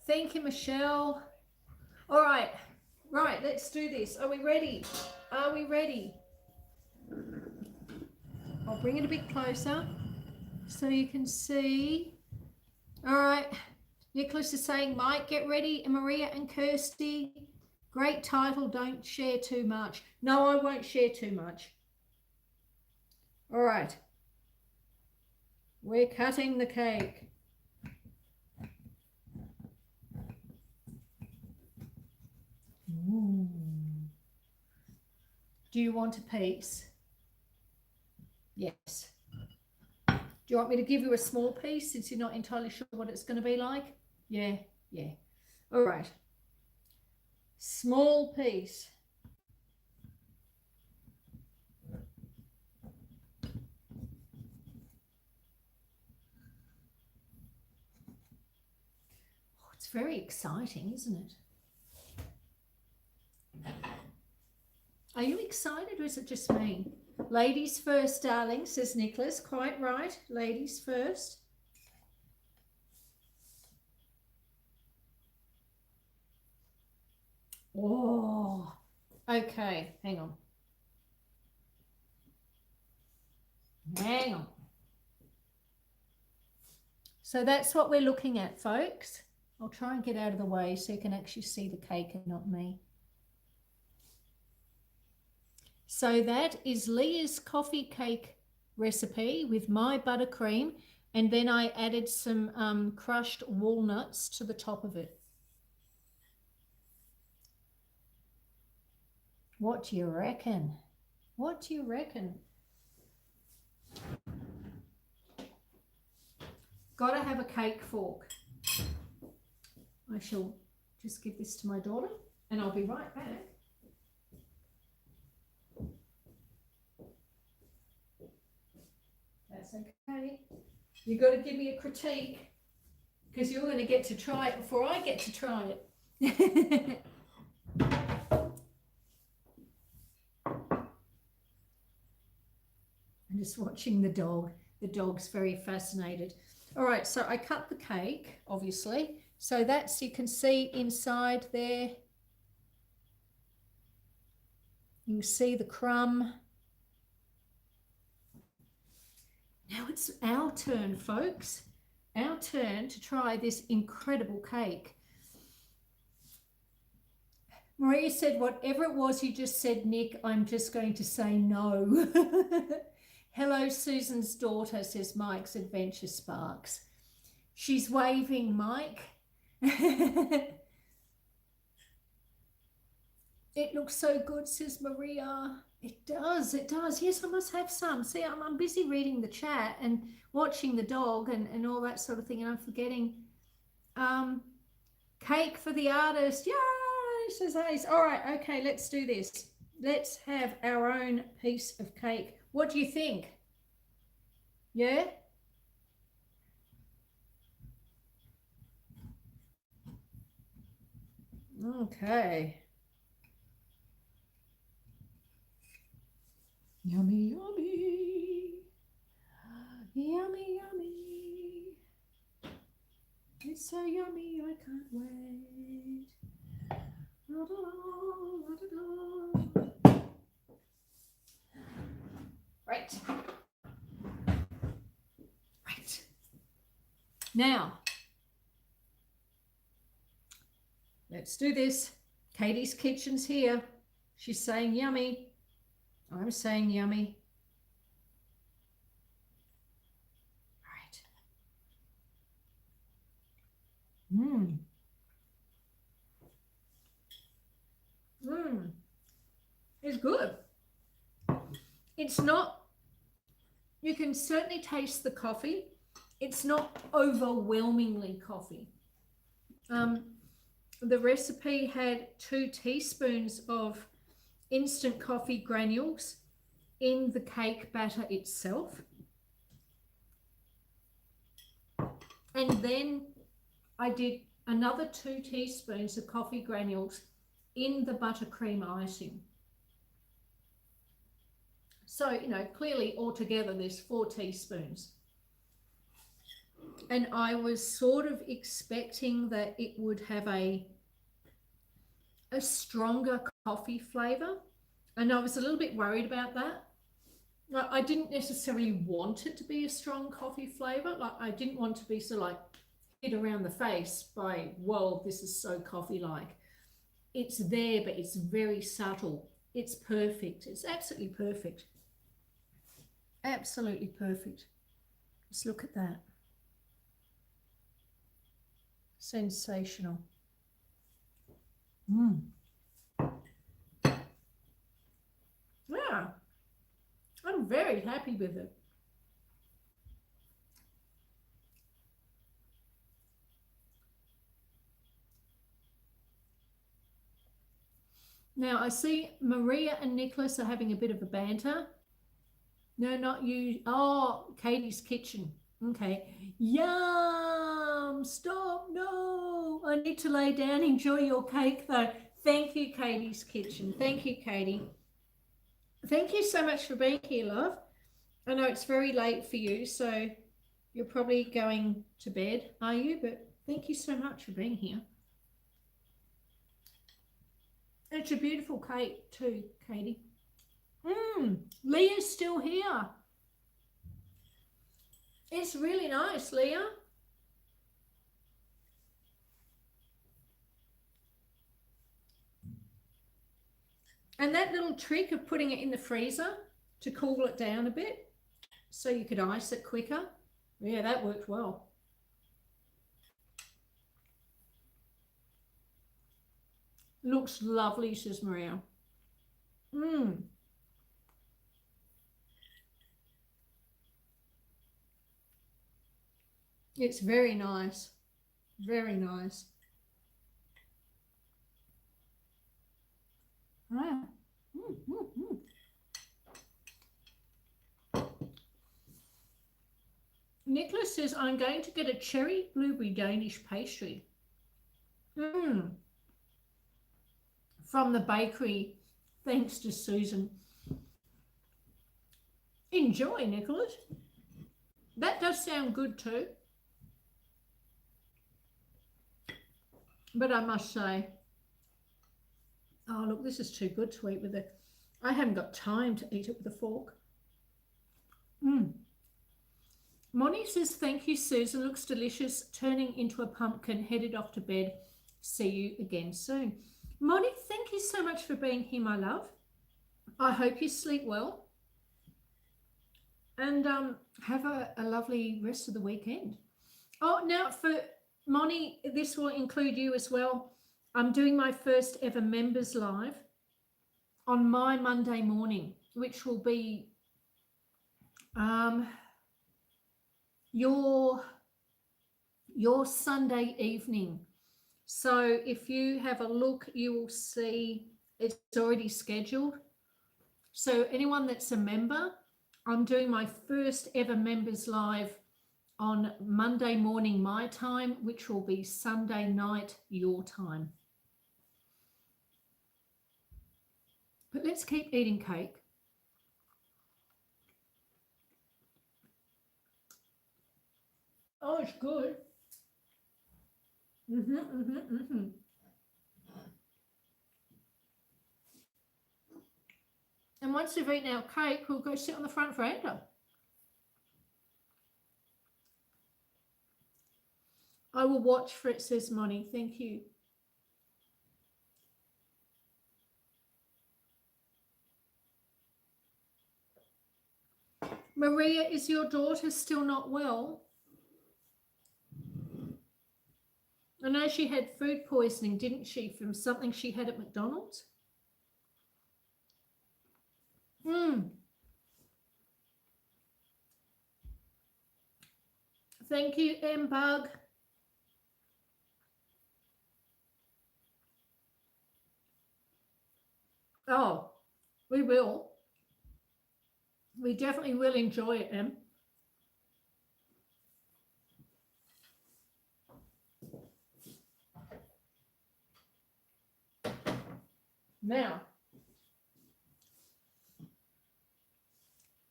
Speaker 1: thank you, Michelle. All right, right, let's do this. Are we ready? Are we ready? I'll bring it a bit closer so you can see. All right, Nicholas is saying, Mike, get ready. And Maria and Kirsty, great title, don't share too much. No, I won't share too much. All right, we're cutting the cake. Ooh. Do you want a piece? Yes. Do you want me to give you a small piece since you're not entirely sure what it's going to be like? Yeah, yeah. All right. Small piece. Oh, it's very exciting, isn't it? Are you excited or is it just me? Ladies first, darling, says Nicholas. Quite right. Ladies first. Oh, okay. Hang on. Hang on. So that's what we're looking at, folks. I'll try and get out of the way so you can actually see the cake and not me. So that is Lia's coffee cake recipe with my buttercream, and then I added some crushed walnuts to the top of it. What do you reckon? What do you reckon? Got to have a cake fork. I shall just give this to my daughter and I'll be right back. That's okay. You've got to give me a critique because you're going to get to try it before I get to try it. I'm just watching the dog. The dog's very fascinated. All right, so I cut the cake, obviously. So that's, you can see inside there. You can see the crumb. Now it's our turn, folks. Our turn to try this incredible cake. Maria said, whatever it was you just said, Nick, I'm just going to say no. Hello, Susan's daughter, says Mike's Adventure Sparks. She's waving, Mike. It looks so good, says Maria. It does, it does. Yes, I must have some. See, I'm busy reading the chat and watching the dog and all that sort of thing, and I'm forgetting. Cake for the artist. Yay, says Ace. All right, okay, let's do this. Let's have our own piece of cake. What do you think? Yeah? Okay. Yummy, yummy. Yummy, yummy. It's so yummy, I can't wait. La, da, la, da, da. Right. Right. Now, let's do this. Katie's Kitchen's here. She's saying yummy. I'm saying yummy. Right. It's good. It's not, you can certainly taste the coffee. It's not overwhelmingly coffee. The recipe had 2 teaspoons of instant coffee granules in the cake batter itself. And then I did another 2 teaspoons of coffee granules in the buttercream icing. So, you know, clearly altogether there's 4 teaspoons. And I was sort of expecting that it would have a stronger coffee flavour. And I was a little bit worried about that. Like, I didn't necessarily want it to be a strong coffee flavour. Like, I didn't want to be sort of like hit around the face by, whoa, this is so coffee-like. It's there, but it's very subtle. It's perfect. It's absolutely perfect. Absolutely perfect. Just look at that. Sensational. Yeah, I'm very happy with it. Now I see Maria and Nicholas are having a bit of a banter. No, not you. Oh, Katie's kitchen. Okay. Yum! Stop! No! I need to lay down. Enjoy your cake though. Thank you, Katie's kitchen. Thank you, Katie. Thank you so much for being here, love. I know it's very late for you, so you're probably going to bed, are you? But thank you so much for being here. It's a beautiful cake too, Katie. Leah's still here. It's really nice, Leah. And that little trick of putting it in the freezer to cool it down a bit so you could ice it quicker. Yeah, that worked well. Looks lovely, says Maria. It's very nice. Very nice. Ah. Nicholas says, I'm going to get a cherry blueberry Danish pastry. From the bakery, thanks to Susan. Enjoy, Nicholas. That does sound good too. But I must say, oh, look, this is too good to eat with it. I haven't got time to eat it with a fork. Moni says, thank you, Susan. Looks delicious. Turning into a pumpkin. Headed off to bed. See you again soon. Moni, thank you so much for being here, my love. I hope you sleep well. And have a lovely rest of the weekend. Oh, now for Moni, this will include you as well. I'm doing my first ever members live on my Monday morning, which will be your Sunday evening. So if you have a look, you will see it's already scheduled. So anyone that's a member, I'm doing my first ever members live on Monday morning my time, which will be Sunday night your time. But let's keep eating cake. Oh, it's good. And once we've eaten our cake, we'll go sit on the front veranda. I will watch for it, says Moni. Thank you. Maria, is your daughter still not well? I know she had food poisoning, didn't she, from something she had at McDonald's? Thank you, M-Bug. Oh, we will. We definitely will enjoy it, Em. Now,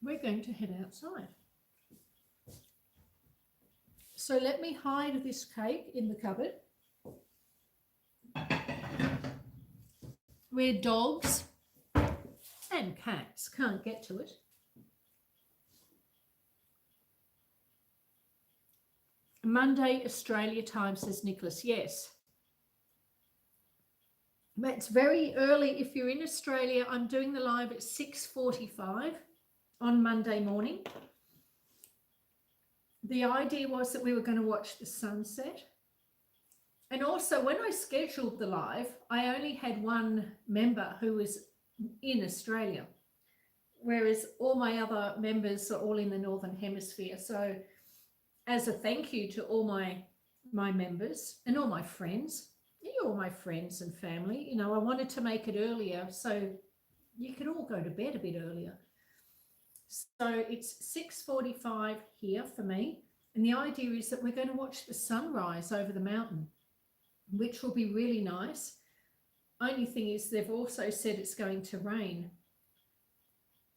Speaker 1: we're going to head outside. So let me hide this cake in the cupboard where dogs and cats can't get to it. Monday, Australia time, says Nicholas. Yes. It's very early. If you're in Australia, I'm doing the live at 6:45 on Monday morning. The idea was that we were going to watch the sunset. And also, when I scheduled the live, I only had one member who was in Australia, whereas all my other members are all in the Northern Hemisphere. So as a thank you to all my members and all my friends, all my friends and family, you know, I wanted to make it earlier so you could all go to bed a bit earlier. So it's 6:45 here for me. And the idea is that we're going to watch the sunrise over the mountain, which will be really nice. Only thing is they've also said it's going to rain.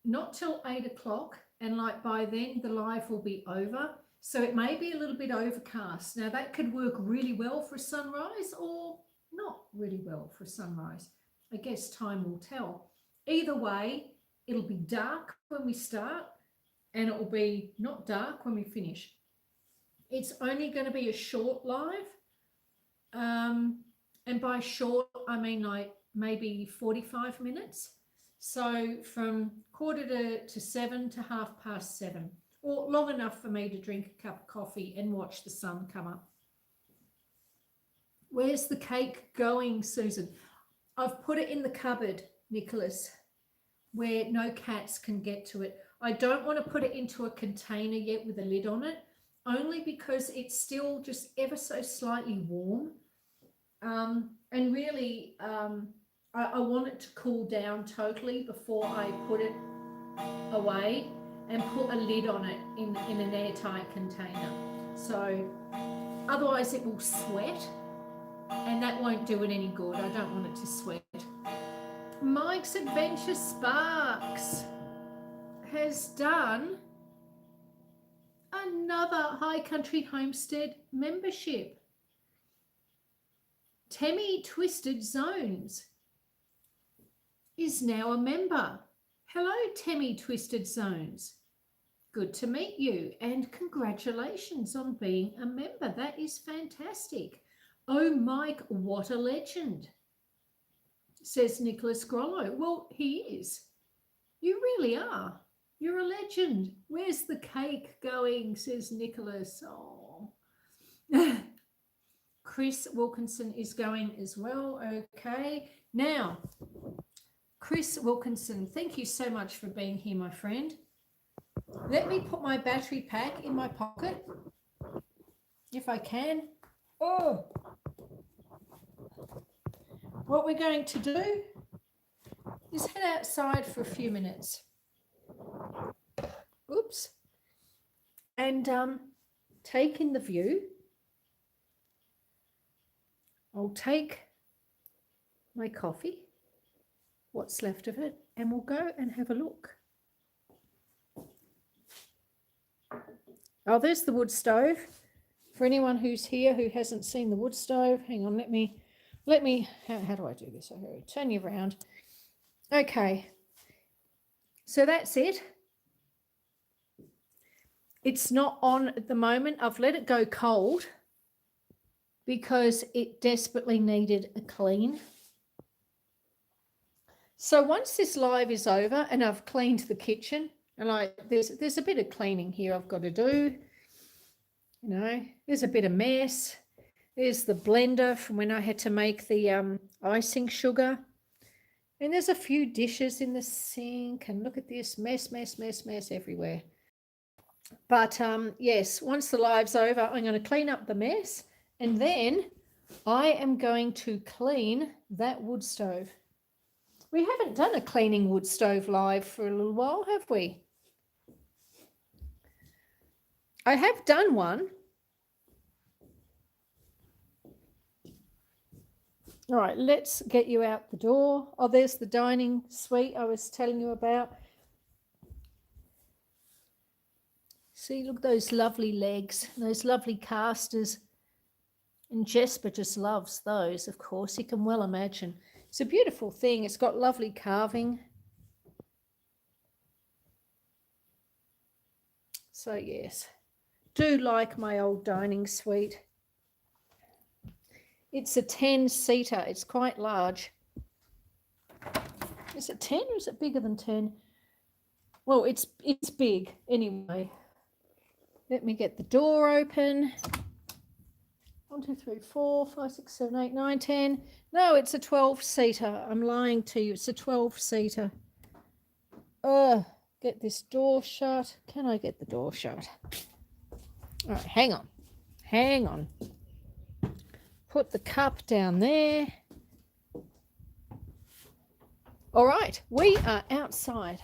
Speaker 1: Not till 8 o'clock. And like by then the live will be over. So it may be a little bit overcast. Now that could work really well for sunrise or not really well for sunrise. I guess time will tell. Either way, it'll be dark when we start and it will be not dark when we finish. It's only going to be a short live. And by short, I mean like maybe 45 minutes. So from 6:45 to 7:30, or long enough for me to drink a cup of coffee and watch the sun come up. Where's the cake going, Susan? I've put it in the cupboard, Nicholas, where no cats can get to it. I don't want to put it into a container yet with a lid on it, only because it's still just ever so slightly warm. And really, I want it to cool down totally before I put it away and put a lid on it in an airtight container. So otherwise it will sweat and that won't do it any good. I don't want it to sweat. Mike's Adventure Sparks has done another High Country Homestead membership. Temmie Twisted Zones is now a member. Hello, Temmie Twisted Zones. Good to meet you and congratulations on being a member. That is fantastic. Oh, Mike, what a legend, says Nicholas Grollo. Well, he is. You really are. You're a legend. Where's the cake going, says Nicholas. Oh. Chris Wilkinson is going as well. Okay. Now, Chris Wilkinson, thank you so much for being here, my friend. Let me put my battery pack in my pocket, if I can. Oh, what we're going to do is head outside for a few minutes. Oops. And take in the view. I'll take my coffee, what's left of it, and we'll go and have a look. Oh, there's the wood stove. For anyone who's here who hasn't seen the wood stove, hang on, let me, how do I do this? I'll turn you around. Okay, so that's it. It's not on at the moment. I've let it go cold because it desperately needed a clean. So once this live is over and I've cleaned the kitchen, and there's a bit of cleaning here I've got to do. You know, there's a bit of mess. There's the blender from when I had to make the icing sugar. And there's a few dishes in the sink. And look at this mess everywhere. But yes, once the live's over, I'm going to clean up the mess. And then I am going to clean that wood stove. We haven't done a cleaning wood stove live for a little while, have we? I have done one. All right, let's get you out the door. Oh, there's the dining suite I was telling you about. See, look, those lovely legs, those lovely casters. And Jesper just loves those, of course. You can well imagine. It's a beautiful thing. It's got lovely carving. So, yes, do like my old dining suite. It's a 10-seater. It's quite large. Is it 10 or is it bigger than 10? Well, it's big anyway. Let me get the door open. 1, 2, 3, 4, 5, 6, 7, 8, 9, 10. No, it's a 12-seater. I'm lying to you. It's a 12-seater. Get this door shut. Can I get the door shut? All right, hang on. Hang on. Put the cup down there. All right, we are outside.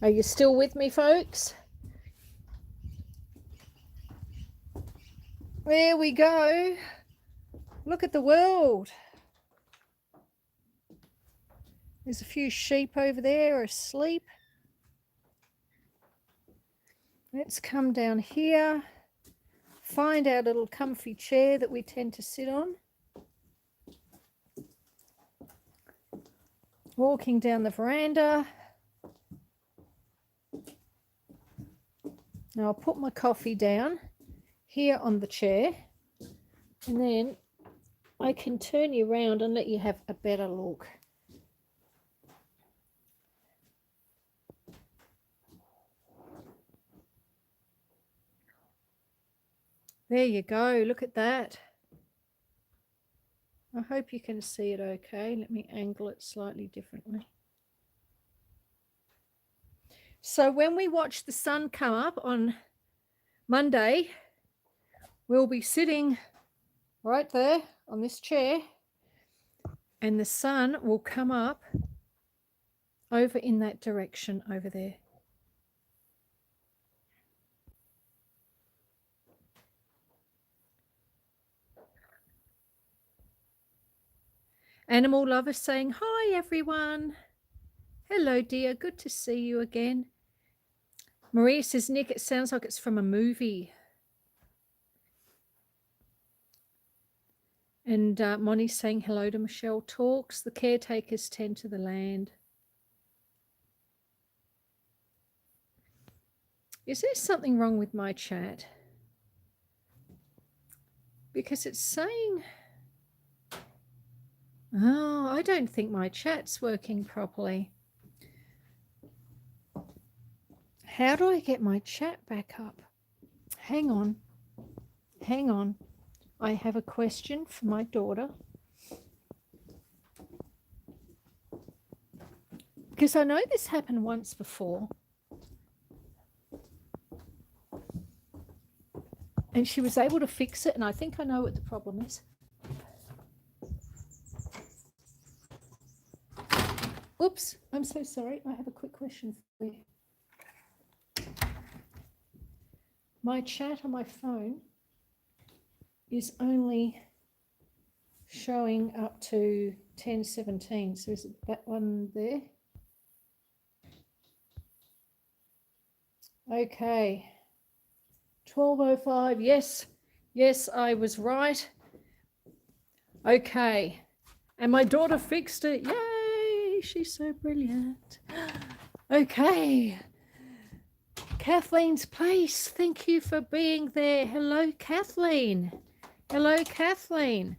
Speaker 1: Are you still with me, folks? There we go. Look at the world. There's a few sheep over there asleep. Let's come down here. Find our little comfy chair that we tend to sit on. Walking down the veranda. Now I'll put my coffee down here on the chair, and then I can turn you around and let you have a better look. There you go. Look at that. I hope you can see it okay. Let me angle it slightly differently. So when we watch the sun come up on Monday, we'll be sitting right there on this chair, and the sun will come up over in that direction over there. Animal lover saying, hi, everyone. Hello, dear. Good to see you again. Maria says, Nick, it sounds like it's from a movie. And Moni's saying hello to Michelle Talks. The caretakers tend to the land. Is there something wrong with my chat? Because it's saying... Oh, I don't think my chat's working properly. How do I get my chat back up? Hang on. Hang on. I have a question for my daughter. Because I know this happened once before. And she was able to fix it, and I think I know what the problem is. Oops, I'm so sorry. I have a quick question for you. My chat on my phone is only showing up to 10:17. So is it that one there? Okay. 12:05. Yes. Yes, I was right. Okay. And my daughter fixed it. Yay! She's so brilliant. Okay. Kathleen's Place. Thank you for being there. Hello, Kathleen. Hello, Kathleen.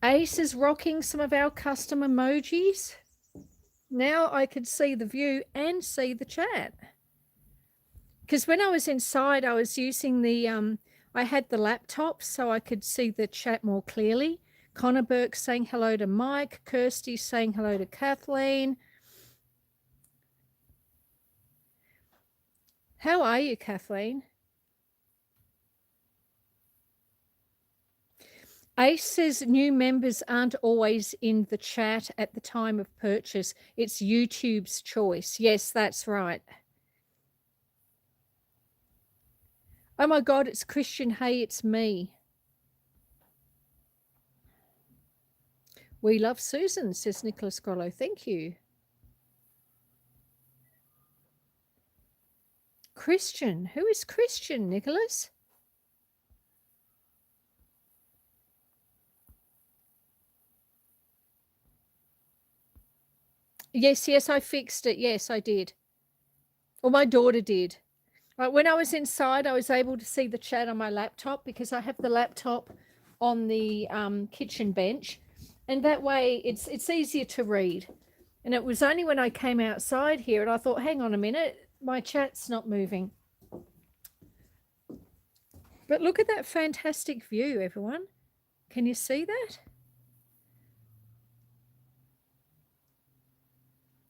Speaker 1: Ace is rocking some of our custom emojis. Now I could see the view and see the chat. Because when I was inside, I was using the, I had the laptop so I could see the chat more clearly. Connor Burke saying hello to Mike. Kirsty saying hello to Kathleen. How are you, Kathleen? Ace says new members aren't always in the chat at the time of purchase. It's YouTube's choice. Yes, that's right. Oh my God, it's Christian. Hey, it's me. We love Susan, says Nicholas Grollo. Thank you. Christian. Who is Christian, Nicholas? Yes, I fixed it. Yes, I did. Or my daughter did. When I was inside, I was able to see the chat on my laptop because I have the laptop on the kitchen bench, and that way it's easier to read. And it was only when I came outside here and I thought, hang on a minute, my chat's not moving. But look at that fantastic view, everyone. Can you see that?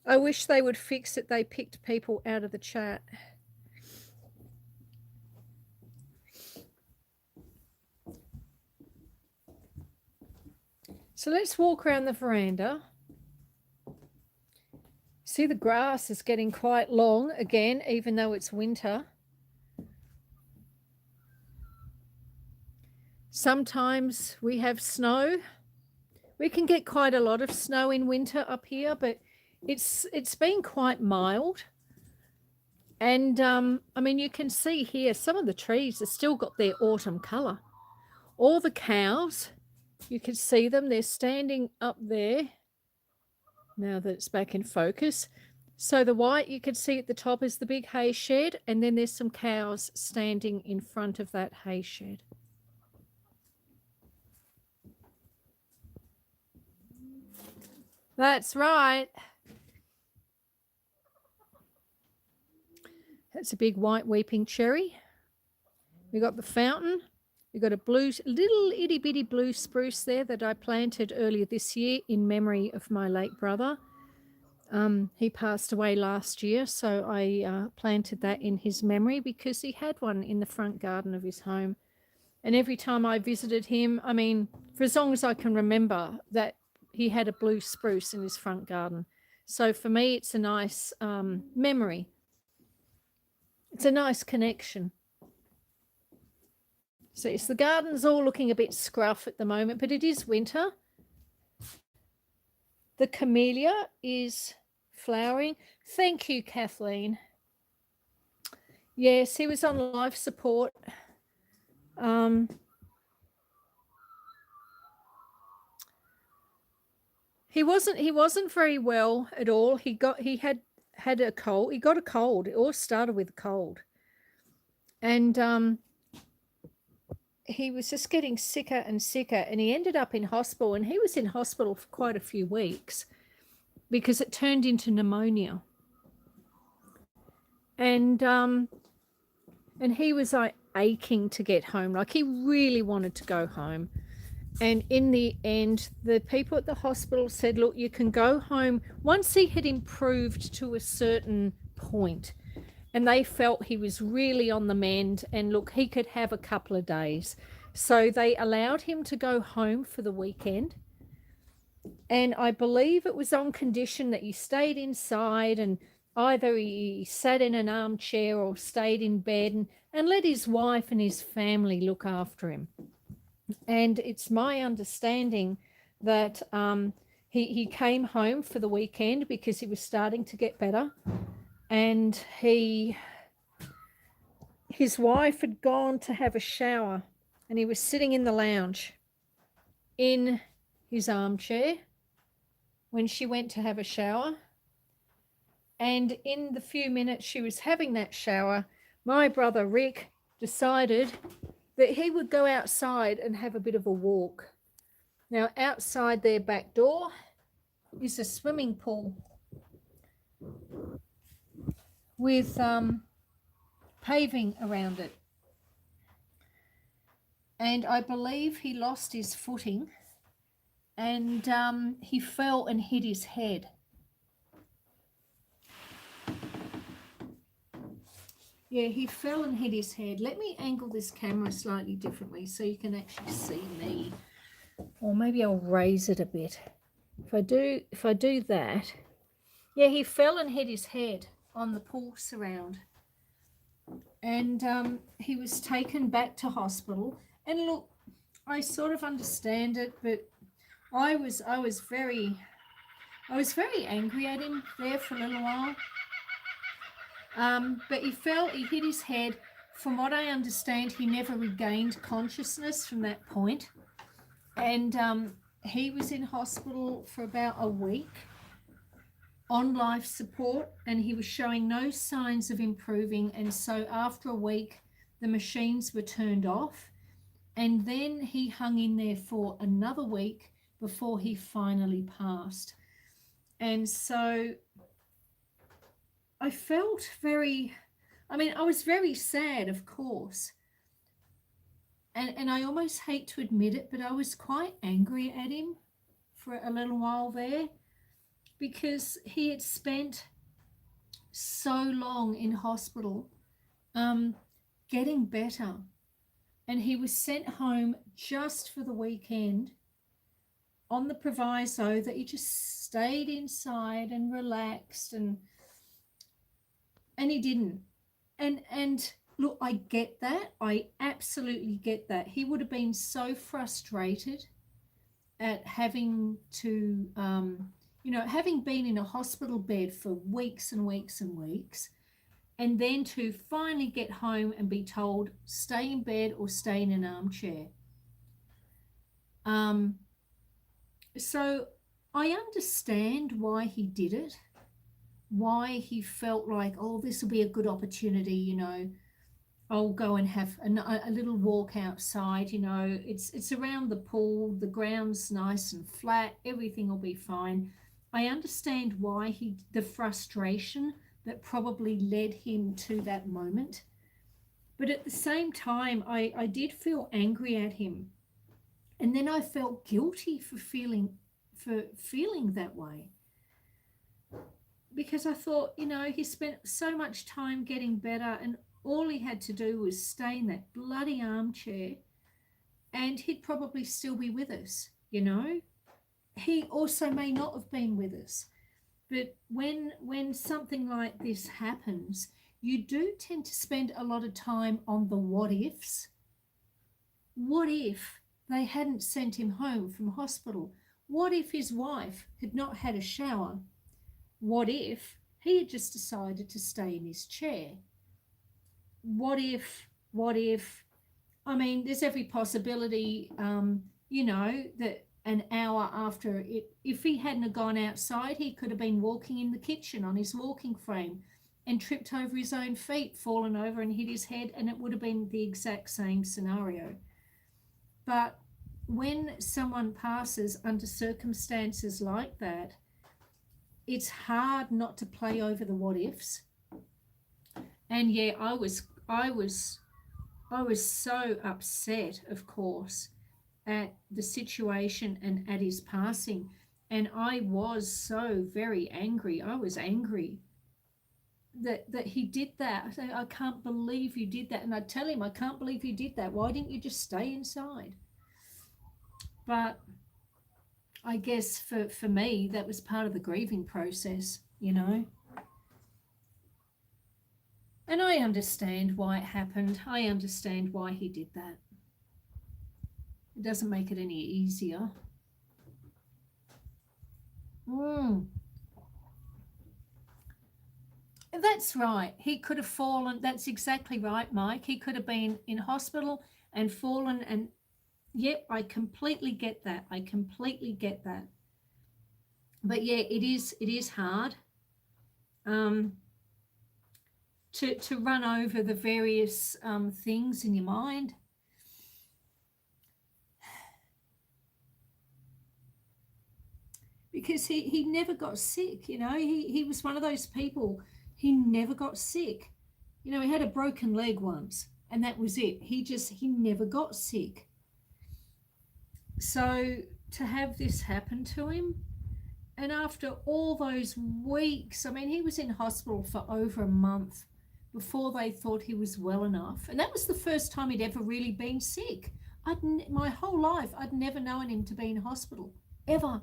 Speaker 1: I wish they would fix it. They picked people out of the chat. So let's walk around the veranda. See, the grass is getting quite long again, even though it's winter. Sometimes we have snow. We can get quite a lot of snow in winter up here, but it's been quite mild. And I mean, you can see here some of the trees have still got their autumn color. All the cows, you can see them. They're standing up there now that it's back in focus. So the white you can see at the top is the big hay shed, and then there's some cows standing in front of that hay shed. That's right. That's a big white weeping cherry. We got the fountain. We got a little itty bitty blue spruce there that I planted earlier this year in memory of my late brother. He passed away last year, so I planted that in his memory because he had one in the front garden of his home. And every time I visited him, I mean, for as long as I can remember, that he had a blue spruce in his front garden. So for me, it's a nice memory. It's a nice connection. So yes, the garden's all looking a bit scruff at the moment, but it is winter. The camellia is flowering. Thank you, Kathleen. Yes, he was on life support. He wasn't very well at all. He had a cold. He got a cold. It all started with a cold. And he was just getting sicker and sicker, and he ended up in hospital, and he was in hospital for quite a few weeks because it turned into pneumonia. And he was like aching to get home. Like he really wanted to go home. And in the end, the people at the hospital said, look, you can go home once he had improved to a certain point. And they felt he was really on the mend and look, he could have a couple of days. So they allowed him to go home for the weekend. And I believe it was on condition that he stayed inside and either he sat in an armchair or stayed in bed and let his wife and his family look after him. And it's my understanding that he came home for the weekend because he was starting to get better. And his wife had gone to have a shower and he was sitting in the lounge in his armchair when she went to have a shower. And in the few minutes she was having that shower, my brother Rick decided that he would go outside and have a bit of a walk. Now, outside their back door is a swimming pool with paving around it. And I believe he lost his footing and he fell and hit his head. Yeah, he fell and hit his head. Let me angle this camera slightly differently so you can actually see me. Or maybe I'll raise it a bit. If I do that, yeah, he fell and hit his head on the pool surround. and he was taken back to hospital. And look, I sort of understand it, but I was very angry at him there for a little while. But he hit his head. From what I understand, he never regained consciousness from that point. And he was in hospital for about a week on life support, and he was showing no signs of improving. And so after a week, the machines were turned off. And then he hung in there for another week before he finally passed. And so I felt I was very sad, of course. And I almost hate to admit it, but I was quite angry at him for a little while there because he had spent so long in hospital um, getting better. And he was sent home just for the weekend on the proviso that he just stayed inside and relaxed, and he didn't. And look, I get that. I absolutely get that. He would have been so frustrated at having to, having been in a hospital bed for weeks and weeks and weeks, and then to finally get home and be told, stay in bed or stay in an armchair. So I understand why he did it, why he felt like, oh, this will be a good opportunity, I'll go and have a little walk outside. It's around the pool, the ground's nice and flat, everything will be fine. I understand why the frustration that probably led him to that moment. But at the same time, I did feel angry at him. And then I felt guilty for feeling that way. Because I thought, he spent so much time getting better, and all he had to do was stay in that bloody armchair, and he'd probably still be with us. He also may not have been with us. But when something like this happens, you do tend to spend a lot of time on the what ifs. What if they hadn't sent him home from hospital? What if his wife had not had a shower? What if he had just decided to stay in his chair? What if, there's every possibility, that an hour after it, if he hadn't have gone outside, he could have been walking in the kitchen on his walking frame and tripped over his own feet, fallen over and hit his head, and it would have been the exact same scenario. But when someone passes under circumstances like that, it's hard not to play over the what ifs. And yeah, I was so upset, of course, at the situation and at his passing. And I was so very angry. I was angry that he did that. I say, I can't believe you did that. And I tell him, I can't believe you did that. Why didn't you just stay inside? But I guess for me, that was part of the grieving process, And I understand why it happened. I understand why he did that. It doesn't make it any easier. That's right. He could have fallen. That's exactly right, Mike. He could have been in hospital and fallen. And yep, I completely get that. But yeah, it is hard to run over the various things in your mind. Because he never got sick, he was one of those people, he never got sick. He had a broken leg once and that was it. He never got sick. So to have this happen to him, and after all those weeks, he was in hospital for over a month before they thought he was well enough. And that was the first time he'd ever really been sick. My whole life, I'd never known him to be in hospital, ever.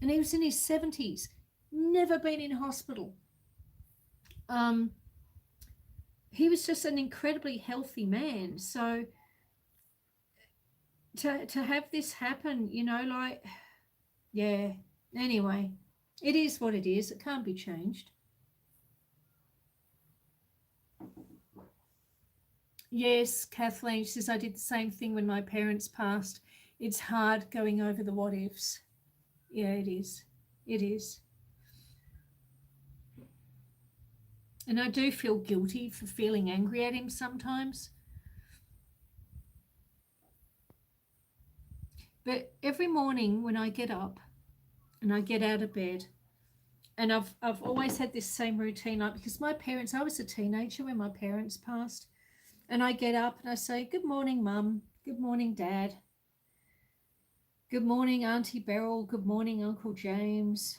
Speaker 1: And he was in his 70s, never been in hospital. he was just an incredibly healthy man. So to have this happen, you know, like, yeah. Anyway, it is what it is. It can't be changed. Yes, Kathleen says I did the same thing when my parents passed. It's hard going over the what ifs. Yeah, it is. It is. And I do feel guilty for feeling angry at him sometimes. But every morning when I get up and I get out of bed, and I've always had this same routine, like, because my parents, I was a teenager when my parents passed, and I get up and I say, good morning, Mum. Good morning, Dad. Good morning, Auntie Beryl. Good morning, Uncle James.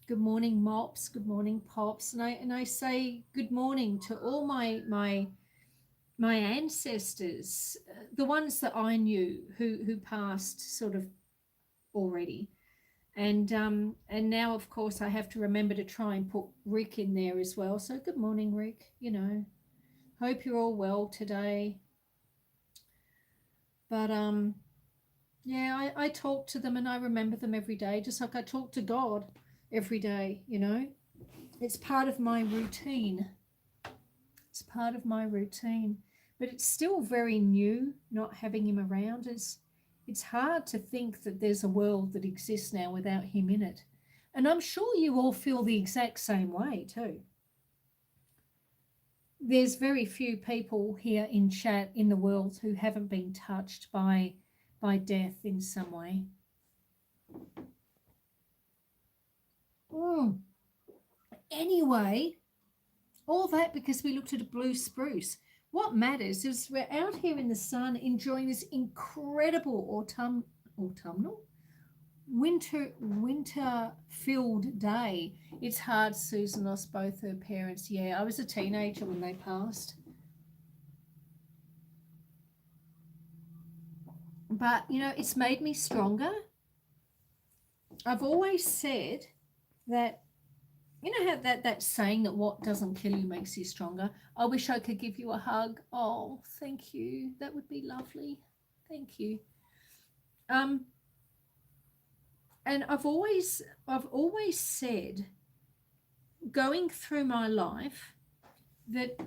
Speaker 1: Good morning, Mops. Good morning, Pops. And I say good morning to all my ancestors, the ones that I knew who passed sort of already. And now, of course, I have to remember to try and put Rick in there as well. So good morning, Rick. You know, hope you're all well today. But yeah, I talk to them and I remember them every day, just like I talk to God every day, you know. It's part of my routine. It's part of my routine. But it's still very new not having him around. It's hard to think that there's a world that exists now without him in it. And I'm sure you all feel the exact same way too. There's very few people here in chat in the world who haven't been touched by death in some way. Anyway, all that because we looked at a blue spruce. What matters is we're out here in the sun enjoying this incredible autumnal winter filled day. It's hard. Susan lost both her parents. Yeah, I was a teenager when they passed. But, you know, it's made me stronger. I've always said that, you know how that saying that what doesn't kill you makes you stronger? I wish I could give you a hug. Oh, thank you. That would be lovely. Thank you. And I've always said, going through my life, that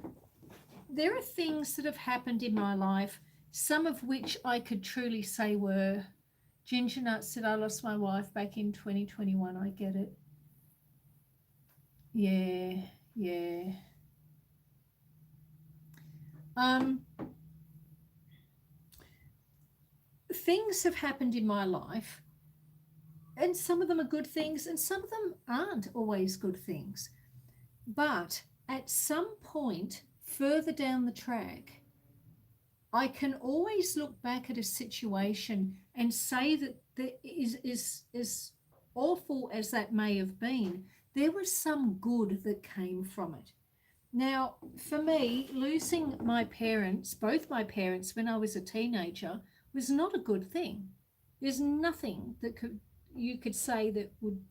Speaker 1: there are things that have happened in my life, some of which I could truly say were, Ginger Nut said, I lost my wife back in 2021. I get it. Yeah. Things have happened in my life, and some of them are good things, and some of them aren't always good things. But at some point further down the track, I can always look back at a situation and say that there is awful as that may have been, there was some good that came from it. Now, for me, losing my parents, both my parents, when I was a teenager, was not a good thing. There's nothing that you could say that would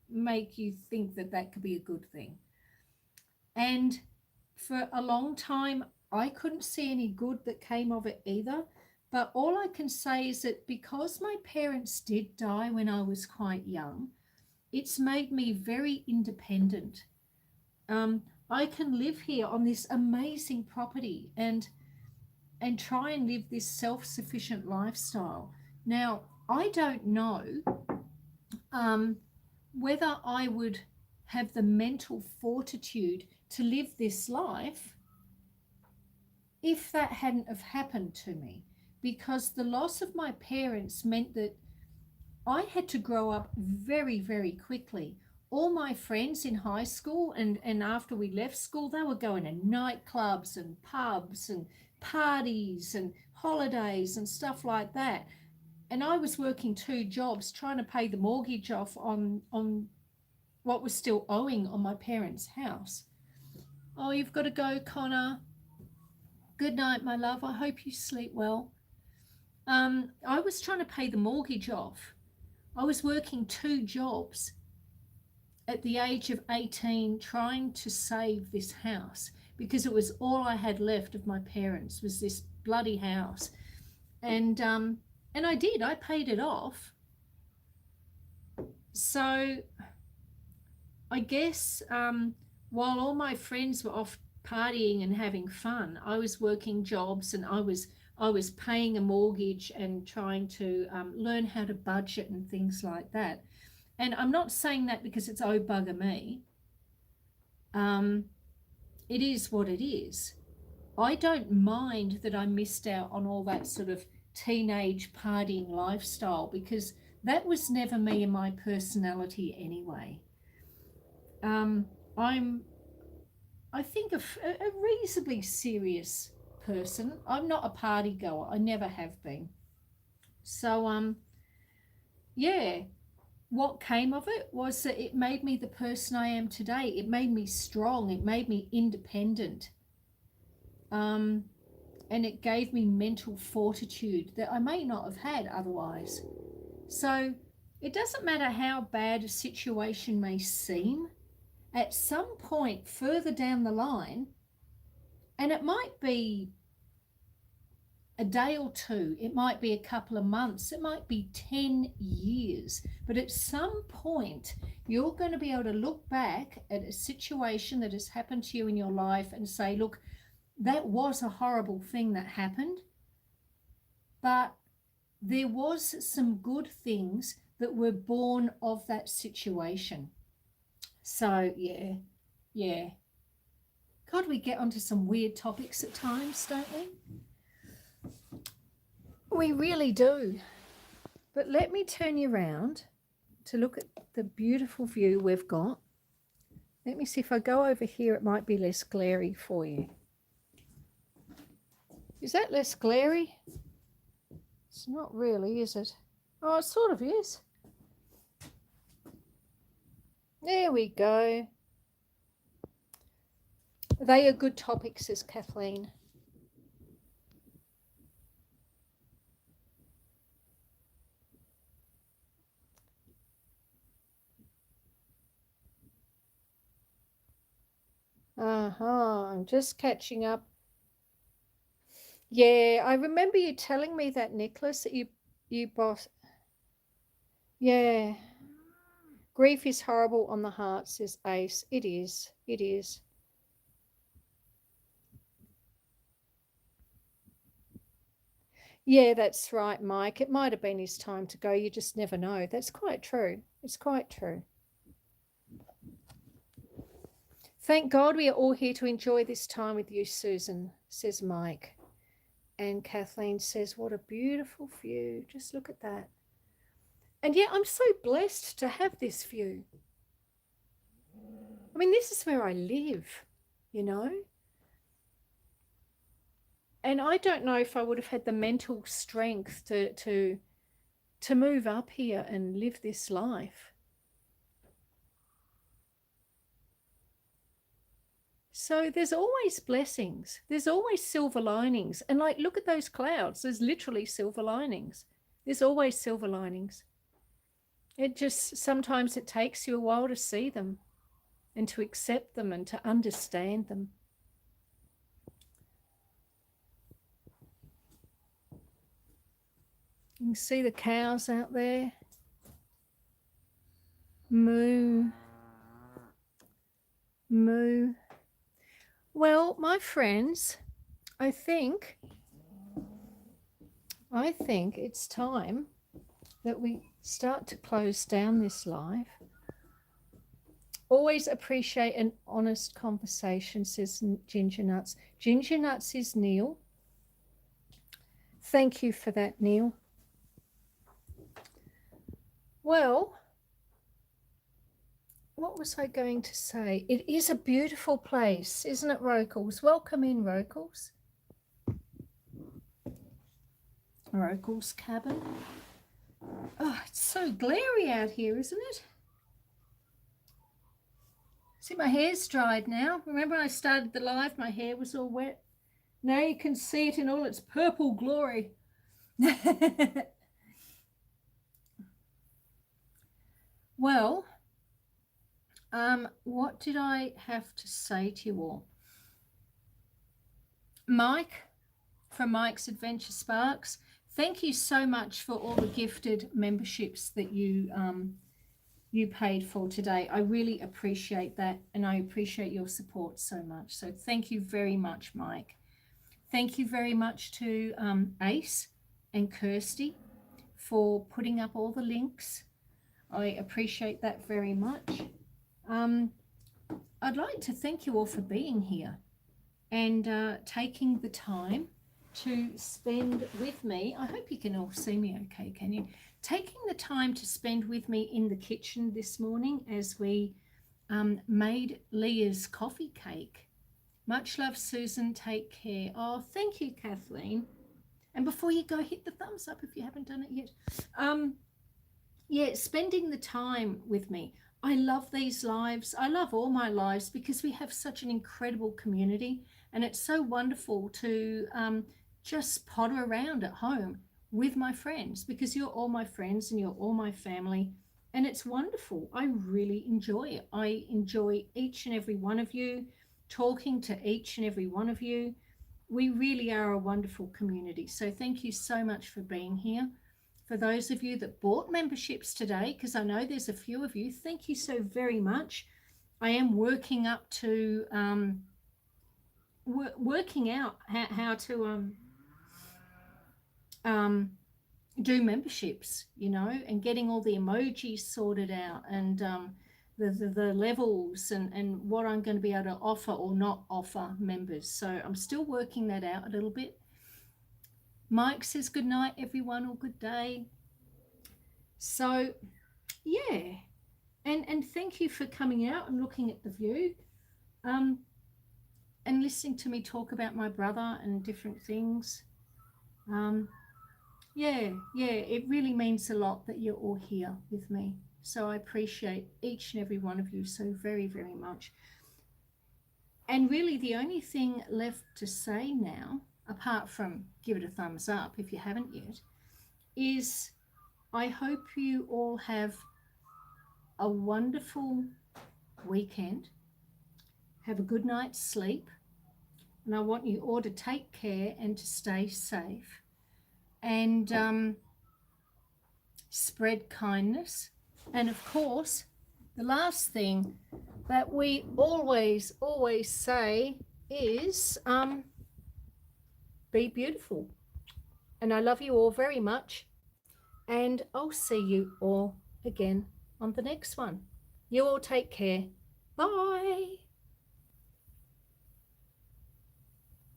Speaker 1: make you think that that could be a good thing. And for a long time, I couldn't see any good that came of it either. But all I can say is that because my parents did die when I was quite young, it's made me very independent. I can live here on this amazing property and try and live this self-sufficient lifestyle. Now, I don't know whether I would have the mental fortitude to live this life if that hadn't have happened to me, because the loss of my parents meant that I had to grow up very, very quickly. All my friends in high school and after we left school, they were going to nightclubs and pubs and parties and holidays and stuff like that. And I was working 2 jobs trying to pay the mortgage off on what was still owing on my parents' house. Oh, you've got to go, Connor. Good night, my love. I hope you sleep well. I was trying to pay the mortgage off. I was working 2 jobs at the age of 18 trying to save this house because it was all I had left of my parents was this bloody house. And I did. I paid it off. So I guess while all my friends were off partying and having fun, I was working jobs, and I was paying a mortgage and trying to learn how to budget and things like that. And I'm not saying that because it's oh bugger me. It is what it is. I don't mind that I missed out on all that sort of teenage partying lifestyle, because that was never me and my personality anyway. I think a reasonably serious person. I'm not a party goer. I never have been. So yeah, what came of it was that it made me the person I am today. It made me strong. It made me independent. And it gave me mental fortitude that I may not have had otherwise. So it doesn't matter how bad a situation may seem, at some point further down the line, and it might be a day or two, it might be a couple of months, it might be 10 years, but at some point you're going to be able to look back at a situation that has happened to you in your life and say, look, that was a horrible thing that happened, but there was some good things that were born of that situation. So yeah. God, we get onto some weird topics at times, don't we? We really do. But let me turn you around to look at the beautiful view we've got. Let me see if I go over here, it might be less glary for you. Is that less glary? It's not really, is it? Oh, it sort of is. There we go. They are good topics, says Kathleen. I'm just catching up. Yeah, I remember you telling me that, Nicholas, that you boss. Yeah. Grief is horrible on the heart, says Ace. It is. It is. Yeah, that's right, Mike. It might have been his time to go. You just never know. That's quite true. It's quite true. Thank God we are all here to enjoy this time with you, Susan, says Mike. And Kathleen says, what a beautiful view. Just look at that. And yeah, I'm so blessed to have this view. I mean, this is where I live, you know. And I don't know if I would have had the mental strength to move up here and live this life. So there's always blessings. There's always silver linings. And like, look at those clouds. There's literally silver linings. There's always silver linings. It just, sometimes it takes you a while to see them and to accept them and to understand them. You can see the cows out there. Moo. Moo. Well, my friends, I think it's time that we start to close down this live. Always appreciate an honest conversation, says Ginger Nuts. Ginger Nuts is Neil. Thank you for that, Neil. Well, what was I going to say? It is a beautiful place, isn't it, Rocals? Welcome in, Rocals. Rocals' cabin. Oh, it's so glary out here, isn't it? See, my hair's dried now. Remember when I started the live, my hair was all wet? Now you can see it in all its purple glory. Well, what did I have to say to you all? Mike from Mike's Adventure Sparks, thank you so much for all the gifted memberships that you paid for today. I really appreciate that, and I appreciate your support so much. So thank you very much, Mike. Thank you very much to Ace and Kirsty for putting up all the links. I appreciate that very much. I'd like to thank you all for being here and taking the time to spend with me. I hope you can all see me okay, can you? Taking the time to spend with me in the kitchen this morning as we made Lia's coffee cake. Much love, Susan. Take care. Oh, thank you, Kathleen. And before you go, hit the thumbs up if you haven't done it yet. Yeah, spending the time with me. I love these lives. I love all my lives because we have such an incredible community, and it's so wonderful to just potter around at home with my friends, because you're all my friends and you're all my family, and it's wonderful. I really enjoy it. I enjoy each and every one of you, talking to each and every one of you. We really are a wonderful community. So thank you so much for being here. For those of you that bought memberships today, because I know there's a few of you, thank you so very much. I am working up to working out how to do memberships, you know, and getting all the emojis sorted out, and the levels, and what I'm going to be able to offer or not offer members. So I'm still working that out a little bit. Mike says good night, everyone, or good day. So, yeah, and thank you for coming out and looking at the view, and listening to me talk about my brother and different things. Yeah, it really means a lot that you're all here with me. So I appreciate each and every one of you so very, very much. And really the only thing left to say now, apart from give it a thumbs up if you haven't yet, is I hope you all have a wonderful weekend. Have a good night's sleep. And I want you all to take care and to stay safe. And spread kindness. And of course, the last thing that we always say is be beautiful. And I love you all very much. And I'll see you all again on the next one. You all take care. Bye.